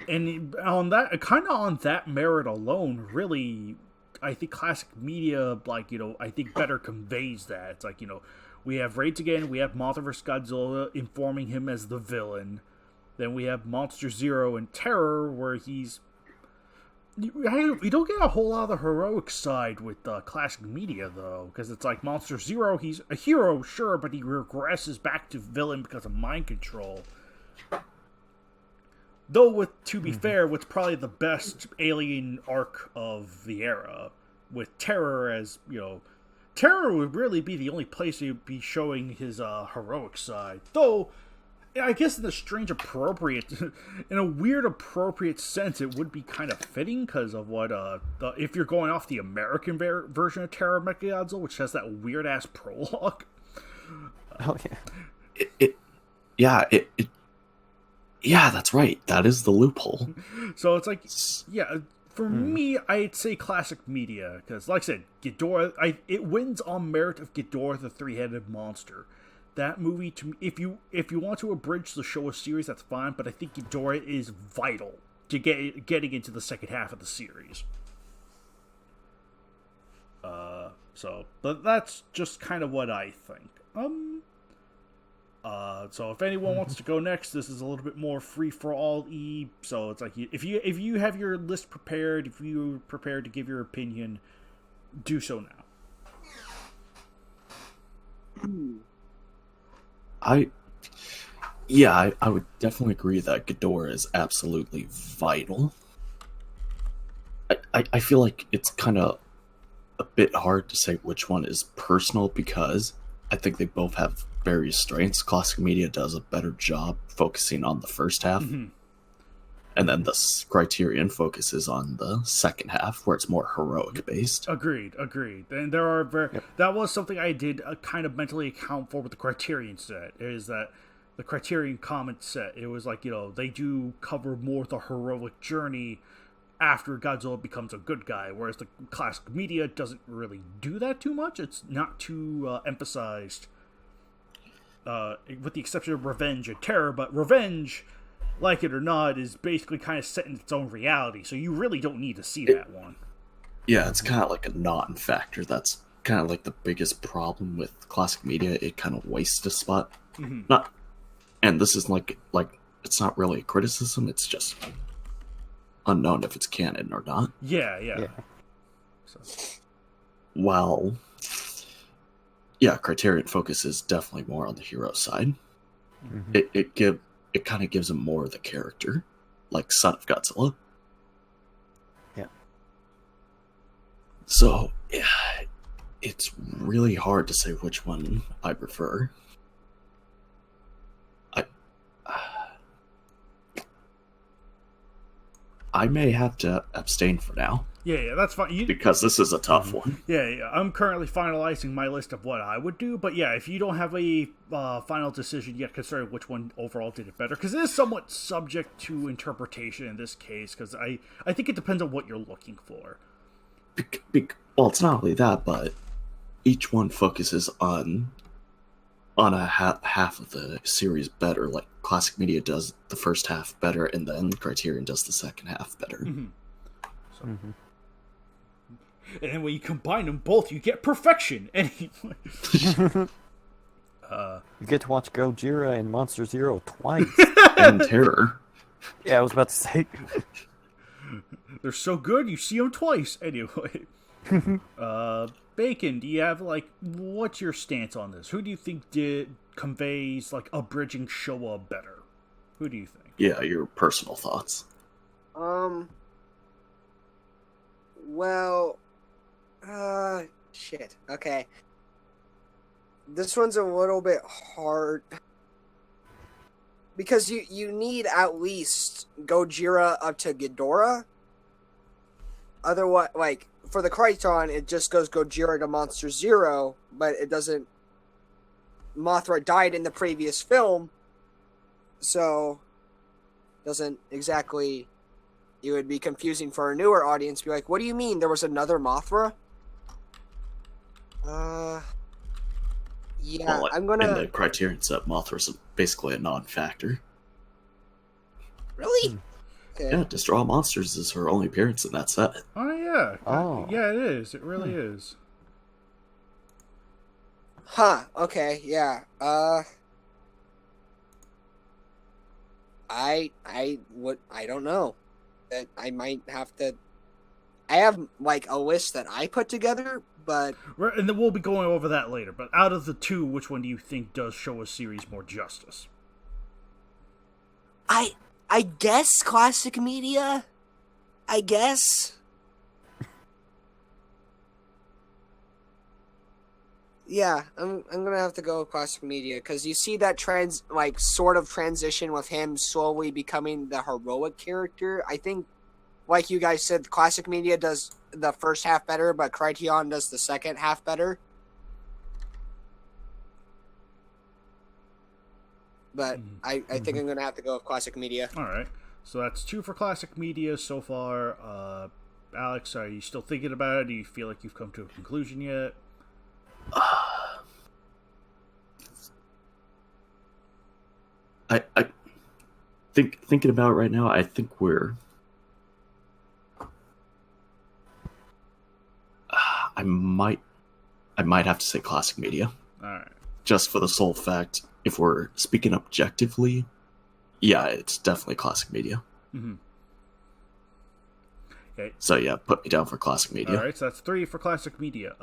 Speaker 1: And on that merit alone, really, I think classic media, like, you know, I think better conveys that. It's like, you know, we have Raids again, we have Mothra vs. Godzilla informing him as the villain. Then we have Monster Zero and Terror, where he's... We don't get a whole lot of the heroic side with classic media, though, because it's like Monster Zero, he's a hero, sure, but he regresses back to villain because of mind control. Though, to be fair, what's probably the best alien arc of the era, with Terror as, you know, Terror would really be the only place he'd be showing his heroic side. Though, I guess in a strange appropriate, in a weird appropriate sense, it would be kind of fitting because of what, if you're going off the American version of Terror Mechagodzilla, which has that weird ass prologue.
Speaker 2: Oh yeah.
Speaker 4: Yeah, that's right. That is the loophole.
Speaker 1: So it's like, yeah, for me, I'd say classic media, because like I said, Ghidorah, it wins on merit of Ghidorah the three-headed monster. That movie, to me, if you want to abridge the Showa series, that's fine, but I think Ghidorah is vital to getting into the second half of the series. But that's just kind of what I think. So if anyone wants to go next, this is a little bit more free for all E. So it's like, if you have your list prepared, if you're prepared to give your opinion, do so now.
Speaker 4: I would definitely agree that Ghidorah is absolutely vital. I feel like it's kind of a bit hard to say which one is personal, because I think they both have various strengths. Classic media does a better job focusing on the first half, and then the Criterion focuses on the second half, where it's more heroic based.
Speaker 1: Agreed. And there are that was something I did kind of mentally account for with the Criterion set, is that the Criterion Comet set, it was like, you know, they do cover more the heroic journey after Godzilla becomes a good guy, whereas the classic media doesn't really do that too much. It's not too emphasized, with the exception of Revenge and Terror, but Revenge, like it or not, is basically kind of set in its own reality, so you really don't need to see that one.
Speaker 4: Yeah, it's kind of like a non-factor. That's kind of like the biggest problem with classic media. It kind of wastes a spot. And this is like it's not really a criticism. It's just unknown if it's canon or not.
Speaker 1: Yeah. So.
Speaker 4: Well, yeah, Criterion focuses definitely more on the hero side. It kind of gives him more of the character, like Son of Godzilla.
Speaker 2: Yeah.
Speaker 4: So, yeah, it's really hard to say which one I prefer. I may have to abstain for now.
Speaker 1: Yeah, that's fine.
Speaker 4: Because this is a tough one.
Speaker 1: Yeah, I'm currently finalizing my list of what I would do, but yeah, if you don't have a final decision yet concerning which one overall did it better, because it is somewhat subject to interpretation in this case, because I think it depends on what you're looking for.
Speaker 4: Well, it's not only that, but each one focuses on a half of the series better. Like, classic media does the first half better, and then Criterion does the second half better.
Speaker 1: And then when you combine them both, you get perfection. Anyway.
Speaker 2: You get to watch Gojira and Monster Zero twice.
Speaker 4: And Terror.
Speaker 2: Yeah, I was about to say.
Speaker 1: They're so good, you see them twice. Anyway. Bacon, do you have, like, what's your stance on this? Who do you think conveys, like, abridging Showa better? Who do you think?
Speaker 4: Yeah, your personal thoughts.
Speaker 7: Well, shit. Okay. This one's a little bit hard. Because you need at least Gojira up to Ghidorah. Otherwise, like, for the Crichton, it just goes Gojira to Monster Zero, but it doesn't... Mothra died in the previous film, so doesn't exactly... It would be confusing for a newer audience to be like, what do you mean there was another Mothra? Yeah,
Speaker 4: Well,
Speaker 7: I'm gonna...
Speaker 4: In the Criterion set, Mothra's basically a non-factor.
Speaker 7: Really? Okay.
Speaker 4: Yeah, Destroy All Monsters is her only appearance in that set.
Speaker 1: Oh, yeah.
Speaker 2: Oh.
Speaker 1: Yeah, it is. It really is.
Speaker 7: Huh, okay, yeah. I don't know. That I might have to... I have, like, a list that I put together, but...
Speaker 1: Right, and then we'll be going over that later. But out of the two, which one do you think does Showa series more justice?
Speaker 7: I guess classic media? I guess? Yeah, I'm gonna have to go with classic media, because you see that sort of transition with him slowly becoming the heroic character. I think, like you guys said, classic media does the first half better, but Criterion does the second half better. But I think I'm going to have to go with classic media.
Speaker 1: All right. So that's 2 for classic media so far. Alex, are you still thinking about it? Do you feel like you've come to a conclusion yet?
Speaker 4: I thinking about it right now, I think we're... I might have to say classic media.
Speaker 1: All right.
Speaker 4: Just for the sole fact, if we're speaking objectively, yeah, it's definitely classic media.
Speaker 1: Mm-hmm. Okay.
Speaker 4: So yeah, put me down for classic media.
Speaker 1: All right, so that's 3 for classic media.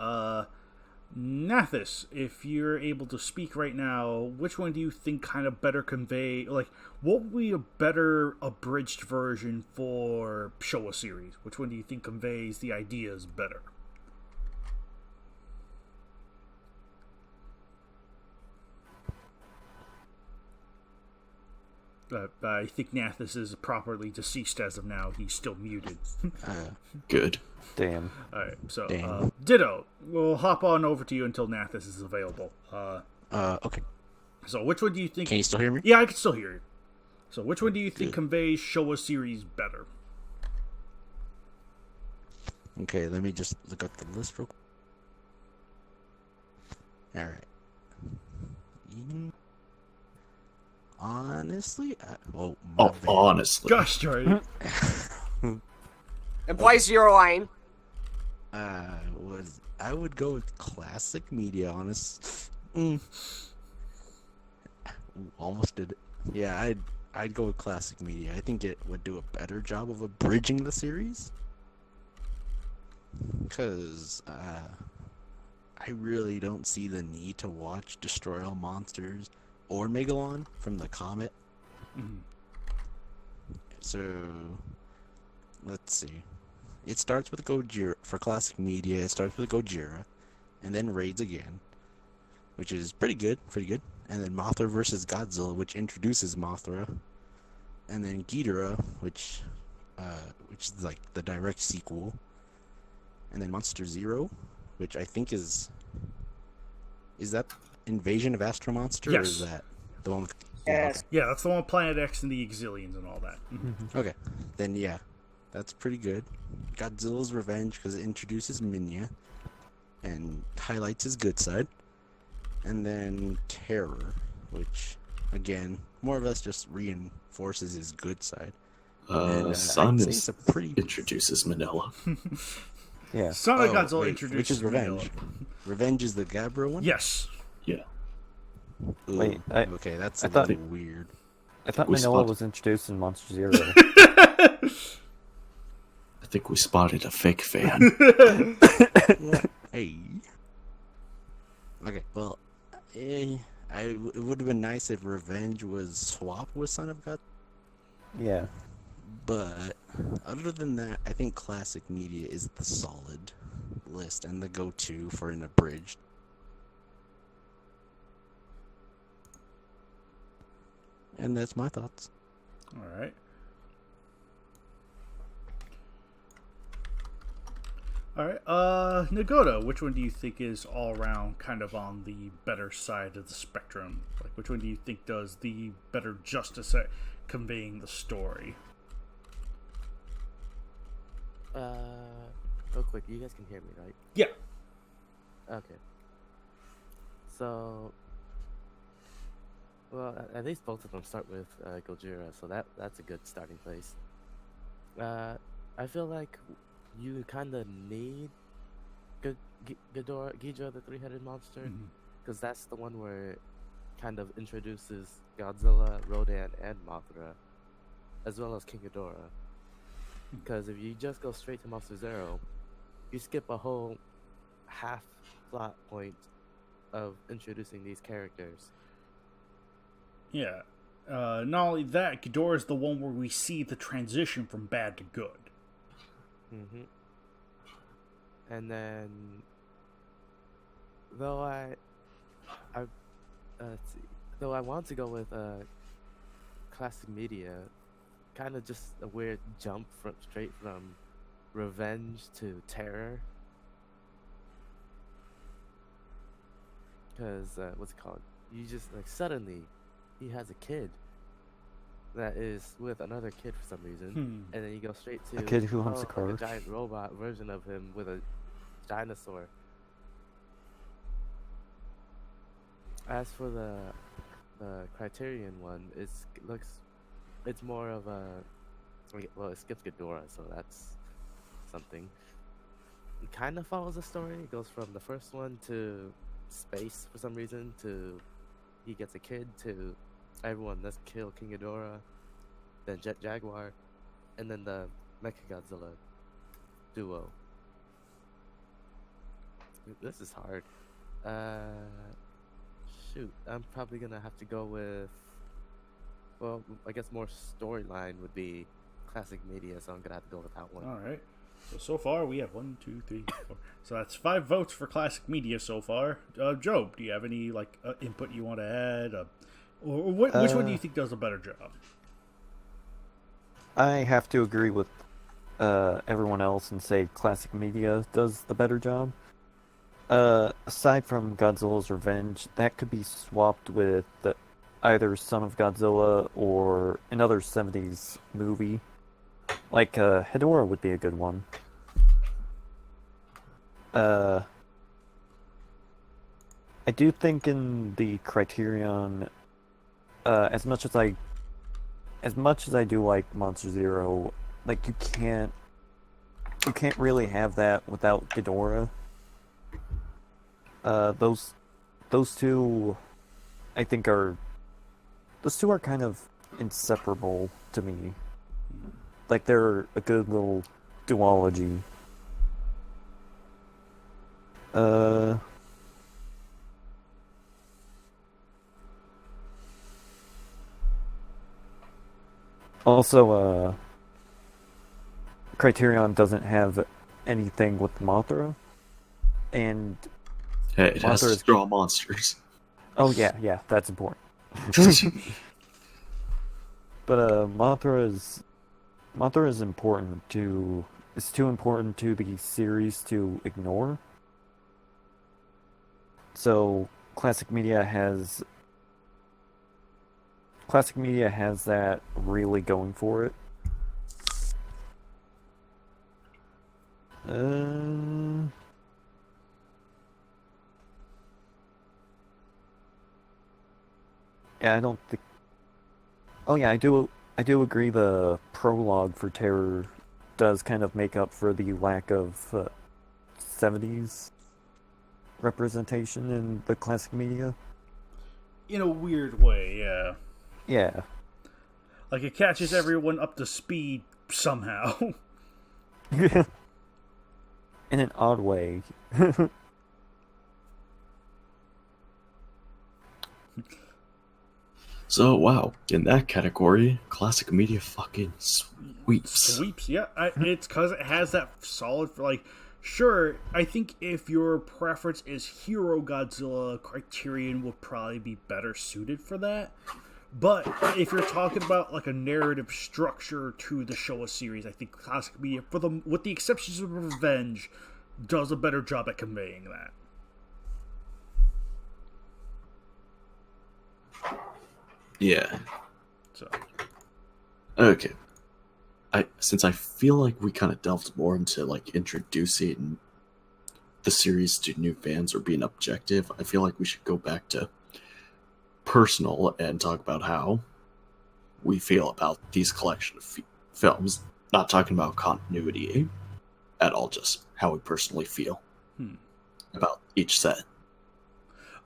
Speaker 1: Nathis, if you're able to speak right now, which one do you think kind of better convey, like, what would be a better abridged version for Showa series? Which one do you think conveys the ideas better? I think Nathis is properly deceased as of now. He's still muted.
Speaker 4: Good.
Speaker 2: Damn.
Speaker 1: Alright, so,
Speaker 8: Damn.
Speaker 1: Ditto, we'll hop on over to you until Nathis is available.
Speaker 8: Okay.
Speaker 1: So, which one do you think...
Speaker 8: Can you still hear me?
Speaker 1: Yeah, I can still hear you. So, which one do you think
Speaker 8: Good.
Speaker 1: conveys Showa series better?
Speaker 8: Okay, let me just look up the list real quick. Alright. Honestly, my bad.
Speaker 4: Honestly.
Speaker 1: Gosh darn it.
Speaker 7: Implies zero line.
Speaker 8: I would go with classic media, honest. Almost did it. Yeah, I'd go with classic media. I think it would do a better job of abridging the series. Because I really don't see the need to watch Destroy All Monsters or Megalon from the comet.
Speaker 1: Mhm.
Speaker 8: So, let's see. It starts with Gojira. For classic media, it starts with Gojira, and then raids again, which is pretty good. And then Mothra versus Godzilla, which introduces Mothra, and then Ghidorah, which is like the direct sequel, and then Monster Zero, which I think is that Invasion of Astro Monster?
Speaker 1: Yes.
Speaker 8: Or is that the one with...
Speaker 7: Yes.
Speaker 1: Yeah, that's the one with Planet X and the Exilians and all that.
Speaker 8: Okay, then yeah, that's pretty good. Godzilla's Revenge, because it introduces Minya and highlights his good side. And then Terror, which, again, more or less just reinforces his good side. And,
Speaker 4: Sun
Speaker 8: I'd say it's a pretty...
Speaker 4: introduces Manila.
Speaker 2: Yeah.
Speaker 1: Son of Godzilla
Speaker 8: wait,
Speaker 1: introduced
Speaker 8: which is Revenge. Revenge is the Gabbro one?
Speaker 1: Yes.
Speaker 4: Yeah.
Speaker 8: Ooh,
Speaker 2: Wait,
Speaker 8: okay, that's a
Speaker 2: I thought-
Speaker 8: little weird.
Speaker 2: I thought
Speaker 4: we
Speaker 2: Manoa
Speaker 4: spot-
Speaker 2: was introduced in Monster Zero.
Speaker 4: I think we spotted a fake fan.
Speaker 8: Hey. Okay, well, it would have been nice if Revenge was swapped with Son of God,
Speaker 2: Yeah.
Speaker 8: but other than that, I think Classic Media is the solid list and the go-to for an abridged. And that's my thoughts.
Speaker 1: All right. All right. Nagoto, which one do you think is all around kind of on the better side of the spectrum? Like, which one do you think does the better justice at conveying the story?
Speaker 5: Real quick, you guys can hear me, right?
Speaker 1: Yeah.
Speaker 5: Okay. So, well, at least both of them start with Gojira, so that's a good starting place. I feel like you kind of need Ghidorah, the three-headed monster, because that's the one where it kind of introduces Godzilla, Rodan, and Mothra, as well as King Ghidorah. Because if you just go straight to Monster Zero, you skip a whole half plot point of introducing these characters.
Speaker 1: Yeah. Not only that, Ghidorah is the one where we see the transition from bad to good.
Speaker 5: And then, though let's see, though I want to go with Classic Media, kind of just a weird jump straight from Revenge to Terror. Because what's it called? You just like suddenly he has a kid that is with another kid for some reason, and then you go straight to
Speaker 2: A kid who hunts a
Speaker 5: like
Speaker 2: car.
Speaker 5: a giant robot version of him with a dinosaur. As for the Criterion one, it's more of a, well, it skips Ghidorah, so that's something. It kind of follows the story. It goes from the first one to space for some reason, to he gets a kid, to everyone, let's kill King Ghidorah, then Jet Jaguar, and then the Mechagodzilla duo. This is hard. Shoot, I'm probably gonna have to go with, well, I guess more storyline would be Classic Media, so I'm gonna have to go with that one.
Speaker 1: All right. So far we have 1, 2, 3, 4. So that's 5 votes for Classic Media so far. Joe, do you have any input you want to add, or which one do you think does a better job?
Speaker 2: I have to agree with everyone else and say Classic Media does the better job. Aside from Godzilla's Revenge, that could be swapped with either Son of Godzilla or another 70s movie. Like, Hedorah would be a good one. I do think in the Criterion, as much as I do like Monster Zero, like you can't really have that without Ghidorah. Those two, I think those two are kind of inseparable to me. Like they're a good little duology. Also, Criterion doesn't have anything with Mothra, and
Speaker 4: Hey, it has to draw monsters.
Speaker 2: oh yeah, that's important. But Mothra is important to. It's too important to the series to ignore. So Classic Media has that really going for it. Yeah, I don't think. Oh yeah, I do agree. The prologue for Terror does kind of make up for the lack of 70s representation in the Classic Media.
Speaker 1: In a weird way, yeah.
Speaker 2: Yeah.
Speaker 1: Like, it catches everyone up to speed somehow.
Speaker 2: In an odd way.
Speaker 4: So, wow, in that category, classic media fucking sweeps.
Speaker 1: Sweeps, yeah. It's because it has that solid, like, sure, I think if your preference is Hero Godzilla, Criterion would probably be better suited for that. But if you're talking about, like, a narrative structure to the Showa series, I think classic media, with the exceptions of Revenge, does a better job at conveying that.
Speaker 4: Yeah.
Speaker 1: So,
Speaker 4: okay. Since I feel like we kind of delved more into like introducing the series to new fans or being objective, I feel like we should go back to personal and talk about how we feel about these collection of films. Not talking about continuity at all, just how we personally feel about each set.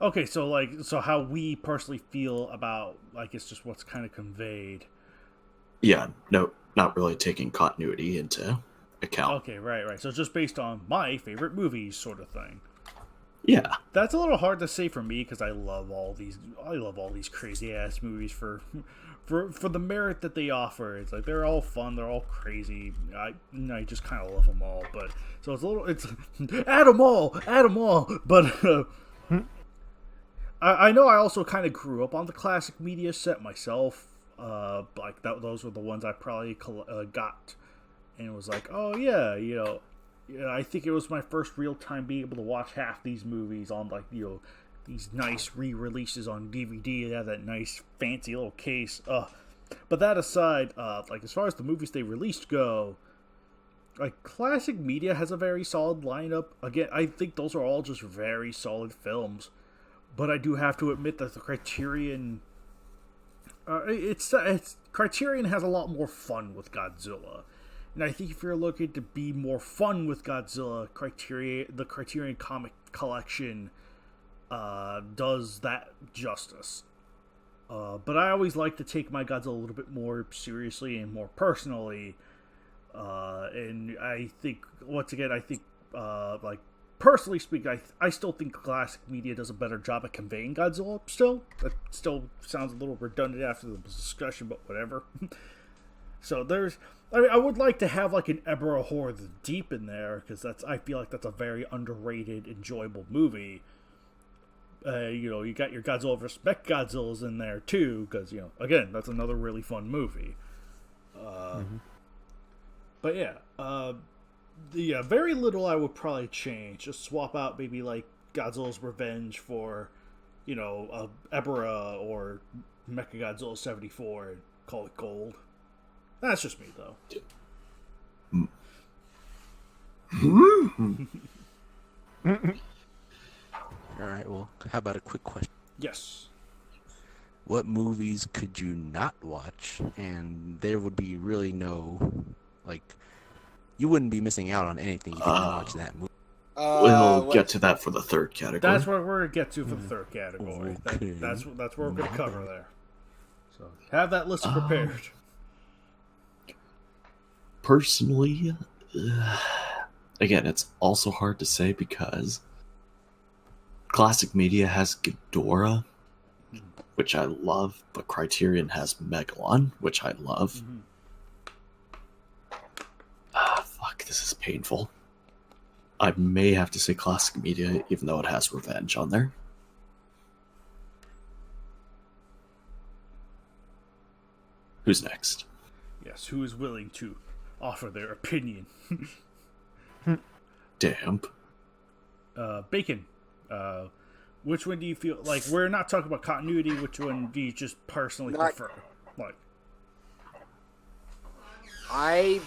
Speaker 1: okay, so how we personally feel about, like, it's just what's kind of conveyed.
Speaker 4: Yeah, no, not really taking continuity into account.
Speaker 1: Okay, right. So just based on my favorite movies, sort of thing.
Speaker 4: Yeah.
Speaker 1: That's a little hard to say for me because I love all these crazy ass movies for the merit that they offer. It's like they're all fun, they're all crazy. I just kind of love them all. But so it's add them all. But I know I also kind of grew up on the classic media set myself. Like those were the ones I probably got, and it was like, oh yeah, I think it was my first real time being able to watch half these movies on, like, these nice re-releases on DVD. They have that nice fancy little case. But that aside, like, as far as the movies they released go, like, classic media has a very solid lineup. Again, I think those are all just very solid films. But I do have to admit that the Criterion, Criterion has a lot more fun with Godzilla. And I think if you're looking to be more fun with Godzilla, the Criterion comic collection does that justice. But I always like to take my Godzilla a little bit more seriously and more personally. And I think, once again, like, personally speaking, I still think classic media does a better job at conveying Godzilla still. That still sounds a little redundant after the discussion, but whatever. So I would like to have, like, an Ebra Horror the Deep in there, because I feel like that's a very underrated, enjoyable movie. You got your Godzilla vs. Mechagodzillas in there too, because, again, that's another really fun movie. But yeah, very little I would probably change. Just swap out maybe, like, Godzilla's Revenge for, Ebra or Mechagodzilla 74 and call it gold. That's just me, though.
Speaker 8: Alright, well, how about a quick question?
Speaker 1: Yes.
Speaker 8: What movies could you not watch, and there would be really no, like, you wouldn't be missing out on anything if you didn't watch that movie?
Speaker 4: We'll get to that for the third category.
Speaker 1: That's what we're going to get to for the third category.
Speaker 8: Okay.
Speaker 1: That's what we're going to cover there. So have that list prepared.
Speaker 4: Personally, again, it's also hard to say because classic media has Ghidorah, which I love, but Criterion has Megalon, which I love. Fuck, this is painful. I may have to say classic media, even though it has Revenge on there. Who's next?
Speaker 1: Yes, who is willing to offer their opinion?
Speaker 4: Damn.
Speaker 1: Bacon. Which one do you feel like? We're not talking about continuity. Which one do you just personally prefer? Like,
Speaker 7: I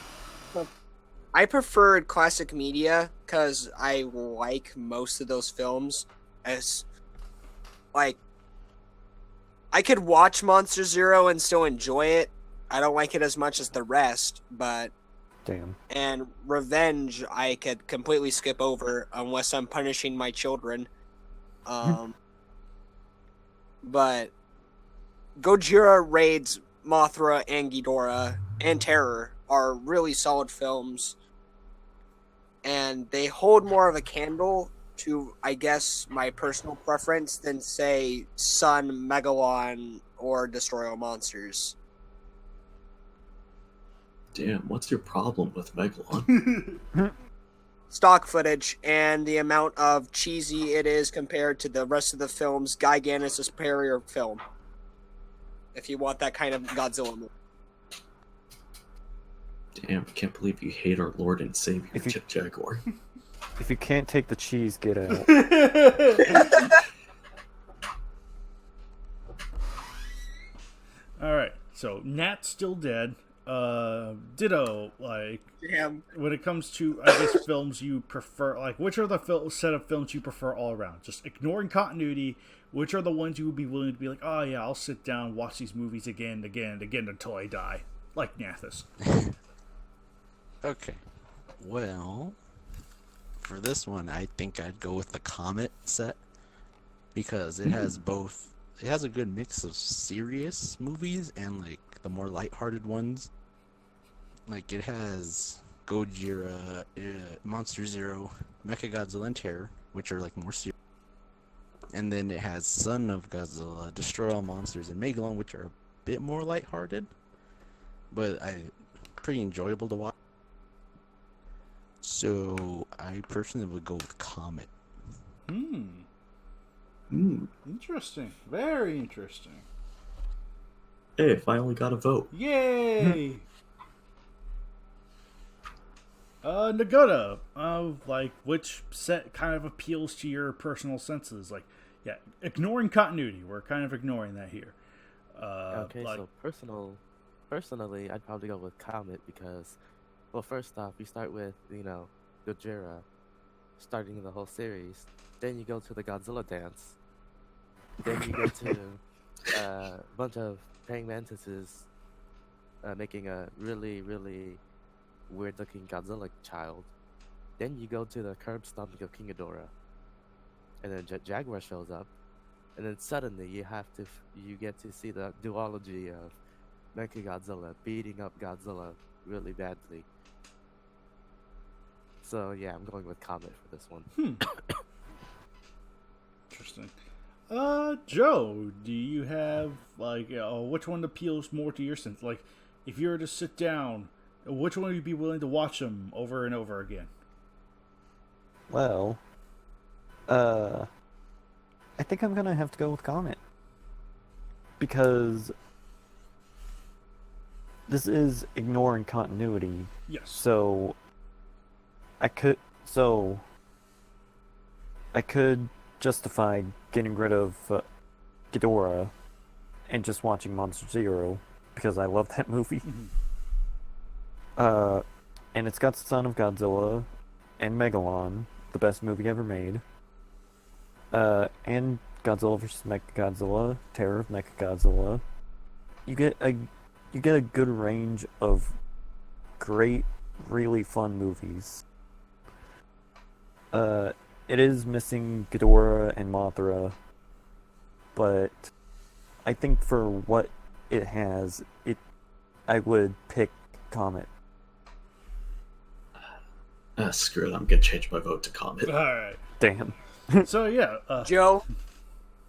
Speaker 7: preferred classic media because I like most of those films. As, like, I could watch Monster Zero and still enjoy it. I don't like it as much as the rest, but
Speaker 2: Damn.
Speaker 7: And Revenge I could completely skip over unless I'm punishing my children. But Gojira raids Mothra and Ghidorah and Terror are really solid films, and they hold more of a candle to, I guess, my personal preference than, say, Sun, Megalon, or Destroy All Monsters.
Speaker 4: Damn, what's your problem with Megalon?
Speaker 7: Stock footage and the amount of cheesy it is compared to the rest of the films. Gigan is a superior film, if you want that kind of Godzilla movie.
Speaker 4: Damn, I can't believe you hate our Lord and Savior,
Speaker 2: If you-
Speaker 4: Chip Jaguar.
Speaker 2: If you can't take the cheese, get out.
Speaker 1: All right, so Nat's still dead. Ditto, like,
Speaker 7: Damn.
Speaker 1: when it comes to, I guess, films you prefer, like, which are the set of films you prefer all around? Just ignoring continuity, which are the ones you would be willing to be like, oh yeah, I'll sit down, watch these movies again and again and again until I die? Like Nathis.
Speaker 8: Okay. Well, for this one, I think I'd go with the Comet set because it has both. It has a good mix of serious movies and like the more lighthearted ones. Like it has Gojira, Monster Zero, Mechagodzilla, and Terror, which are like more serious. And then it has Son of Godzilla, Destroy All Monsters, and Megalon, which are a bit more lighthearted, but pretty enjoyable to watch. So I personally would go with Comet.
Speaker 1: Interesting. Very interesting.
Speaker 4: Hey, finally got a vote.
Speaker 1: Yay! Nagoda, like, which set kind of appeals to your personal senses? Like, yeah, ignoring continuity. We're kind of ignoring that here.
Speaker 5: Okay,
Speaker 1: like,
Speaker 5: so personally, I'd probably go with Comet because, well, first off, you start with, Gojira, starting the whole series. Then you go to the Godzilla dance. Then you go to a bunch of praying mantises making a really, really weird-looking Godzilla child. Then you go to the curb stomping of King Ghidorah. And then Jaguar shows up. And then suddenly you get to see the duology of Mechagodzilla beating up Godzilla really badly. So yeah, I'm going with Comet for this one.
Speaker 1: interesting. Joe, do you have, like, which one appeals more to your sense? Like, if you were to sit down, which one would you be willing to watch them over and over again?
Speaker 2: Well, I think I'm gonna have to go with Comet. Because this is ignoring continuity.
Speaker 1: Yes.
Speaker 2: So I could justify getting rid of Ghidorah and just watching Monster Zero because I love that movie. And it's got Son of Godzilla and Megalon, the best movie ever made. And Godzilla vs. Mechagodzilla, Terror of Mechagodzilla. You get a good range of great, really fun movies. It is missing Ghidorah and Mothra, but I think for what it has, I would pick Comet.
Speaker 4: Screw it, I'm gonna change my vote to Comet.
Speaker 1: Alright.
Speaker 2: Damn.
Speaker 1: So, yeah.
Speaker 7: Joe,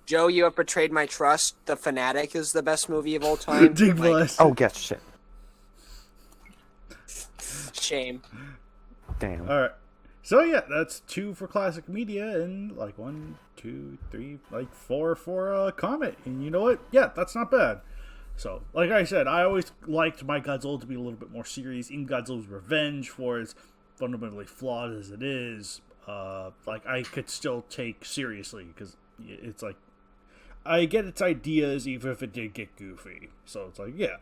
Speaker 7: you have betrayed my trust. The Fanatic is the best movie of all time.
Speaker 1: Dig
Speaker 7: Like,
Speaker 1: bless.
Speaker 2: Oh, get shit.
Speaker 7: shame.
Speaker 2: Damn.
Speaker 1: Alright. So, yeah, that's 2 for classic media and, like, 1, 2, 3, like, 4 for Comet. And you know what? Yeah, that's not bad. So, like I said, I always liked my Godzilla to be a little bit more serious. In Godzilla's Revenge, for as fundamentally flawed as it is, like, I could still take seriously, because it's like, I get its ideas even if it did get goofy. So it's like, yeah.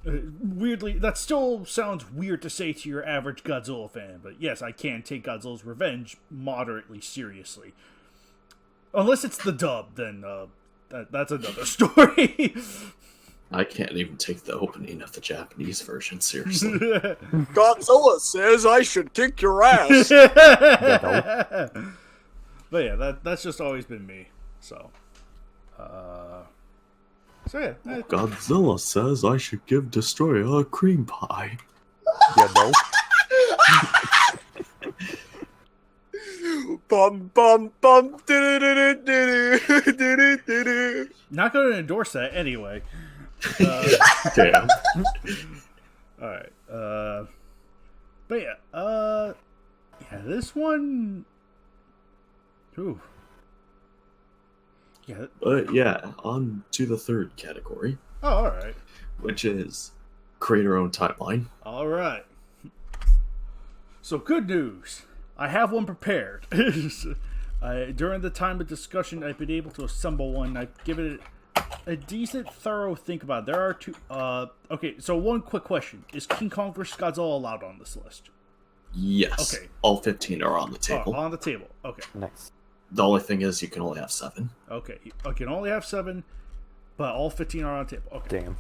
Speaker 1: Weirdly, that still sounds weird to say to your average Godzilla fan, but yes, I can take Godzilla's Revenge moderately seriously. Unless it's the dub, then that's another story.
Speaker 4: I can't even take the opening of the Japanese version seriously.
Speaker 7: Godzilla says I should kick your ass.
Speaker 1: But yeah, that's just always been me. So, So yeah,
Speaker 4: Godzilla says I should give Destroyer a cream pie.
Speaker 2: Yeah, no.
Speaker 7: Bum bum bum. Do-do-do-do-do-do-do-do-do.
Speaker 1: not going to endorse that anyway.
Speaker 4: Damn.
Speaker 1: All right. But yeah. Yeah. This one. Ooh. Yeah.
Speaker 4: Yeah, on to the third category,
Speaker 1: Oh, all right.
Speaker 4: which is create your own timeline.
Speaker 1: All right. So good news. I have one prepared. During the time of discussion, I've been able to assemble one. I've given it a decent, thorough think about it. There are two. Okay, so one quick question: is King Kong vs. Godzilla allowed on this list?
Speaker 4: Yes.
Speaker 1: Okay.
Speaker 4: All 15 are on the table.
Speaker 1: On the table. Okay.
Speaker 2: Nice.
Speaker 4: The only thing is you can only have 7.
Speaker 1: Okay. I can only have 7, but all 15 are on the table. Okay.
Speaker 2: Damn.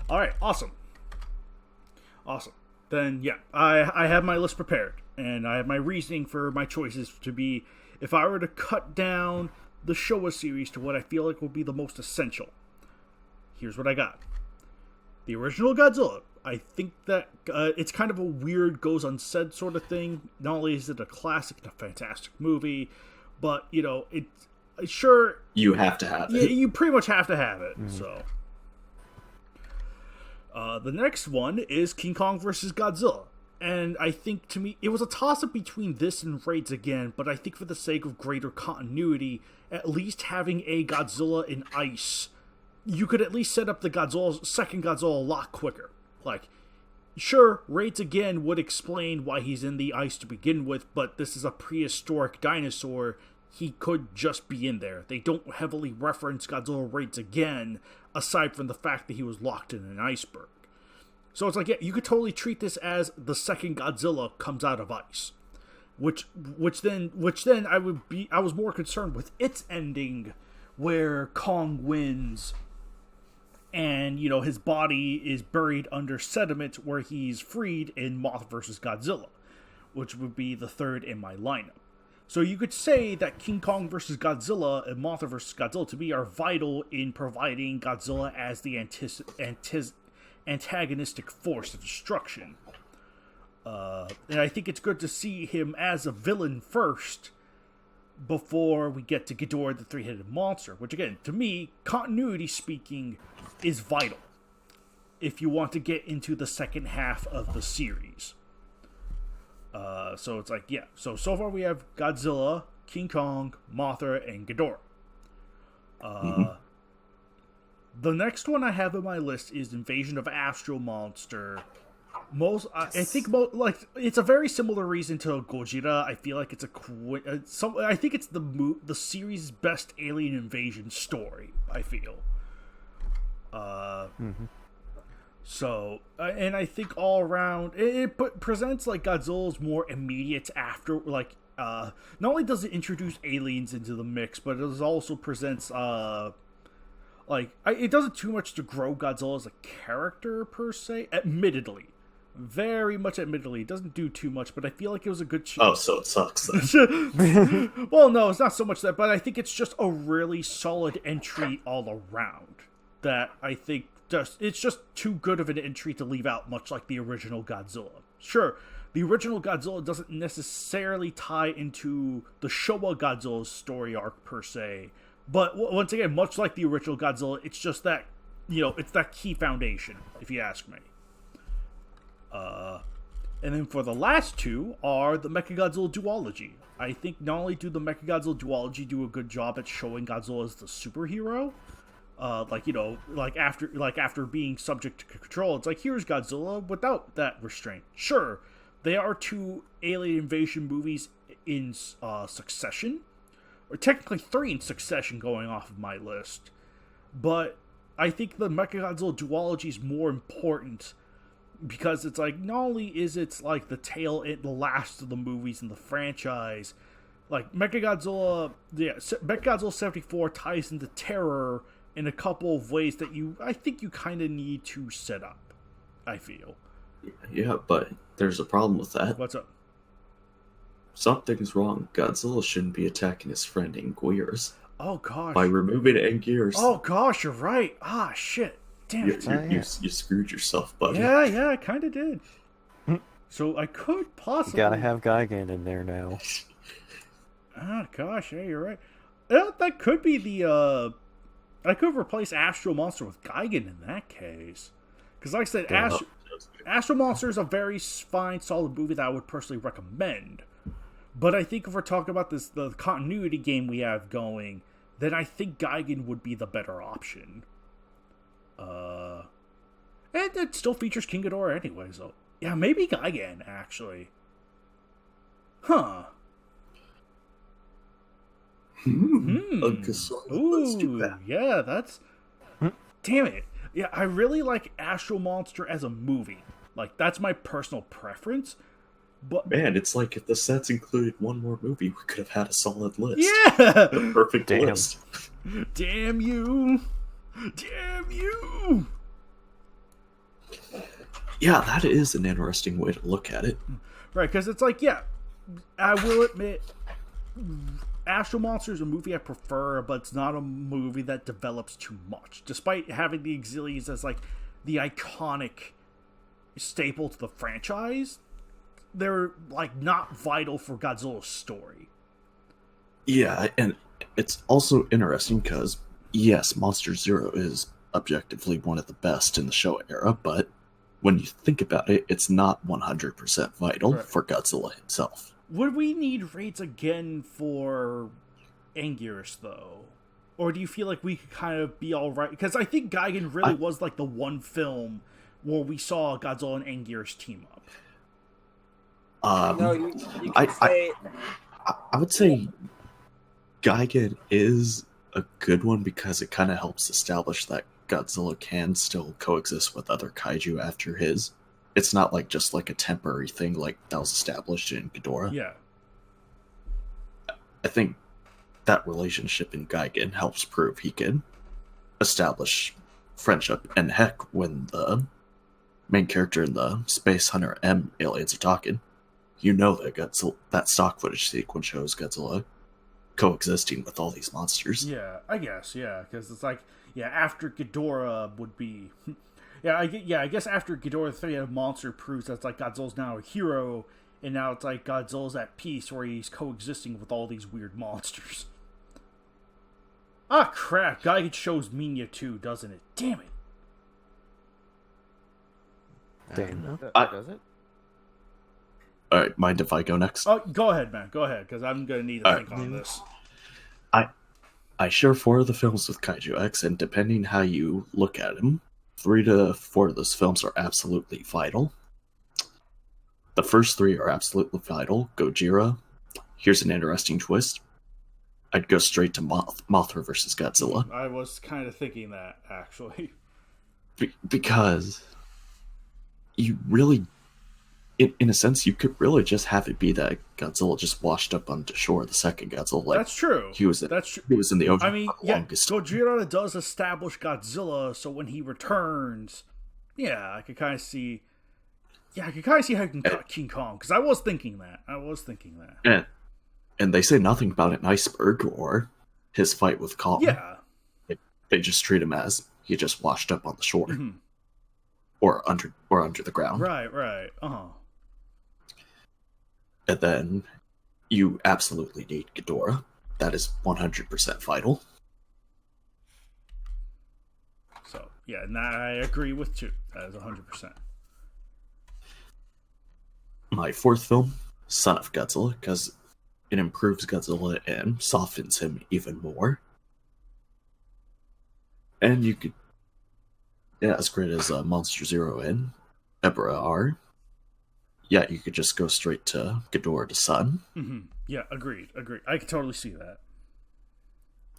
Speaker 1: All right. Awesome. Then yeah, I have my list prepared, and I have my reasoning for my choices to be if I were to cut down the Showa series to what I feel like would be the most essential. Here's what I got. The original Godzilla. I think that it's kind of a weird, goes unsaid sort of thing. Not only is it a classic and a fantastic movie, but, you know, sure...
Speaker 4: You have to have it.
Speaker 1: You pretty much have to have it, so... the next one is King Kong vs. Godzilla. And I think, to me, it was a toss-up between this and Raids Again, but I think for the sake of greater continuity, at least having a Godzilla in ice, you could at least set up the second Godzilla a lot quicker. Like, sure, Raids Again would explain why he's in the ice to begin with, but this is a prehistoric dinosaur. He could just be in there. They don't heavily reference Godzilla Raids Again, aside from the fact that he was locked in an iceberg. So it's like, yeah, you could totally treat this as the second Godzilla comes out of ice. Which then I was more concerned with its ending, where Kong wins and, you know, his body is buried under sediment where he's freed in Mothra vs. Godzilla, which would be the third in my lineup. So you could say that King Kong vs. Godzilla and Mothra vs. Godzilla to me are vital in providing Godzilla as the antagonistic force of destruction. And I think it's good to see him as a villain first before we get to Ghidorah the three-headed monster, which again, to me, continuity speaking, is vital if you want to get into the second half of the series. So it's like, yeah. So far we have Godzilla, King Kong, Mothra, and Ghidorah. The next one I have on my list is Invasion of Astro Monster. I think it's a very similar reason to Godzilla. I feel like it's I think it's the series' best alien invasion story. I feel. So, and I think all around it presents like Godzilla's more immediate after, like, not only does it introduce aliens into the mix, but it also presents it doesn't too much to grow Godzilla as a character per se. Admittedly, very much admittedly, it doesn't do too much, but I feel like it was a good.
Speaker 4: Oh, so it sucks then.
Speaker 1: Well, no, it's not so much that, but I think it's just a really solid entry all around. That I think it's just too good of an entry to leave out, much like the original Godzilla. Sure, the original Godzilla doesn't necessarily tie into the Showa Godzilla's story arc per se, but once again, much like the original Godzilla, it's just that, you know, it's that key foundation, if you ask me. And then for the last two are the Mechagodzilla duology. I think not only do the Mechagodzilla duology do a good job at showing Godzilla as the superhero, after being subject to control, it's like, here's Godzilla without that restraint. Sure, they are two alien invasion movies in succession, or technically 3 in succession going off of my list, but I think the Mechagodzilla duology is more important because it's like, not only is it like the last of the movies in the franchise, like Mechagodzilla 74 ties into Terror in a couple of ways that I think you kind of need to set up, I feel.
Speaker 4: Yeah, but there's a problem with that.
Speaker 1: What's up?
Speaker 4: Something's wrong. Godzilla shouldn't be attacking his friend Inguirs.
Speaker 1: Oh gosh.
Speaker 4: By removing Angear's,
Speaker 1: Oh gosh, you're right. Ah shit. Damn
Speaker 4: you,
Speaker 1: it.
Speaker 4: you screwed yourself, buddy.
Speaker 1: Yeah, I kind of did. So I could
Speaker 2: You
Speaker 1: possibly.
Speaker 2: gotta have Gigan in there now.
Speaker 1: Ah gosh, yeah, you're right. That could be the. I could replace Astro Monster with Gigan in that case. Because like I said, Astro Monster is a very fine, solid movie that I would personally recommend. But I think if we're talking about the continuity game we have going, then I think Gigan would be the better option. And it still features King Ghidorah anyway, so yeah, maybe Gigan actually. Huh.
Speaker 4: Let's do that.
Speaker 1: Yeah, that's. Damn it. Yeah, I really like Astro Monster as a movie. Like, that's my personal preference. But
Speaker 4: Man, it's like if the sets included one more movie, we could have had a solid list.
Speaker 1: yeah,
Speaker 4: The perfect
Speaker 2: Damn.
Speaker 4: list.
Speaker 1: damn you, damn you.
Speaker 4: Yeah, that is an interesting way to look at it.
Speaker 1: Right, because it's like, yeah, I will admit, Astro Monster is a movie I prefer, but it's not a movie that develops too much. Despite having the Auxiliaries as like the iconic staple to the franchise, they're like not vital for Godzilla's story.
Speaker 4: Yeah, and it's also interesting because, yes, Monster Zero is objectively one of the best in the Showa era, but when you think about it, it's not 100% vital
Speaker 1: Right.
Speaker 4: for Godzilla himself.
Speaker 1: Would we need raids again for Anguirus, though? Or do you feel like we could kind of be alright? Because I think Gigan really was like the one film where we saw Godzilla and Anguirus team up.
Speaker 7: No, you
Speaker 4: I-
Speaker 7: can say
Speaker 4: I would say Gigan is a good one because it kind of helps establish that Godzilla can still coexist with other kaiju after his. It's not like just like a temporary thing like that was established in Ghidorah.
Speaker 1: Yeah.
Speaker 4: I think that relationship in Gigan helps prove he can establish friendship. And heck, when the main character in the Space Hunter M aliens are talking, you know that Godzilla, that stock footage sequence shows Godzilla coexisting with all these monsters.
Speaker 1: Yeah, I guess, yeah. Because it's like, yeah, after Ghidorah would be... I guess after Ghidorah, the three-headed monster proves that like Godzilla's now a hero, and now it's like Godzilla's at peace where he's coexisting with all these weird monsters. Ah, crap. Gigan shows Minya too, doesn't it? Damn it.
Speaker 2: Damn.
Speaker 5: Does it?
Speaker 4: Alright, mind if I go next?
Speaker 1: Oh, go ahead, man. Go ahead, because I'm going to need to
Speaker 4: Alright.
Speaker 1: think on this.
Speaker 4: I share 4 of the films with Kaiju X, and depending how you look at them, 3 to 4 of those films are absolutely vital. The first 3 are absolutely vital. Gojira. Here's an interesting twist. I'd go straight to Mothra versus Godzilla.
Speaker 1: I was kind of thinking that, actually.
Speaker 4: Because you really, in a sense, you could really just have it be that Godzilla just washed up onto shore. The second Godzilla, like,
Speaker 1: That's true.
Speaker 4: he was
Speaker 1: That's true.
Speaker 4: he was in the ocean.
Speaker 1: I mean,
Speaker 4: for the
Speaker 1: yeah,
Speaker 4: longest.
Speaker 1: Gojira does establish Godzilla, so when he returns, yeah, I could kind of see. Yeah, I could kind of see how you can cut King Kong, because I was thinking that.
Speaker 4: And they say nothing about an iceberg or his fight with Kong.
Speaker 1: Yeah.
Speaker 4: They just treat him as he just washed up on the shore
Speaker 1: Mhm.
Speaker 4: or under the ground.
Speaker 1: Right. Uh-huh.
Speaker 4: And then you absolutely need Ghidorah. That is 100% vital.
Speaker 1: So, yeah, and that I agree with too. That is 100%.
Speaker 4: My 4th film, Son of Godzilla, because it improves Godzilla and softens him even more. And you could, yeah, as great as Monster Zero and Ebra are, yeah, you could just go straight to Ghidorah to Son.
Speaker 1: Mm-hmm. Yeah, agreed. I can totally see that.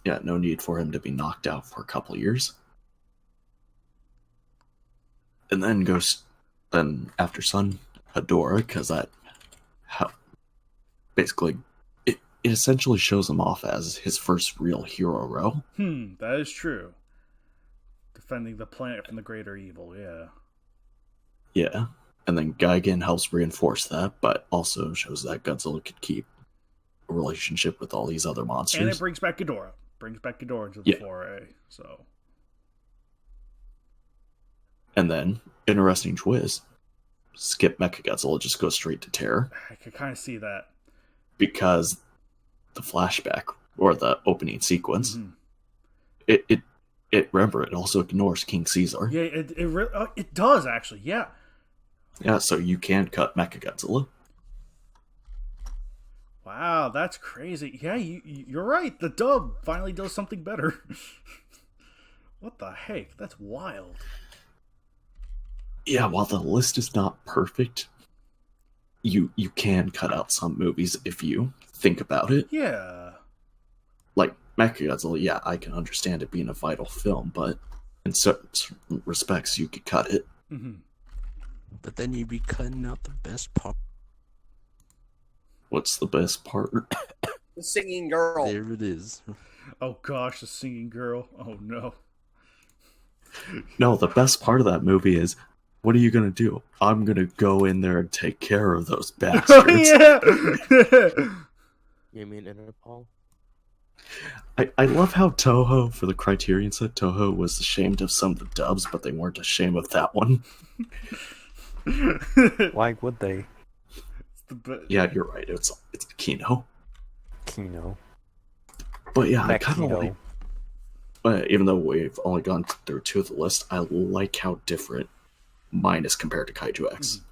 Speaker 4: Yeah, no need for him to be knocked out for a couple of years. And then then after Son, Hedorah, because basically it essentially shows him off as his first real hero role.
Speaker 1: That is true. Defending the planet from the greater evil, yeah.
Speaker 4: Yeah, and then Gigan helps reinforce that, but also shows that Godzilla could keep a relationship with all these other monsters.
Speaker 1: And it brings back Ghidorah. brings back Ghidorah into the
Speaker 4: Yeah.
Speaker 1: foray. So,
Speaker 4: And then, interesting twist, skip Mechagodzilla, just go straight to Terror,
Speaker 1: I could kind of see that.
Speaker 4: because the flashback, or the opening sequence,
Speaker 1: Mhm.
Speaker 4: it remember, it also ignores King Caesar.
Speaker 1: Yeah, it does actually. Yeah.
Speaker 4: Yeah, so you can cut Mechagodzilla.
Speaker 1: Wow, that's crazy. Yeah, you're right. The dub finally does something better. What the heck? That's wild.
Speaker 4: Yeah, while the list is not perfect, you can cut out some movies if you think about it.
Speaker 1: Yeah.
Speaker 4: Like Mechagodzilla, yeah, I can understand it being a vital film, but in certain respects, you could cut it.
Speaker 1: Mm-hmm.
Speaker 8: But then you'd be cutting out the best part.
Speaker 4: What's the best part?
Speaker 7: The singing girl.
Speaker 8: There it is.
Speaker 1: Oh gosh, the singing girl. Oh no.
Speaker 4: No, the best part of that movie is, what are you gonna do? I'm gonna go in there and take care of those bastards.
Speaker 1: Yeah.
Speaker 5: You mean Interpol?
Speaker 4: I love how Toho, for the Criterion set, Toho was ashamed of some of the dubs, but they weren't ashamed of that one.
Speaker 2: Why would they?
Speaker 4: Yeah, you're right. It's Kino.
Speaker 2: Kino.
Speaker 4: But yeah, I kind of
Speaker 2: Mechino.
Speaker 4: like. Even though we've only gone through 2 of the list, I like how different mine is compared to Kaiju X.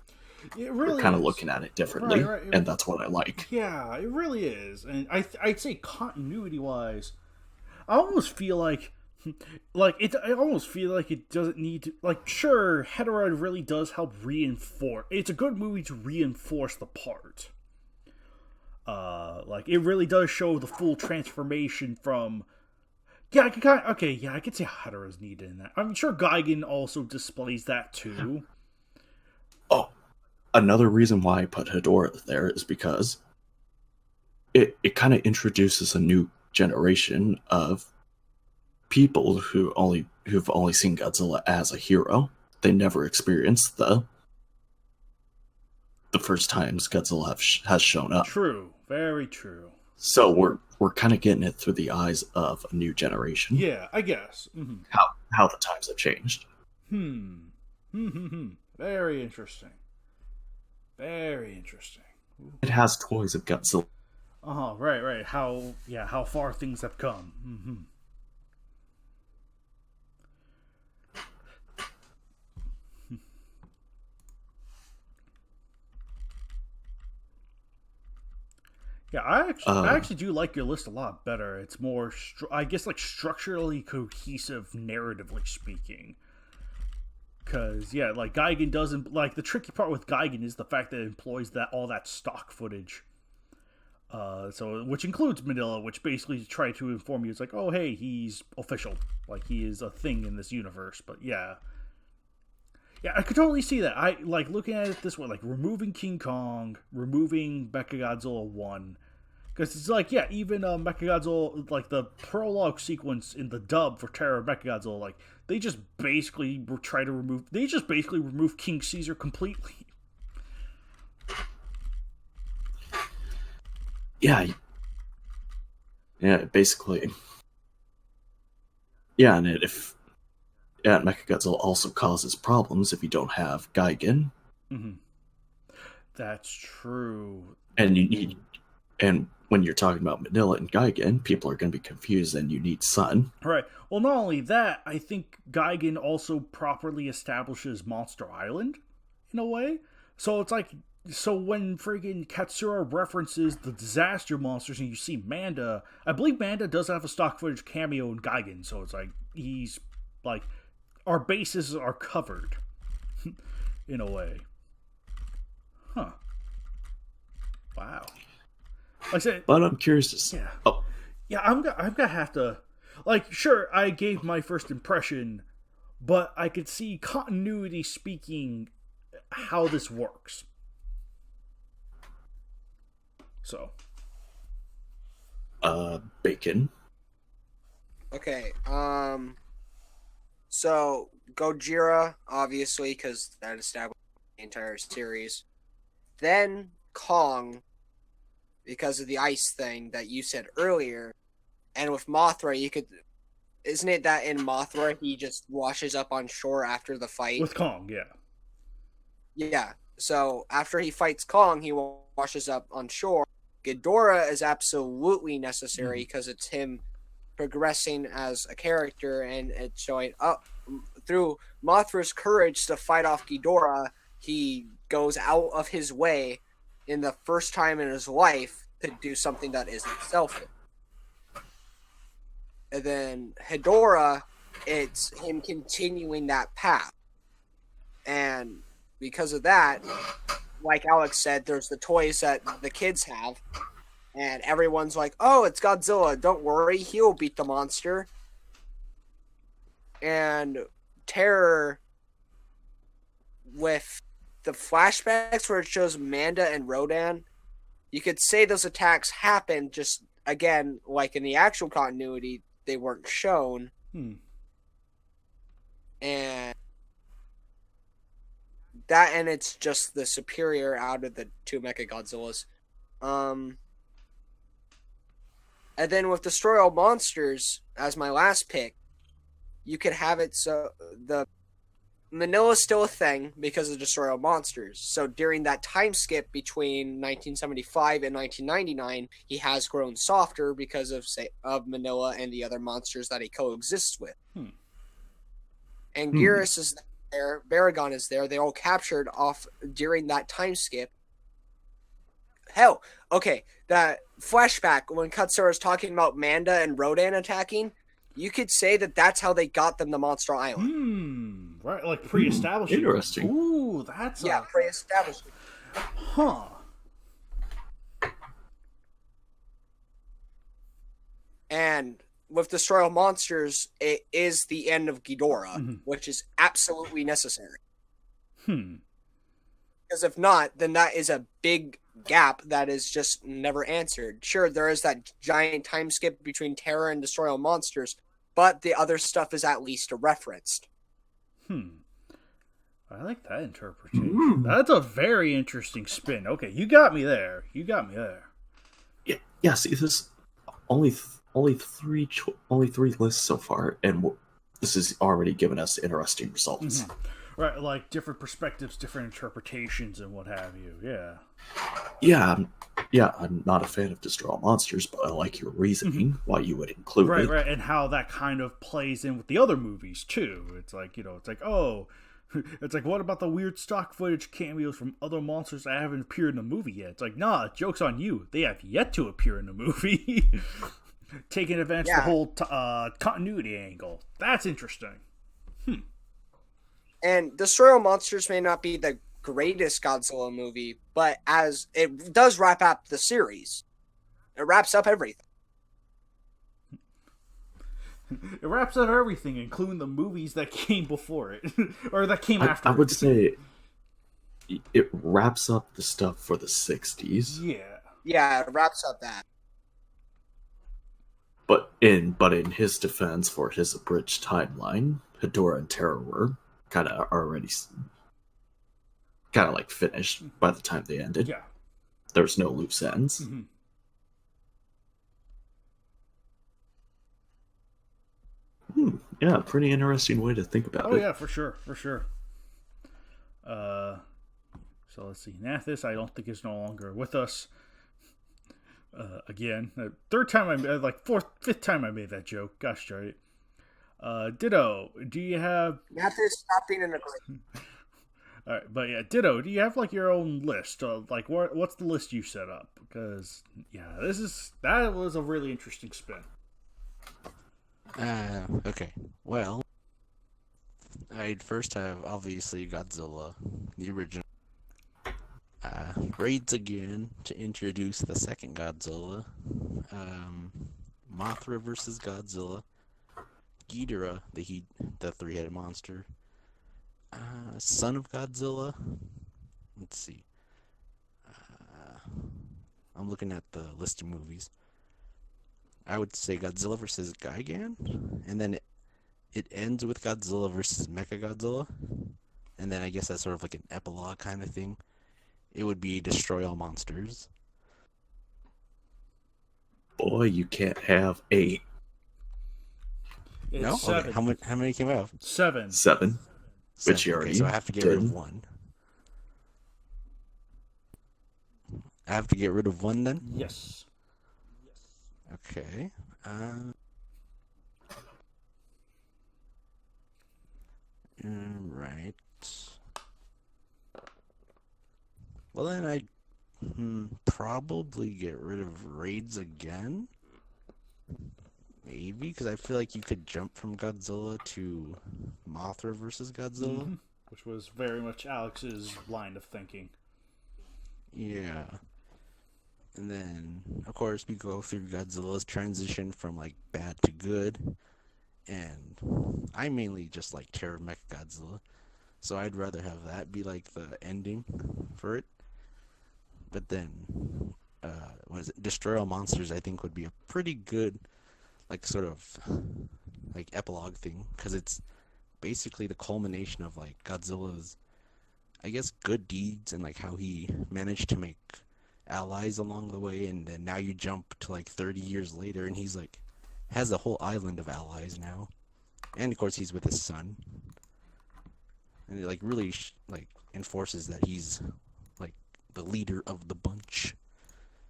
Speaker 1: It really
Speaker 4: We're kind of
Speaker 1: is.
Speaker 4: looking at it differently,
Speaker 1: Right.
Speaker 4: and that's what I like.
Speaker 1: Yeah, it really is. And I'd say continuity wise, I almost feel like I almost feel like it doesn't need to, like, sure, Heterod really does help reinforce. It's a good movie to reinforce the part. Like, it really does show the full transformation from. Yeah, I could say Heterod's needed in that. I'm sure Gigan also displays that too.
Speaker 4: Oh, another reason why I put Hedorah there is because it kind of introduces a new generation of people who've only seen Godzilla as a hero. They never experienced the first times Godzilla has shown up.
Speaker 1: True, very true.
Speaker 4: So we're kind of getting it through the eyes of a new generation.
Speaker 1: Yeah, I guess. Mm-hmm.
Speaker 4: How the times have changed.
Speaker 1: Very interesting. Very interesting.
Speaker 4: It has toys of Godzilla.
Speaker 1: Right. How far things have come. Mm-hmm. Yeah, I actually do like your list a lot better. It's more, I guess, like structurally cohesive, narratively speaking. Because yeah, like Gigan doesn't like the tricky part with Gigan is the fact that it employs all that stock footage. So which includes Manila, which basically try to inform you it's like, oh hey, he's official, like he is a thing in this universe. But yeah, I could totally see that. I like looking at it this way, like removing King Kong, removing Mechagodzilla 1. Because it's like, yeah, even Mechagodzilla, like the prologue sequence in the dub for Terror of Mechagodzilla, like, they just basically remove King Caesar completely.
Speaker 4: Yeah, basically. Yeah, and Mechagodzilla also causes problems if you don't have Gigan.
Speaker 1: Mm-hmm. That's true.
Speaker 4: And when you're talking about Manila and Gigan, people are going to be confused, and you need Sun.
Speaker 1: Right. Well, not only that, I think Gigan also properly establishes Monster Island, in a way. So it's like, so when friggin' Katsura references the disaster monsters and you see Manda, I believe Manda does have a stock footage cameo in Gigan, so it's like, he's, like, our bases are covered, in a way. Huh. Wow. Like I said,
Speaker 4: But I'm curious to see.
Speaker 1: yeah.
Speaker 4: Oh,
Speaker 1: Yeah, I'm gonna have to, like, sure, I gave my first impression, but I could see continuity speaking how this works. So,
Speaker 4: Bacon.
Speaker 7: Okay. So Gojira, obviously, because that established the entire series. Then Kong, because of the ice thing that you said earlier. And with Mothra, you could... Isn't it that in Mothra, he just washes up on shore after the fight?
Speaker 1: With Kong, yeah.
Speaker 7: Yeah. So after he fights Kong, he washes up on shore. Ghidorah is absolutely necessary because it's him progressing as a character, and it's showing up through Mothra's courage to fight off Ghidorah. He goes out of his way in the first time in his life to do something that isn't selfish. And then Hedorah, it's him continuing that path. And because of that, like Alex said, there's the toys that the kids have. And everyone's like, oh, it's Godzilla. Don't worry, he'll beat the monster. And Terror, with the flashbacks where it shows Manda and Rodan, you could say those attacks happened, just, again, like in the actual continuity, they weren't shown. And that, and it's just the superior out of the two Mechagodzillas. And then with Destroy All Monsters as my last pick, you could have it so the Manila's still a thing because of Destroy All Monsters. So during that time skip between 1975 and 1999, he has grown softer because of Manila and the other monsters that he coexists with. And Gearus is there, Baragon is there. They all captured off during that time skip. Hell, okay, that flashback when Katsura is talking about Manda and Rodan attacking, you could say that that's how they got them to Monster Island.
Speaker 1: Right, like pre-establishing.
Speaker 4: Interesting.
Speaker 1: Ooh, that's
Speaker 7: pre-establishing.
Speaker 1: Huh.
Speaker 7: And with Destroy All Monsters, it is the end of Ghidorah, which is absolutely necessary. Because if not, then that is a big gap that is just never answered. Sure, there is that giant time skip between Terror and Destroy All Monsters, but the other stuff is at least referenced.
Speaker 1: I like that interpretation. That's a very interesting spin. Okay, you got me there.
Speaker 4: Yeah. See, this only three lists so far, and this has already given us interesting results.
Speaker 1: Right, like different perspectives, different interpretations, and what have you.
Speaker 4: Yeah, I'm not a fan of Destroy All Monsters, but I like your reasoning why you would include it.
Speaker 1: Right, and how that kind of plays in with the other movies too. It's like, it's like, what about the weird stock footage cameos from other monsters that haven't appeared in the movie yet? It's like, nah, joke's on you. They have yet to appear in the movie. Taking advantage of the whole continuity angle. That's interesting.
Speaker 7: And Destroy All Monsters may not be the greatest Godzilla movie, but as it does wrap up the series. It wraps up everything.
Speaker 1: It wraps up everything, including the movies that came before it. Or that came after
Speaker 4: I
Speaker 1: it.
Speaker 4: would say it wraps up the stuff for the 60s.
Speaker 7: Yeah, it wraps up that.
Speaker 4: But in his defense, for his abridged timeline, Hedorah and Terror were kind of already like finished by the time they ended.
Speaker 1: Yeah.
Speaker 4: There's no loose ends. Yeah, pretty interesting way to think about it.
Speaker 1: Oh yeah, for sure. So let's see. Nathis, I don't think is no longer with us. Again, fifth time I made that joke. Gosh darn it. Ditto, do you have...
Speaker 7: Nathis, stop being an aggressive.
Speaker 1: All right, but yeah, Ditto, do you have like your own list? Like, what's the list you set up? Because that was a really interesting spin.
Speaker 8: Okay. Well, I'd first have obviously Godzilla, the original. Raids again to introduce the second Godzilla. Mothra versus Godzilla. Ghidorah, the three-headed monster. Son of Godzilla. Let's see. I'm looking at the list of movies. I would say Godzilla versus Gigan, and then it ends with Godzilla versus Mechagodzilla, and then I guess that's sort of like an epilogue kind of thing. It would be Destroy All Monsters.
Speaker 4: Boy, you can't have 8.
Speaker 1: It's
Speaker 8: No?
Speaker 1: 7.
Speaker 8: Okay, how many came out?
Speaker 1: 7.
Speaker 4: 7. Which you
Speaker 8: Okay,
Speaker 4: already
Speaker 8: so I have to get rid of
Speaker 4: did.
Speaker 8: one. I have to get rid of one then?
Speaker 1: Yes.
Speaker 8: Okay. Right. Well, then I'd probably get rid of raids again. Maybe, because I feel like you could jump from Godzilla to Mothra versus Godzilla.
Speaker 1: Mhm. Which was very much Alex's line of thinking.
Speaker 8: Yeah. And then, of course, we go through Godzilla's transition from, like, bad to good. And I mainly just like Terror Mechagodzilla. So I'd rather have that be, like, the ending for it. But then, what is it? Destroy All Monsters, I think, would be a pretty good, like, sort of, like, epilogue thing. Because it's basically the culmination of, like, Godzilla's, I guess, good deeds and, like, how he managed to make allies along the way. And then now you jump to, like, 30 years later and he's, like, has a whole island of allies now. And, of course, he's with his son. And it, like, really, like, enforces that he's, like, the leader of the bunch.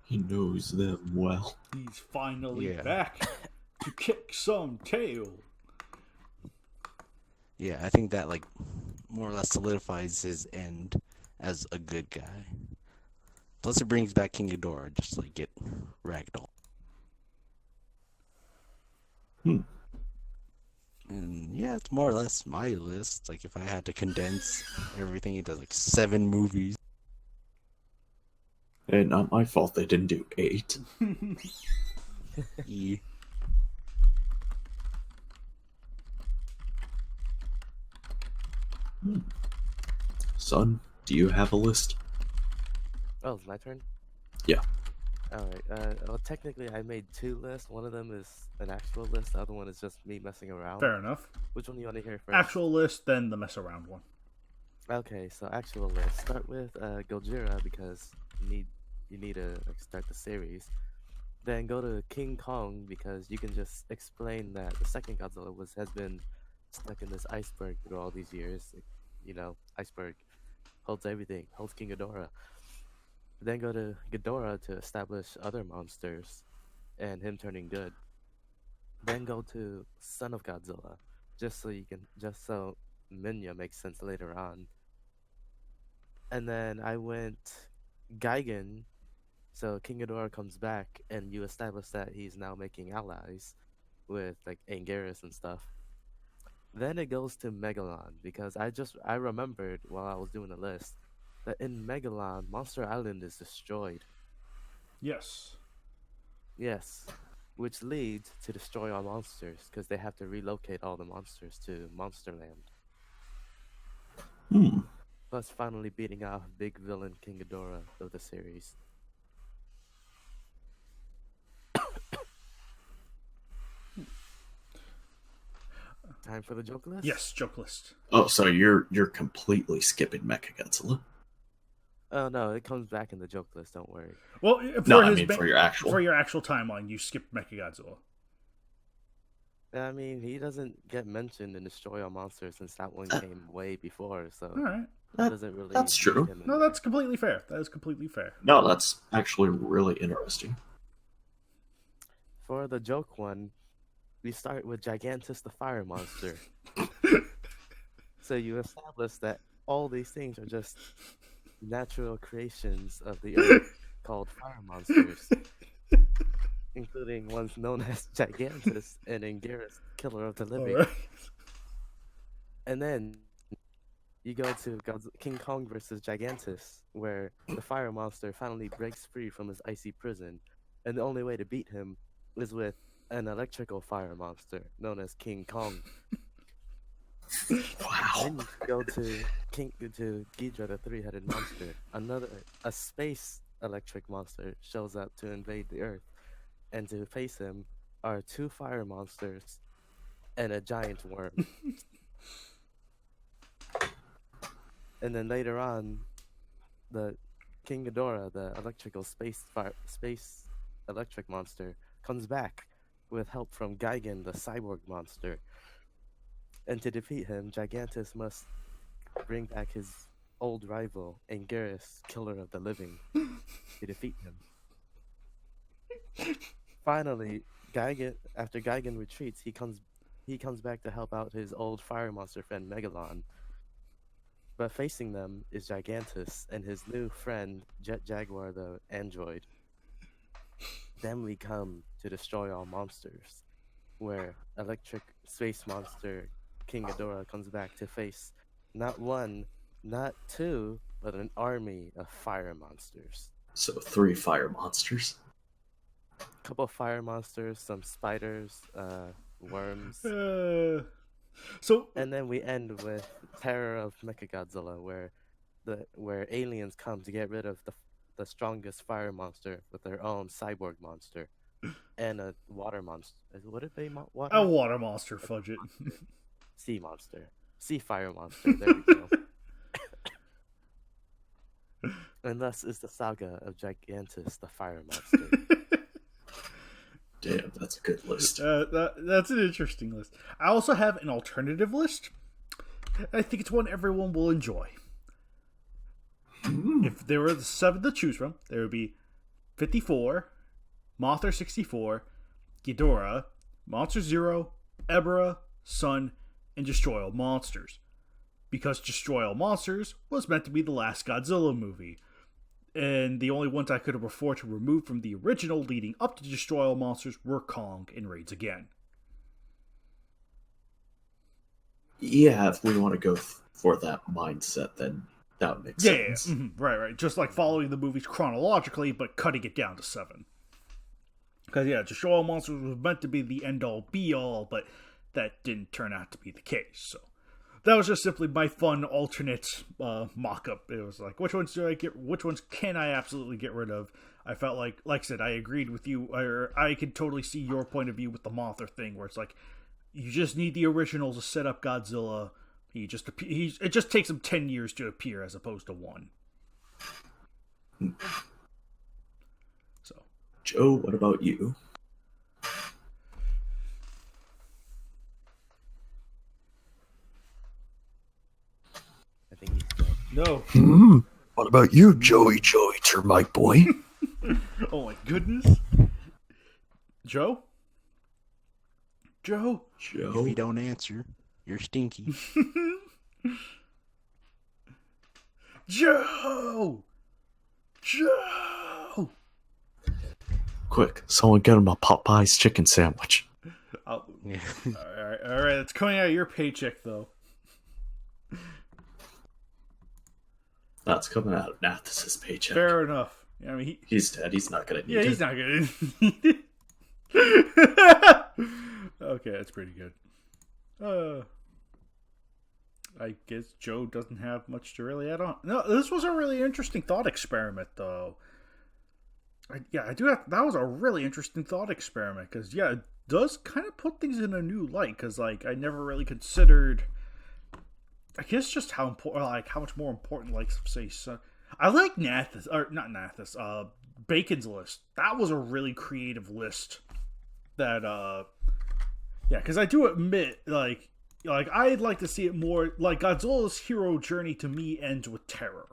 Speaker 4: He knows them well.
Speaker 1: He's finally
Speaker 8: Yeah.
Speaker 1: back to kick some tail.
Speaker 8: Yeah, I think that, like, more or less solidifies his end as a good guy. Plus it brings back King Ghidorah, just like get ragdoll. And yeah, it's more or less my list. Like, if I had to condense everything, it does like 7 movies.
Speaker 4: And not my fault they didn't do 8.
Speaker 8: Yeah.
Speaker 4: Son, do you have a list?
Speaker 5: Oh, it's my turn?
Speaker 4: Yeah.
Speaker 5: Alright, well, technically I made 2 lists. One of them is an actual list, the other one is just me messing around.
Speaker 1: Fair enough.
Speaker 5: Which one do you want to hear first?
Speaker 1: Actual list, then the mess around one.
Speaker 5: Okay, so actual list. Start with Gojira because you need to like, start the series. Then go to King Kong because you can just explain that the second Godzilla has been stuck in this iceberg through all these years. Like, you know, iceberg holds everything, holds King Ghidorah. Then go to Ghidorah to establish other monsters and him turning good. Then go to Son of Godzilla, just so Minya makes sense later on. And then I went Gigan, so King Ghidorah comes back and you establish that he's now making allies with like Anguirus and stuff. Then it goes to Megalon because I remembered while I was doing the list that in Megalon, Monster Island is destroyed.
Speaker 1: Yes.
Speaker 5: Yes, which leads to Destroy All Monsters because they have to relocate all the monsters to Monsterland. Plus finally beating out big villain King Ghidorah of the series. Time for the joke list?
Speaker 1: Yes, joke list.
Speaker 4: Oh, so you're completely skipping Mechagodzilla?
Speaker 5: Oh no, it comes back in the joke list, don't worry.
Speaker 1: Well,
Speaker 4: for your actual.
Speaker 1: For your actual timeline, you skipped Mechagodzilla.
Speaker 5: I mean, he doesn't get mentioned in Destroy All Monsters since that one came way before, so
Speaker 1: All right.
Speaker 5: that doesn't really.
Speaker 4: That's true.
Speaker 5: make him in
Speaker 1: No,
Speaker 5: there.
Speaker 1: that's completely fair. That is completely fair.
Speaker 4: No, that's actually really interesting.
Speaker 5: For the joke one, we start with Gigantus the Fire Monster. So you establish that all these things are just natural creations of the earth called fire monsters, including ones known as Gigantus and Anguirus, Killer of the Living.
Speaker 1: Alright.
Speaker 5: And then you go to King Kong versus Gigantus, where the fire monster finally breaks free from his icy prison, and the only way to beat him is with an electrical fire monster known as King Kong.
Speaker 4: Wow.
Speaker 5: Then you go to Ghidra, the 3-headed monster. A space electric monster shows up to invade the Earth, and to face him are 2 fire monsters and a giant worm. And then later on, the King Ghidorah, the electrical space electric monster, comes back with help from Gigan, the cyborg monster. And to defeat him, Gigantus must bring back his old rival, Anguirus, Killer of the Living, to defeat him. Finally, after Gigan retreats, he comes back to help out his old fire monster friend Megalon. But facing them is Gigantus and his new friend Jet Jaguar the android. Then we come to destroy all monsters, where electric space monster King Ghidorah comes back to face not one, not two, but an army of fire monsters.
Speaker 4: So 3 fire monsters.
Speaker 5: A couple of fire monsters, some spiders, worms. And then we end with Terror of Mechagodzilla, where aliens come to get rid of the strongest fire monster with their own cyborg monster and a water monster. Would it be water?
Speaker 1: A water monster, fudge it.
Speaker 5: Sea monster. Sea fire monster. There we go. And thus is the saga of Gigantus, the fire monster.
Speaker 4: Damn, that's a good list.
Speaker 1: That's an interesting list. I also have an alternative list. I think it's one everyone will enjoy. If there were 7 to choose from, there would be 54, Mothra 64, Ghidorah, Monster Zero, Ebra, Sun, and Destroy All Monsters. Because Destroy All Monsters was meant to be the last Godzilla movie. And the only ones I could have afforded to remove from the original leading up to Destroy All Monsters were Kong and Raids Again.
Speaker 4: Yeah, if we want to go for that mindset, then that would make sense.
Speaker 1: Yeah. Mm-hmm. Right. Just like following the movies chronologically, but cutting it down to 7. Because, yeah, Destroy All Monsters was meant to be the end-all, be-all, but that didn't turn out to be the case, so... That was just simply my fun alternate mock-up. It was like, which ones can I absolutely get rid of? I felt like I said, I agreed with you, or I could totally see your point of view with the Mothra thing, where it's like, you just need the original to set up Godzilla. It just takes him 10 years to appear as opposed to 1. So,
Speaker 4: Joe, what about you?
Speaker 5: I think he's dead.
Speaker 1: No.
Speaker 10: What about you, Joey Termite Boy?
Speaker 1: Oh my goodness. Joe?
Speaker 8: If you don't answer, you're stinky.
Speaker 1: Joe!
Speaker 4: Quick, someone get him a Popeye's chicken sandwich.
Speaker 8: Yeah.
Speaker 1: Alright, it's coming out of your paycheck, though.
Speaker 4: That's coming out of Nathas's paycheck.
Speaker 1: Fair enough. I mean,
Speaker 4: he's dead. He's not gonna need it.
Speaker 1: he's not gonna need it. Okay, that's pretty good. I guess Joe doesn't have much to really add on. No, this was a really interesting thought experiment, though. I do have. That was a really interesting thought experiment because, it does kind of put things in a new light. Because, I never really considered. I guess just how important, how much more important, say, I like Nathas, or not Nathas, Bacon's list. That was a really creative list. That, because I do admit, I'd like to see it more, Godzilla's hero journey to me ends with terror.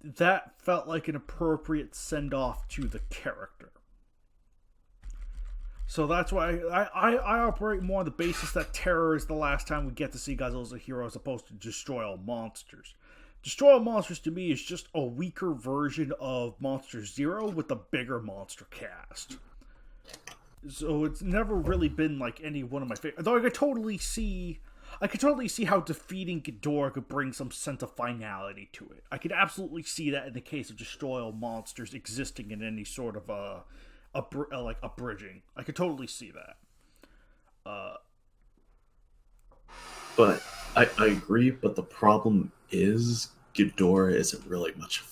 Speaker 1: That felt like an appropriate send-off to the character. So that's why I operate more on the basis that terror is the last time we get to see Godzilla as a hero as opposed to Destroy All Monsters. Destroy All Monsters to me is just a weaker version of Monster Zero with a bigger monster cast. So it's never really been any one of my favorites. Though I could totally see how defeating Ghidorah could bring some sense of finality to it. I could absolutely see that in the case of Destroy All Monsters existing in any sort of abridging. I could totally see that.
Speaker 4: But I agree, but the problem is Ghidorah isn't really much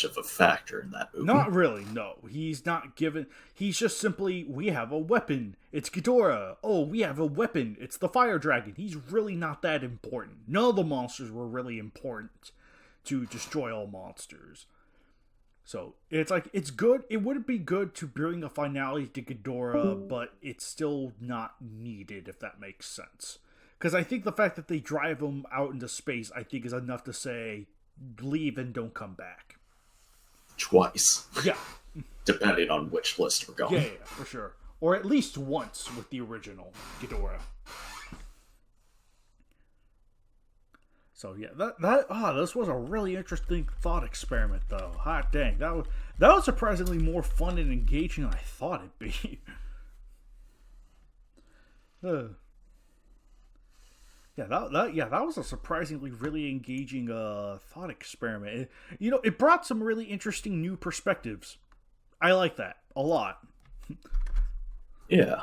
Speaker 4: of a factor in that movie.
Speaker 1: Not really, no. He's not given... He's just simply, we have a weapon. It's Ghidorah. Oh, we have a weapon. It's the fire dragon. He's really not that important. None of the monsters were really important to Destroy All Monsters. So it's like, it's good. It would be good to bring a finality to Ghidorah, but it's still not needed, if that makes sense. Because I think the fact that they drive him out into space, I think is enough to say, leave and don't come back.
Speaker 4: Twice.
Speaker 1: Yeah.
Speaker 4: Depending on which list we're going.
Speaker 1: Yeah, for sure. Or at least once with the original Ghidorah. So yeah, this was a really interesting thought experiment, though. Hot dang, that was surprisingly more fun and engaging than I thought it'd be. That was a surprisingly really engaging thought experiment. It brought some really interesting new perspectives. I like that a lot.
Speaker 4: Yeah.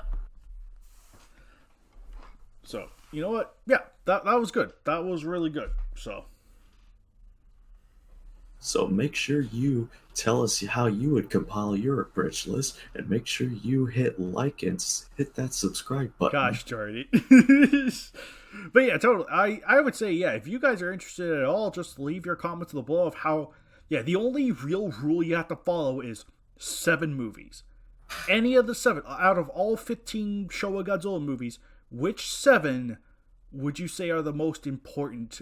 Speaker 1: So, you know what? Yeah, that was good. That was really good.
Speaker 4: So make sure you tell us how you would compile your abridged list, and make sure you hit like and hit that subscribe button.
Speaker 1: Gosh darn it. But yeah, totally. I would say, yeah, if you guys are interested at all, just leave your comments below of how, yeah, the only real rule you have to follow is 7 movies. Any of the 7, out of all 15 Showa Godzilla movies, which 7 would you say are the most important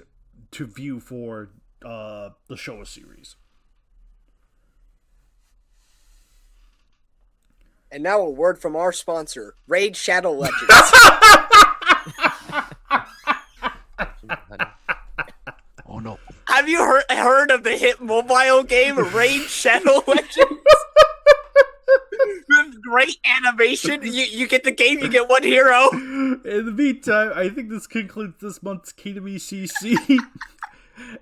Speaker 1: to view for the Showa series?
Speaker 7: And now a word from our sponsor, Raid Shadow Legends.
Speaker 8: Oh no.
Speaker 7: Have you heard of the hit mobile game Raid Shadow Legends? With great animation. You get the game, you get one hero.
Speaker 1: In the meantime, I think this concludes this month's KWCC.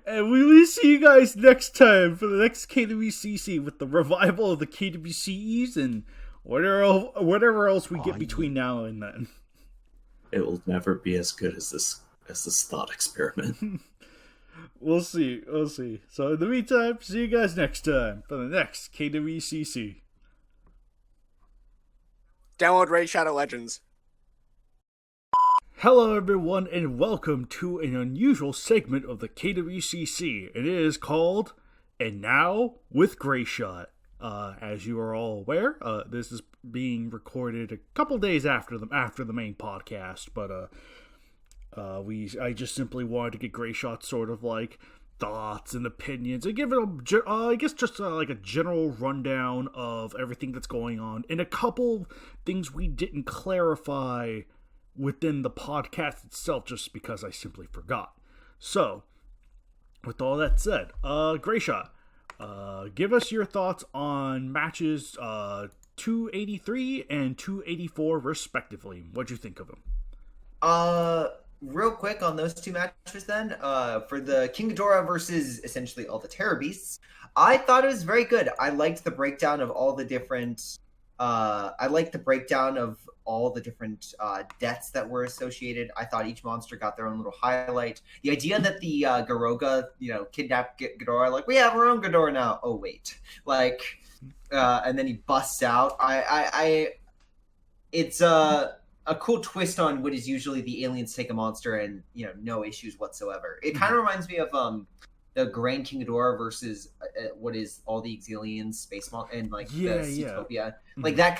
Speaker 1: And we will see you guys next time for the next KWCC with the revival of the KWCEs and whatever else we get between now and then.
Speaker 4: It will never be as good as this thought experiment.
Speaker 1: We'll see. So in the meantime, see you guys next time for the next KWCC.
Speaker 7: Download Raid Shadow Legends.
Speaker 1: Hello everyone, and welcome to an unusual segment of the KWCC. It is called And Now with Greyshot. As you are all aware, this is being recorded a couple days after the main podcast, but I just simply wanted to get Greyshot's sort of like thoughts and opinions and give it I guess just like a general rundown of everything that's going on and a couple things we didn't clarify within the podcast itself just because I simply forgot. So, with all that said, Greyshot, give us your thoughts on matches 283 and 284 respectively. What'd you think of them?
Speaker 11: Real quick on those 2 matches then, for the King Ghidorah versus essentially all the Terror Beasts, I thought it was very good. I liked the breakdown of all the different deaths that were associated. I thought each monster got their own little highlight. The idea that the Garoga, kidnapped Ghidorah, like, we have our own Ghidorah now. Oh wait, and then he busts out. It's a cool twist on what is usually the aliens take a monster and no issues whatsoever. It kind of reminds me of the Grand King Ghidorah versus what is all the Exilians space and the Zootopia, like that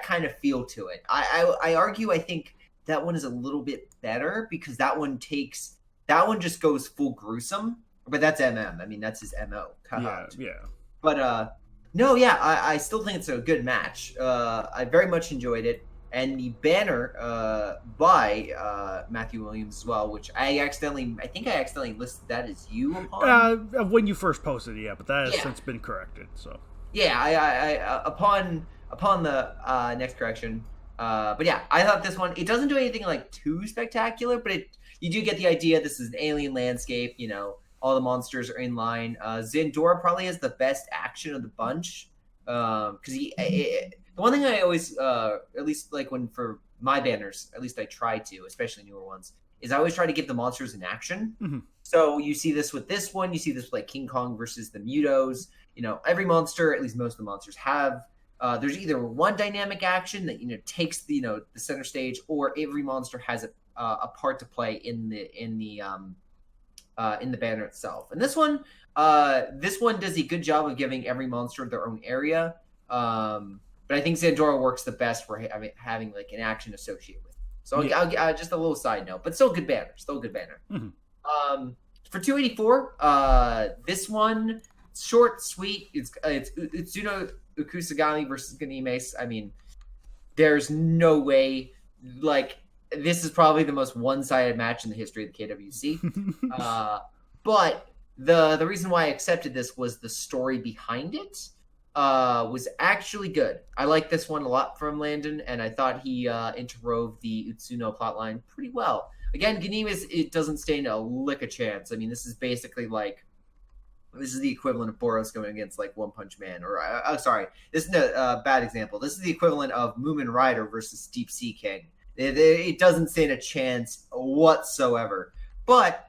Speaker 11: kind of feel to it. I argue I think that one is a little bit better because that one just goes full gruesome, but that's MM. I mean that's his MO.
Speaker 1: Yeah.
Speaker 11: But I still think it's a good match. I very much enjoyed it. And the banner by Matthew Williams as well, which I think I accidentally listed that as you upon
Speaker 1: when you first posted it, but that has since been corrected. So
Speaker 11: I upon the next correction. But yeah, I thought this one, it doesn't do anything like too spectacular, but you do get the idea. This is an alien landscape. All the monsters are in line. Zendora probably has the best action of the bunch because the one thing I always, at least like for my banners, at least I try to, especially newer ones, is I always try to give the monsters an action. Mm-hmm. So you see this with this one, you see this with like King Kong versus the Mutos. Every monster, at least most of the monsters have. There's either one dynamic action that takes the center stage, or every monster has a part to play in the in the banner itself. And this one does a good job of giving every monster their own area. But I think Zandora works the best for having like an action associated with it. So I'll just a little side note, but still good banner.
Speaker 1: Mm-hmm.
Speaker 11: For 284, this one, short, sweet. It's Utsuno Ukusagami versus Ganimes. I mean, there's no way. Like, this is probably the most one-sided match in the history of the KWC. But the reason why I accepted this was the story behind it. Was actually good. I like this one a lot from Landon, and I thought he interwove the Utsuno plotline pretty well. Again, Ganimes, it doesn't stand a lick of chance. I mean, this is basically like, this is the equivalent of Boros going against like One Punch Man, or sorry, this is a bad example. This is the equivalent of Moomin Rider versus Deep Sea King. It doesn't stand a chance whatsoever. But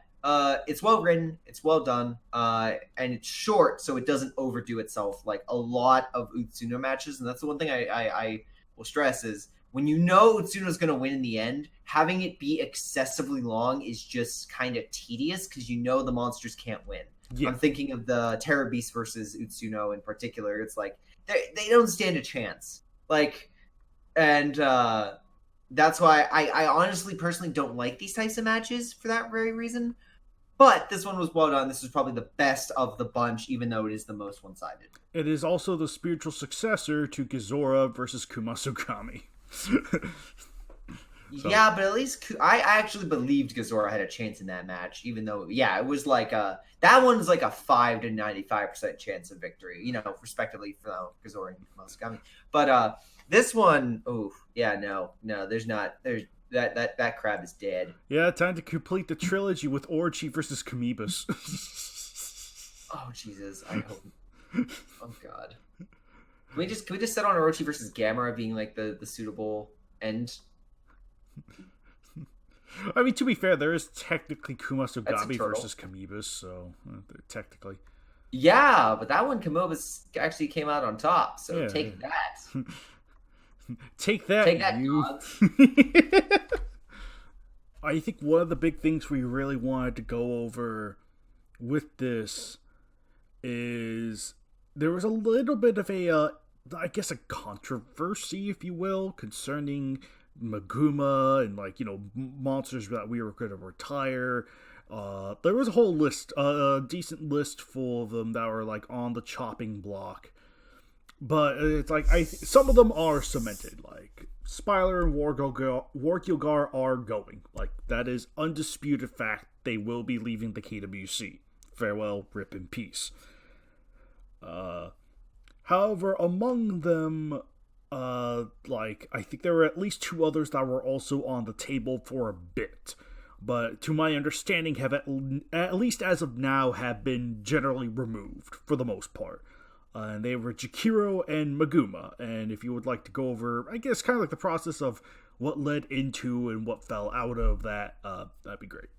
Speaker 11: it's well written, it's well done, and it's short, so it doesn't overdo itself like a lot of Utsuno matches. And that's the one thing I will stress is when you know Utsuno's going to win in the end, having it be excessively long is just kind of tedious because you know the monsters can't win. Yeah. I'm thinking of the Terror Beast versus Utsuno in particular. It's like they don't stand a chance. Like, and that's why I honestly personally don't like these types of matches for that very reason. But this one was well done. This is probably the best of the bunch, even though it is the most one-sided.
Speaker 1: It is also the spiritual successor to Gizora versus Kumasugami. So.
Speaker 11: Yeah, but at least I actually believed Gizora had a chance in that match, even though, yeah, it was like that one's like a 5 to 95% chance of victory, you know, respectively for Gizora and Kumasugami. But this one, that crab is dead.
Speaker 1: Yeah, time to complete the trilogy with Orochi versus Kamibas.
Speaker 11: Oh Jesus, I hope. Oh God. Can we just set on Orochi versus Gamera being like the suitable end?
Speaker 1: I mean, to be fair, there is technically Kumasugami versus Kamibas, so technically.
Speaker 11: Yeah, but that one Kamibas actually came out on top, so yeah. Take that.
Speaker 1: Take that, you. I think one of the big things we really wanted to go over with this is there was a little bit of a, I guess, a controversy, if you will, concerning Maguma and, like, you know, monsters that we were going to retire. There was a whole list, a decent list full of them that were, like, on the chopping block. But it's like, some of them are cemented. Like, Spyler and Wargilgar are going. Like, that is undisputed fact. They will be leaving the KWC. Farewell, rip in peace. However, among them, like, I think there were at least 2 others that were also on the table for a bit. But to my understanding, have at least as of now, have been generally removed for the most part. And they were Jakiro and Maguma. And if you would like to go over, I guess, kind of like the process of what led into and what fell out of that, that'd be great.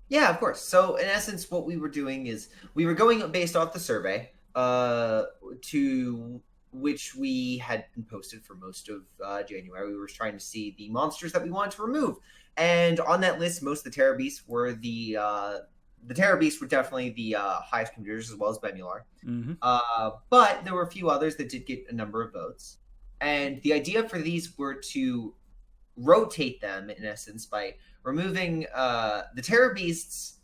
Speaker 11: Yeah, of course. So, in essence, what we were doing is we were going based off the survey, to which we had been posted for most of January. We were trying to see the monsters that we wanted to remove. And on that list, most of the Terror Beasts were the Terror Beasts were definitely the highest contributors, as well as Bemular.
Speaker 1: Mm-hmm.
Speaker 11: But there were a few others that did get a number of votes. And the idea for these were to rotate them, in essence, by removing the Terror Beasts,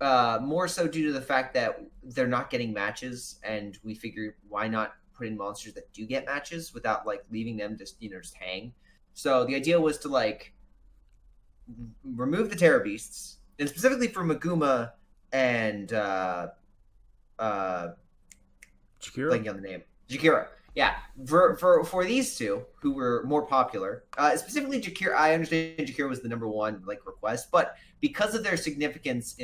Speaker 11: more so due to the fact that they're not getting matches, and we figured why not put in monsters that do get matches without, like, leaving them just hang. So the idea was to, like, remove the Terror Beasts, and specifically for Maguma and
Speaker 1: Jakiro?
Speaker 11: Blanking on the name. Jakiro. Yeah. For these two, who were more popular, specifically Jakiro, I understand Jakiro was the number one, like, request, but because of their significance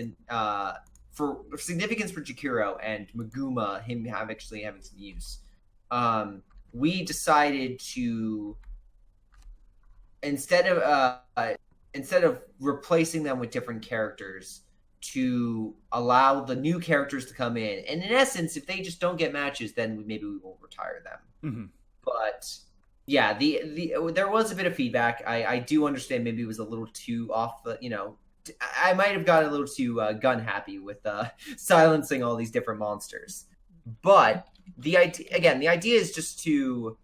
Speaker 11: for Jakiro and Maguma, him actually having some use, we decided to, instead of replacing them with different characters, to allow the new characters to come in. And in essence, if they just don't get matches, then maybe we won't retire them.
Speaker 1: Mm-hmm.
Speaker 11: But yeah, there was a bit of feedback. I do understand maybe it was a little too off the, I might have gotten a little too gun happy with silencing all these different monsters. But the idea is just to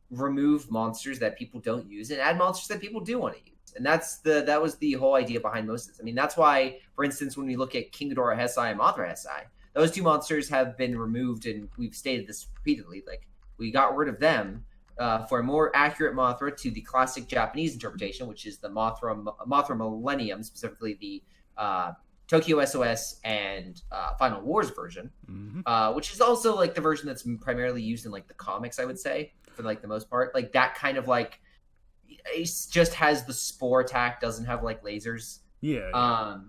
Speaker 11: remove monsters that people don't use and add monsters that people do want to use. And that was the whole idea behind most of this. I mean, that's why, for instance, when we look at King Ghidorah Hesai and Mothra Hesai, those two monsters have been removed, and we've stated this repeatedly. Like, we got rid of them for a more accurate Mothra to the classic Japanese interpretation, which is the Mothra Millennium, specifically the Tokyo SOS and Final Wars version, which is also like the version that's primarily used in like the comics, I would say, for like the most part. Like that kind of like it just has the spore attack, doesn't have like lasers.
Speaker 1: Yeah.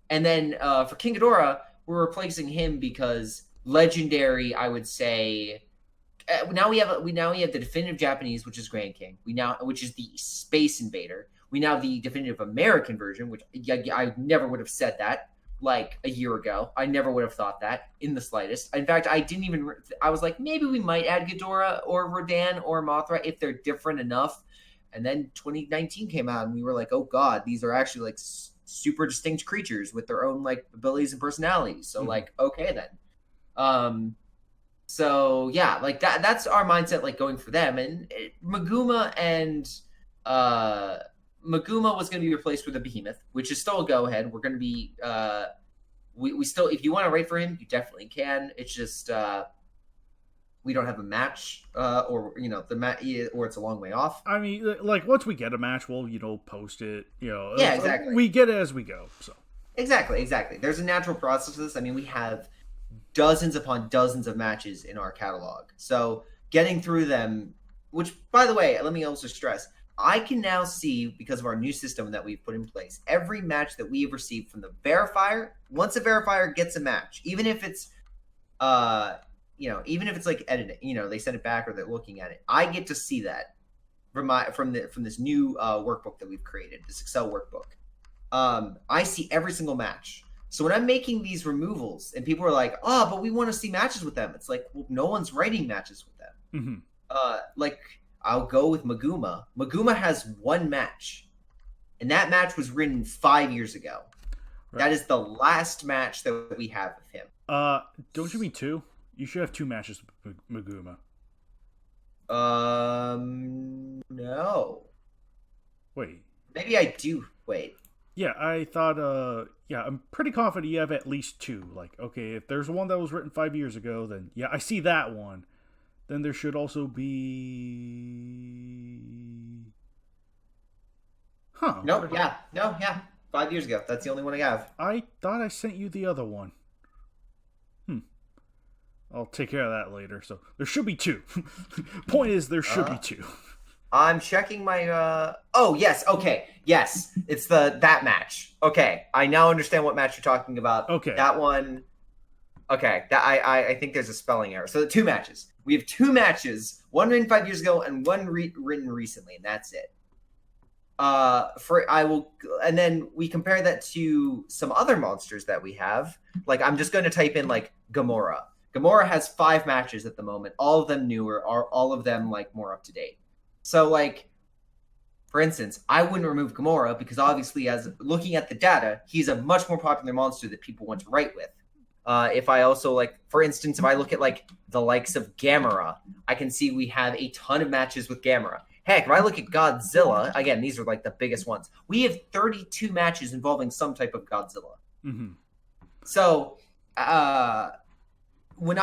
Speaker 11: And then for King Ghidorah, we're replacing him because legendary, I would say. Now we have the definitive Japanese, which is Grand King. Which is the Space Invader. We now have the definitive American version, which I never would have said that like a year ago. I never would have thought that in the slightest. In fact, I was like, maybe we might add Ghidorah or Rodan or Mothra if they're different enough. And then 2019 came out, and we were like, oh god, these are actually like super distinct creatures with their own like abilities and personalities. So like, okay then. So yeah, like that's our mindset, like going for them. And Maguma was going to be replaced with a Behemoth, which is still a go ahead. We're going to be we still, if you want to write for him, you definitely can. It's just we don't have a match, or the match, or it's a long way off.
Speaker 1: I mean, like once we get a match, we'll post it.
Speaker 11: Yeah, exactly.
Speaker 1: We get it as we go. So
Speaker 11: exactly. There's a natural process to this. I mean, we have dozens upon dozens of matches in our catalog, so getting through them. Which, by the way, let me also stress, I can now see, because of our new system that we've put in place, every match that we have received from the verifier. Once a verifier gets a match, even if it's even if it's like editing, they send it back or they're looking at it, I get to see that from this new workbook that we've created, this Excel workbook. I see every single match. So when I'm making these removals and people are like, oh, but we want to see matches with them, it's like, well, no one's writing matches with them. Like, I'll go with Maguma. Maguma has one match, and that match was written 5 years ago. Right. That is the last match that we have of him.
Speaker 1: Don't you mean two? You should have two matches with Maguma.
Speaker 11: No.
Speaker 1: Wait.
Speaker 11: Maybe I do. Wait.
Speaker 1: Yeah, I thought, I'm pretty confident you have at least two. Like, okay, if there's one that was written 5 years ago, then, yeah, I see that one. Then there should also be... Huh.
Speaker 11: No, 5 years ago. That's the only one I have.
Speaker 1: I thought I sent you the other one. I'll take care of that later. So, there should be two. Point is, there should be two.
Speaker 11: I'm checking my, oh, yes, okay. Yes, it's that match. Okay, I now understand what match you're talking about.
Speaker 1: Okay.
Speaker 11: That one, okay, I think there's a spelling error. So the two matches. We have two matches, one written 5 years ago and one written recently, and that's it. And then we compare that to some other monsters that we have. Like, I'm just going to type in, like, Gamora. Gamora has 5 matches at the moment, all of them newer, all of them, like, more up to date. So, like, for instance, I wouldn't remove Gamora because obviously, as looking at the data, he's a much more popular monster that people want to write with. If I also, like, for instance, if I look at, like, the likes of Gamera, I can see we have a ton of matches with Gamera. Heck, if I look at Godzilla, again, these are, like, the biggest ones. We have 32 matches involving some type of Godzilla. So, when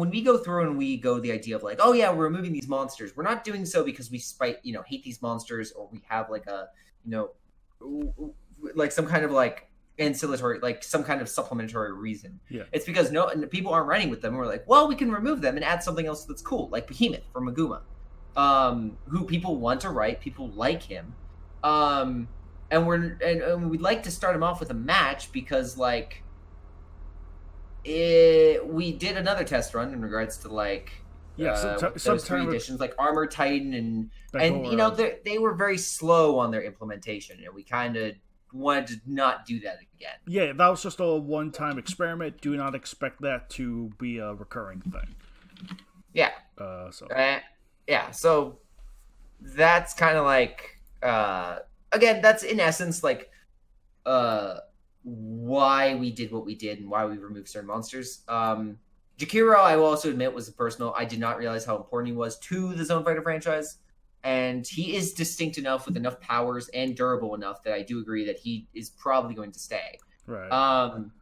Speaker 11: we go through and we go the idea of like, oh yeah, we're removing these monsters, we're not doing so because we hate these monsters, or we have like a like some kind of like ancillary, like some kind of supplementary reason.
Speaker 1: Yeah,
Speaker 11: it's because people aren't writing with them. We're like, well, we can remove them and add something else that's cool, like Behemoth from Maguma, who people want to write, people like him, and we'd like to start him off with a match because like. We did another test run in regards to like those 3 editions, like Armor Titan and they were very slow on their implementation, and we kind of wanted to not do that again.
Speaker 1: Yeah, that was just a one-time experiment. Do not expect that to be a recurring thing.
Speaker 11: Yeah. So that's kind of like again, that's in essence like why we did what we did and why we removed certain monsters. Jakiro, I will also admit, was personal. I did not realize how important he was to the Zone Fighter franchise. And he is distinct enough with enough powers and durable enough that I do agree that he is probably going to stay.
Speaker 1: Right.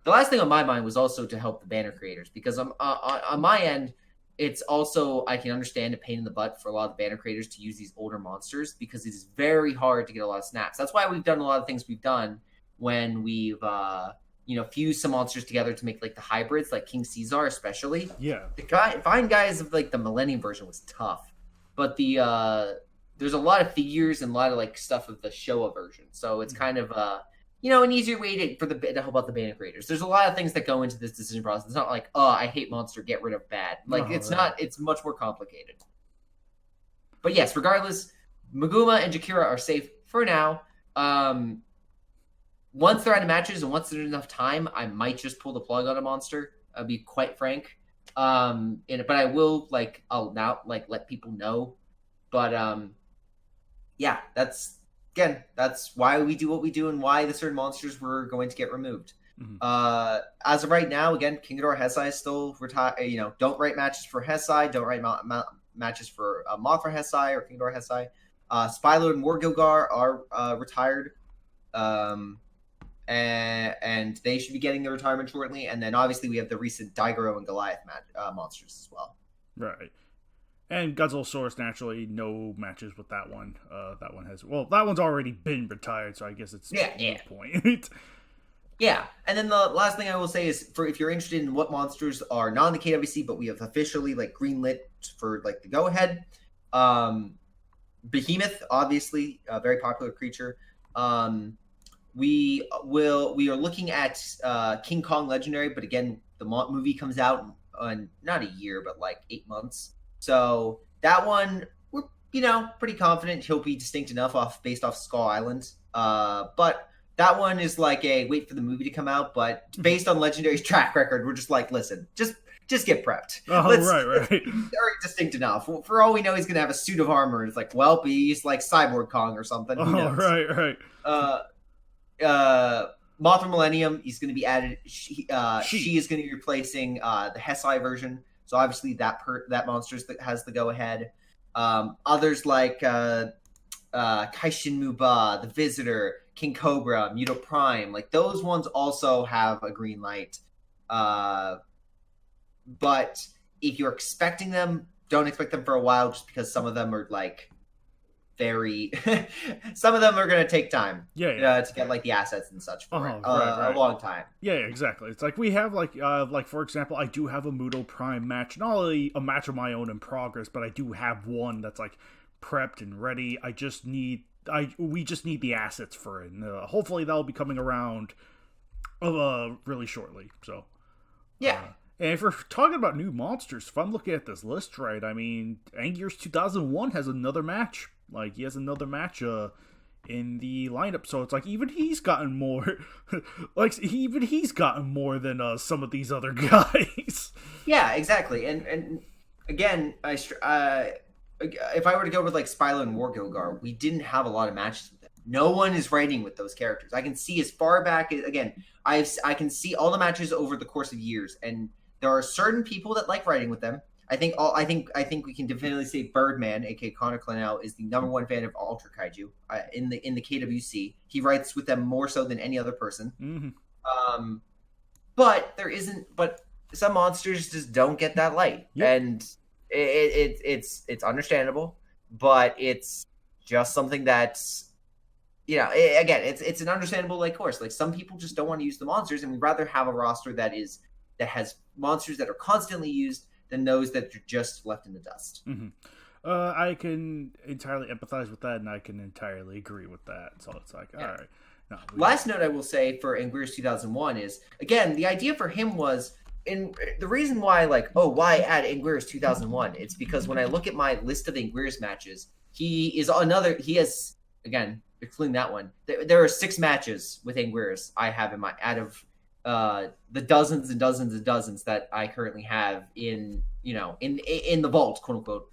Speaker 11: The last thing on my mind was also to help the banner creators, because on my end, it's also, I can understand a pain in the butt for a lot of the banner creators to use these older monsters because it is very hard to get a lot of snaps. That's why we've done a lot of things we've done when we've fused some monsters together to make like the hybrids, like King Caesar especially.
Speaker 1: Yeah.
Speaker 11: Find guys of like the Millennium version was tough, but there's a lot of figures and a lot of like stuff of the Showa version, so it's kind of an easier way to help out the banner creators. There's a lot of things that go into this decision process. It's not like, oh, I hate monster, get rid of bad. Like it's much more complicated. But yes, regardless, Meguma and Jakira are safe for now. Once they're out of matches and once there's enough time, I might just pull the plug on a monster. I'll be quite frank. But I will I'll now let people know. But yeah, that's why we do what we do and why the certain monsters were going to get removed. Mm-hmm. As of right now, again, King Ghidorah Hesai is still retired. Don't write matches for Hesai. Don't write matches for Mothra Hesai or King Ghidorah Hesai. Spylord and Wargilgar are retired. And they should be getting their retirement shortly. And then obviously we have the recent Daigoro and Goliath monsters as well.
Speaker 1: Right. And Godzilla naturally, no matches with that one. That one's already been retired, so I guess it's no point.
Speaker 11: Yeah, and then the last thing I will say is, if you're interested in what monsters are not in the KWC, but we have officially greenlit for the go ahead. Behemoth, obviously, a very popular creature. We are looking at King Kong Legendary, but again, the movie comes out in not a year, but 8 months. So that one, we're pretty confident he'll be distinct enough based off Skull Island. But that one is a wait for the movie to come out. But based on Legendary's track record, we're just listen, just get prepped.
Speaker 1: Oh, right.
Speaker 11: He's very distinct enough. For all we know, he's gonna have a suit of armor. It's he's Cyborg Kong or something.
Speaker 1: Oh, right.
Speaker 11: Mothra Millennium, he's going to be added. She is going to be replacing the Hesai version. So obviously that monster has the go ahead. Others like Kaishin Muba, the Visitor, King Cobra, Muto Prime, those ones also have a green light. But if you're expecting them, don't expect them for a while, just because some of them are some of them are going to take time to get the assets and such for a long time.
Speaker 1: Yeah, exactly. It's we have for example, I do have a Muto Prime match, not only a match of my own in progress, but I do have one that's prepped and ready. We just need the assets for it, and hopefully that'll be coming around really shortly. So
Speaker 11: yeah.
Speaker 1: And if we're talking about new monsters, if I'm looking at this list right, I mean, Anguir's 2001 has another match. He has another match in the lineup, so it's even he's gotten more. Even he's gotten more than some of these other guys.
Speaker 11: Yeah, exactly. And again, if I were to go with Spylo and Wargilgar, we didn't have a lot of matches with them. No one is writing with those characters. I can see as far back as, again, I can see all the matches over the course of years, and there are certain people that like writing with them. I think we can definitively say Birdman, aka Connor Clennell, is the #1 fan of Ultra Kaiju in the KWC. He writes with them more so than any other person.
Speaker 1: Mm-hmm.
Speaker 11: But some monsters just don't get that light, and it's understandable. But it's just something that's again, it's an understandable course. Some people just don't want to use the monsters, and we'd rather have a roster that has monsters that are constantly used than those that are just left in the dust.
Speaker 1: Mm-hmm. I can entirely empathize with that, and I can entirely agree with that. So it's all right. No,
Speaker 11: Last note I will say for Anguir's 2001 is, again, the idea for him was, and the reason why, why add Anguir's 2001? It's because when I look at my list of Anguir's matches, he has, again, excluding that one, there are 6 matches with Anguir's I have out of the dozens and dozens and dozens that I currently have in the vault, quote unquote.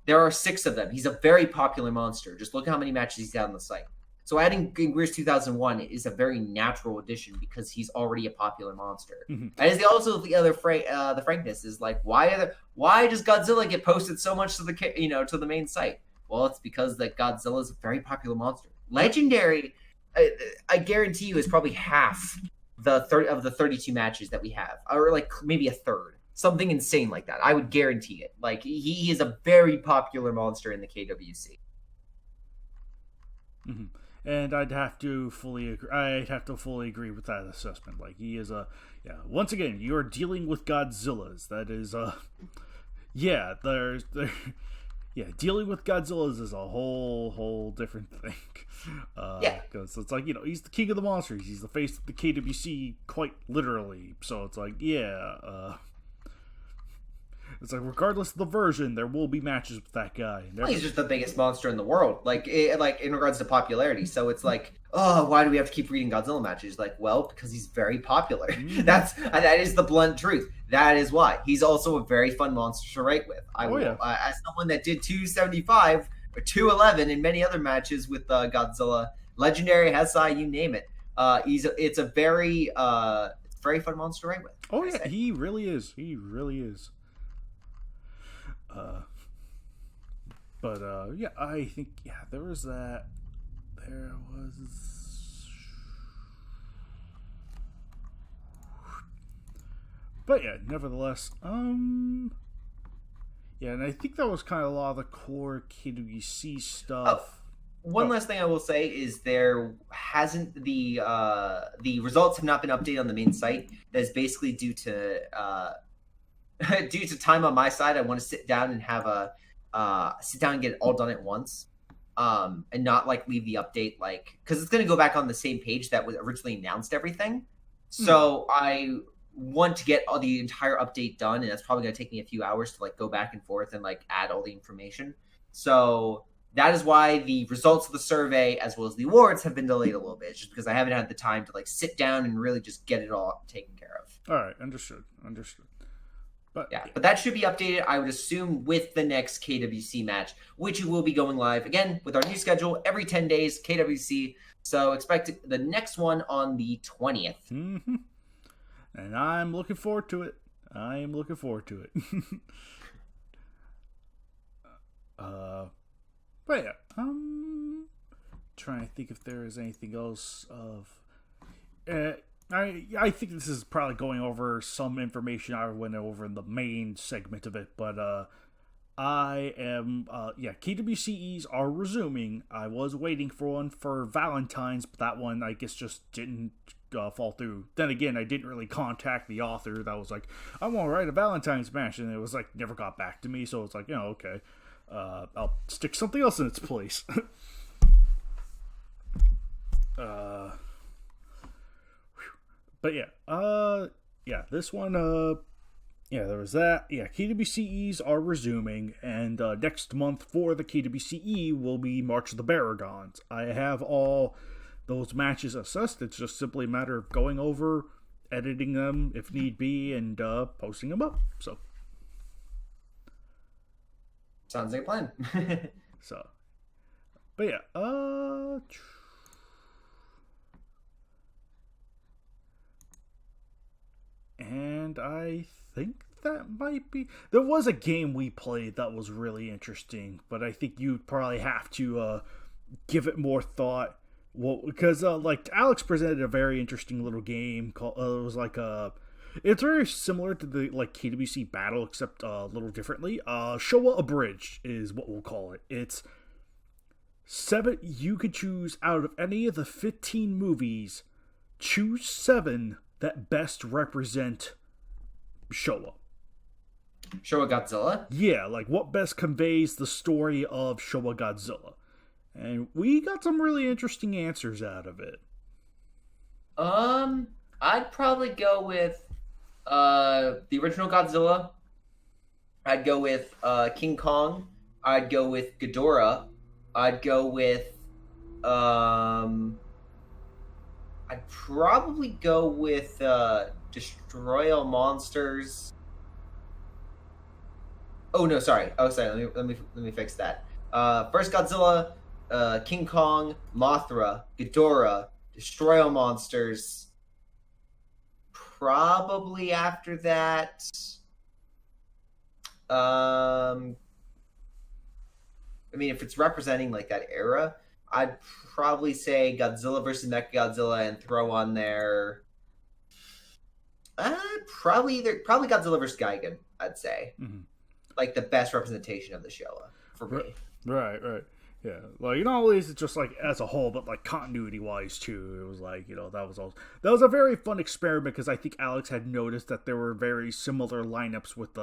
Speaker 11: There are 6 of them. He's a very popular monster. Just look at how many matches he's got on the site. So adding Gears 2001 is a very natural addition because he's already a popular monster.
Speaker 1: Mhm.
Speaker 11: And is also the other the frankness is like why does Godzilla get posted so much to the main site? Well, it's because that Godzilla is a very popular monster. Legendary, I guarantee you, is probably half the 32 matches that we have, or like maybe a third, something insane like that. I would guarantee it. Like he is a very popular monster in the KWC.
Speaker 1: Mhm. And I'd have to fully agree with that assessment. Like he is once again, you're dealing with Godzillas. That is dealing with Godzillas is a whole different thing. Because it's like, he's the king of the monsters. He's the face of the KWC, quite literally. So it's like, it's like regardless of the version, there will be matches with that guy.
Speaker 11: He's just the biggest monster in the world, like in regards to popularity. So it's like, oh, why do we have to keep reading Godzilla matches? Like, well, because he's very popular. That is the blunt truth. That is why he's also a very fun monster to write with. As someone that did 275 or 211 and many other matches with Godzilla, Legendary, Hesai, you name it. It's a very fun monster to write with.
Speaker 1: Oh yeah, he really is. He really is. I think there was that. There was, but nevertheless, and I think that was kind of a lot of the core KWC stuff.
Speaker 11: One last thing I will say is there hasn't the results have not been updated on the main site. That is basically due to time on my side. I want to sit down and have and get it all done at once, and not like leave the update because it's going to go back on the same page that was originally announced everything. So I want to get all the entire update done, and that's probably going to take me a few hours to go back and forth and add all the information. So that is why the results of the survey as well as the awards have been delayed a little bit, just because I haven't had the time to sit down and really just get it all taken care of.
Speaker 1: All right, understood. But
Speaker 11: that should be updated, I would assume, with the next KWC match, which will be going live again with our new schedule every 10 days, KWC. So expect the next one on the 20th.
Speaker 1: Mm-hmm. And I'm looking forward to it. Trying to think if there is anything else of. I think this is probably going over some information I went over in the main segment of it, but KWCEs are resuming. I was waiting for one for Valentine's, but that one I guess just didn't fall through. Then again, I didn't really contact the author that was like, I want to write a Valentine's match, and it was never got back to me, so it's okay. I'll stick something else in its place. But this one, there was that. KWCEs are resuming, and next month for the KWCE will be March of the Baragons. I have all those matches assessed. It's just simply a matter of going over, editing them if need be, and posting them up. So,
Speaker 11: sounds like a plan.
Speaker 1: And I think that might be. There was a game we played that was really interesting, but I think you'd probably have to give it more thought. Well, because Alex presented a very interesting little game called. It was it's very similar to the KWC Battle, except a little differently. Showa Abridged is what we'll call it. It's 7. You could choose out of any of the 15 movies. Choose 7 that best represent Showa.
Speaker 11: Showa Godzilla?
Speaker 1: Yeah, what best conveys the story of Showa Godzilla. And we got some really interesting answers out of it.
Speaker 11: I'd probably go with the original Godzilla. I'd go with King Kong. I'd go with Ghidorah. I'd go with I'd probably go with Destroy All Monsters. Oh no, sorry. Let me fix that. First Godzilla, King Kong, Mothra, Ghidorah, Destroy All Monsters. Probably after that, I mean, if it's representing like that era, I'd probably say Godzilla versus Mechagodzilla and throw on there. Probably Godzilla versus Gigan. I'd say, like the best representation of the Showa for me.
Speaker 1: Right. Yeah, like not only is it just like as a whole, but like continuity wise too. It was like that was a very fun experiment because I think Alex had noticed that there were very similar lineups with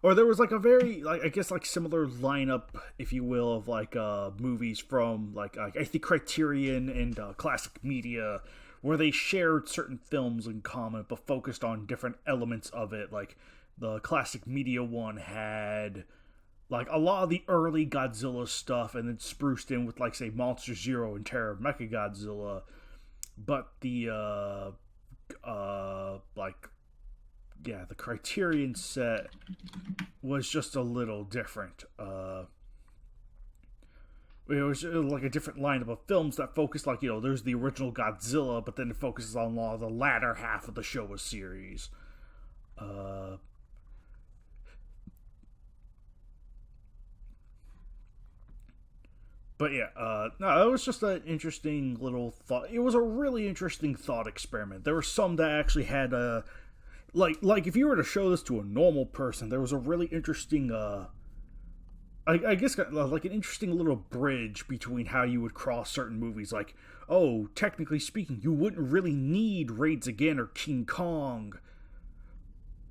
Speaker 1: or there was like a very like I guess like similar lineup, if you will, of like movies from like I think Criterion and Classic Media, where they shared certain films in common but focused on different elements of it. Like the Classic Media one had like a lot of the early Godzilla stuff and then spruced in with like say Monster Zero and Terror of Mechagodzilla, but the the Criterion set was just a little different. It was like a different lineup of films that focused like there's the original Godzilla, but then it focuses on a lot of the latter half of the Showa series. But yeah, no, that was just an interesting little thought. It was a really interesting thought experiment. There were some that actually had like if you were to show this to a normal person, there was a really interesting, I guess like an interesting little bridge between how you would cross certain movies. Like, oh, technically speaking, you wouldn't really need Raids Again or King Kong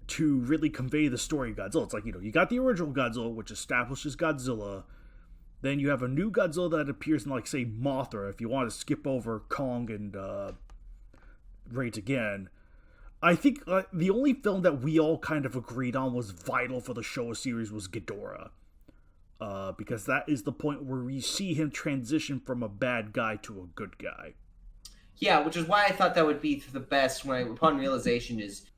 Speaker 1: to really convey the story of Godzilla. It's like, you got the original Godzilla, which establishes Godzilla. Then you have a new Godzilla that appears in, like, say, Mothra, if you want to skip over Kong and Raids Again. I think the only film that we all kind of agreed on was vital for the Showa series was Ghidorah. Because that is the point where we see him transition from a bad guy to a good guy.
Speaker 11: Yeah, which is why I thought that would be the best upon realization is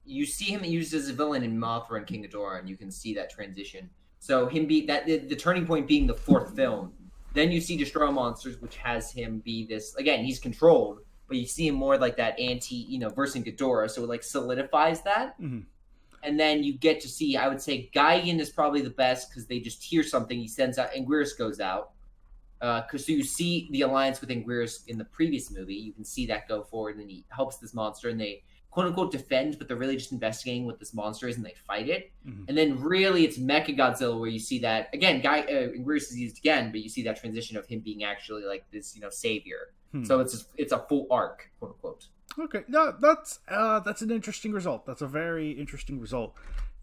Speaker 11: you see him used as a villain in Mothra and King Ghidorah, and you can see that transition. So him be that the turning point being the fourth film. Then you see Destroy All Monsters, which has him be this again. He's controlled, but you see him more like that versing Ghidorah. So it like solidifies that. Mm-hmm. And then you get to see. I would say Gigan is probably the best because they just hear something. He sends out. Anguirus goes out. So you see the alliance with Anguirus in the previous movie. You can see that go forward, and then he helps this monster, and they quote unquote defend, but they're really just investigating what this monster is, and they fight it. Mm-hmm. And then really it's Mechagodzilla where you see that again. Anguirus is used again, but you see that transition of him being actually like this, savior. So it's a full arc, quote unquote.
Speaker 1: Okay, no, that's an interesting result. That's a very interesting result.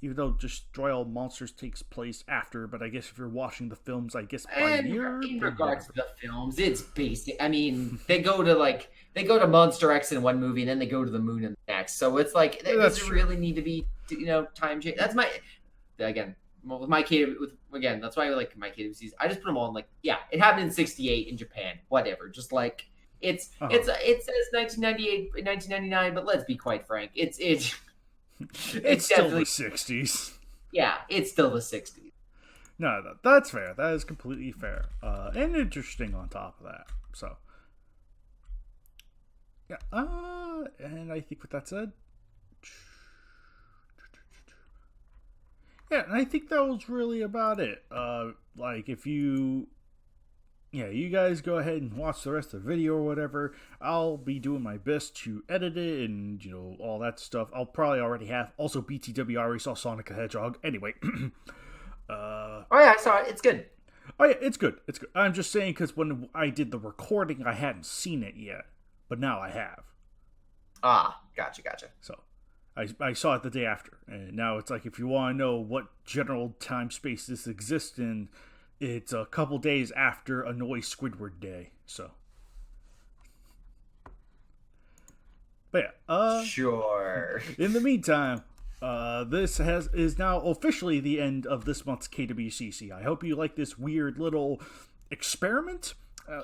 Speaker 1: Even though Destroy All Monsters takes place after, but I guess if you're watching the films, I guess by year.
Speaker 11: In regards to the films, it's basic. I mean, they go to Monster X in one movie, and then they go to the moon in the next. So it's like it doesn't really need to be time change. That's my again. Well, with my that's why I like my KWCs. I just put them all in it happened in '68 in Japan. Whatever, just like. It says 1998, 1999, but let's be quite frank. It's
Speaker 1: still the 60s.
Speaker 11: Yeah, it's still the 60s.
Speaker 1: No, that's fair. That is completely fair. And interesting on top of that. So, yeah. And I think with that said, yeah, and I think that was really about it. If you. Yeah, you guys go ahead and watch the rest of the video or whatever. I'll be doing my best to edit it and, all that stuff. I'll probably already have. Also, BTW, I already saw Sonic the Hedgehog. Anyway.
Speaker 11: Oh, yeah, I saw it. It's good.
Speaker 1: Oh, yeah, it's good. It's good. I'm just saying because when I did the recording, I hadn't seen it yet. But now I have.
Speaker 11: Ah, gotcha.
Speaker 1: So, I saw it the day after. And now it's like, if you want to know what general time space this exists in, it's a couple days after Annoy Squidward Day, so. But yeah,
Speaker 11: sure.
Speaker 1: In the meantime, this is now officially the end of this month's KWCC. I hope you like this weird little experiment.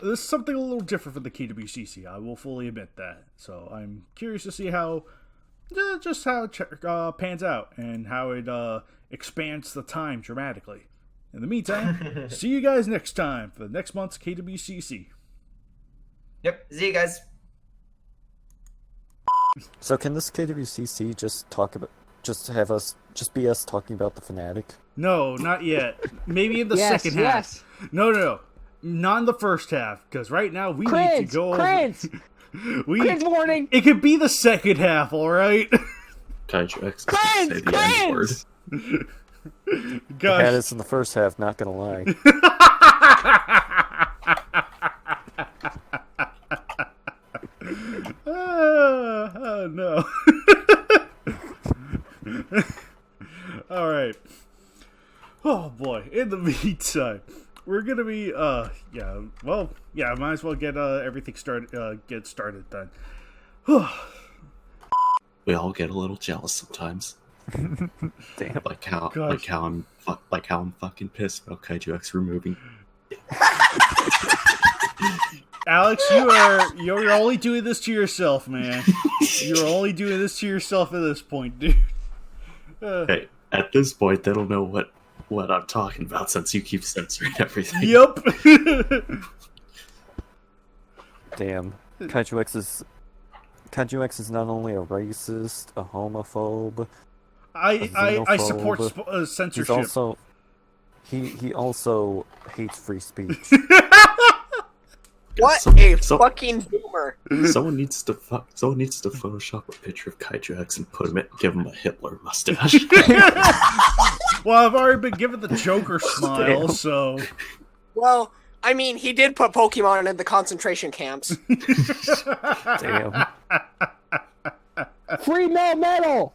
Speaker 1: This is something a little different from the KWCC. I will fully admit that. So I'm curious to see how it pans out and how it expands the time dramatically. In the meantime, see you guys next time for next month's KWCC.
Speaker 11: Yep. See you guys.
Speaker 2: So can this KWCC just be us talking about the Fanatic?
Speaker 1: No, not yet. Maybe in the second half. No. Not in the first half, because right now we need to go
Speaker 3: Cringe warning!
Speaker 1: It could be the second half, alright?
Speaker 4: Kaiju X say the N word.
Speaker 2: I had this in the first half, not gonna lie.
Speaker 1: Oh no. Alright. Oh boy. In the meantime, we're gonna be might as well get everything started then.
Speaker 4: We all get a little jealous sometimes.
Speaker 2: Damn.
Speaker 4: Like how I'm fucking pissed about Kaiju X removing.
Speaker 1: Alex, you're only doing this to yourself, man. You're only doing this to yourself at this point, dude.
Speaker 4: Hey, at this point, they don't know what I'm talking about since you keep censoring everything.
Speaker 1: Yep.
Speaker 2: Damn. Kaiju X is not only a racist, a homophobe.
Speaker 1: I support censorship.
Speaker 2: He also hates free speech.
Speaker 7: What fucking boomer!
Speaker 4: Someone needs to Photoshop a picture of Kaiju X and give him a Hitler mustache.
Speaker 1: Well, I've already been given the Joker smile, so.
Speaker 7: Well, I mean, he did put Pokemon in the concentration camps.
Speaker 2: Damn.
Speaker 3: Free metal!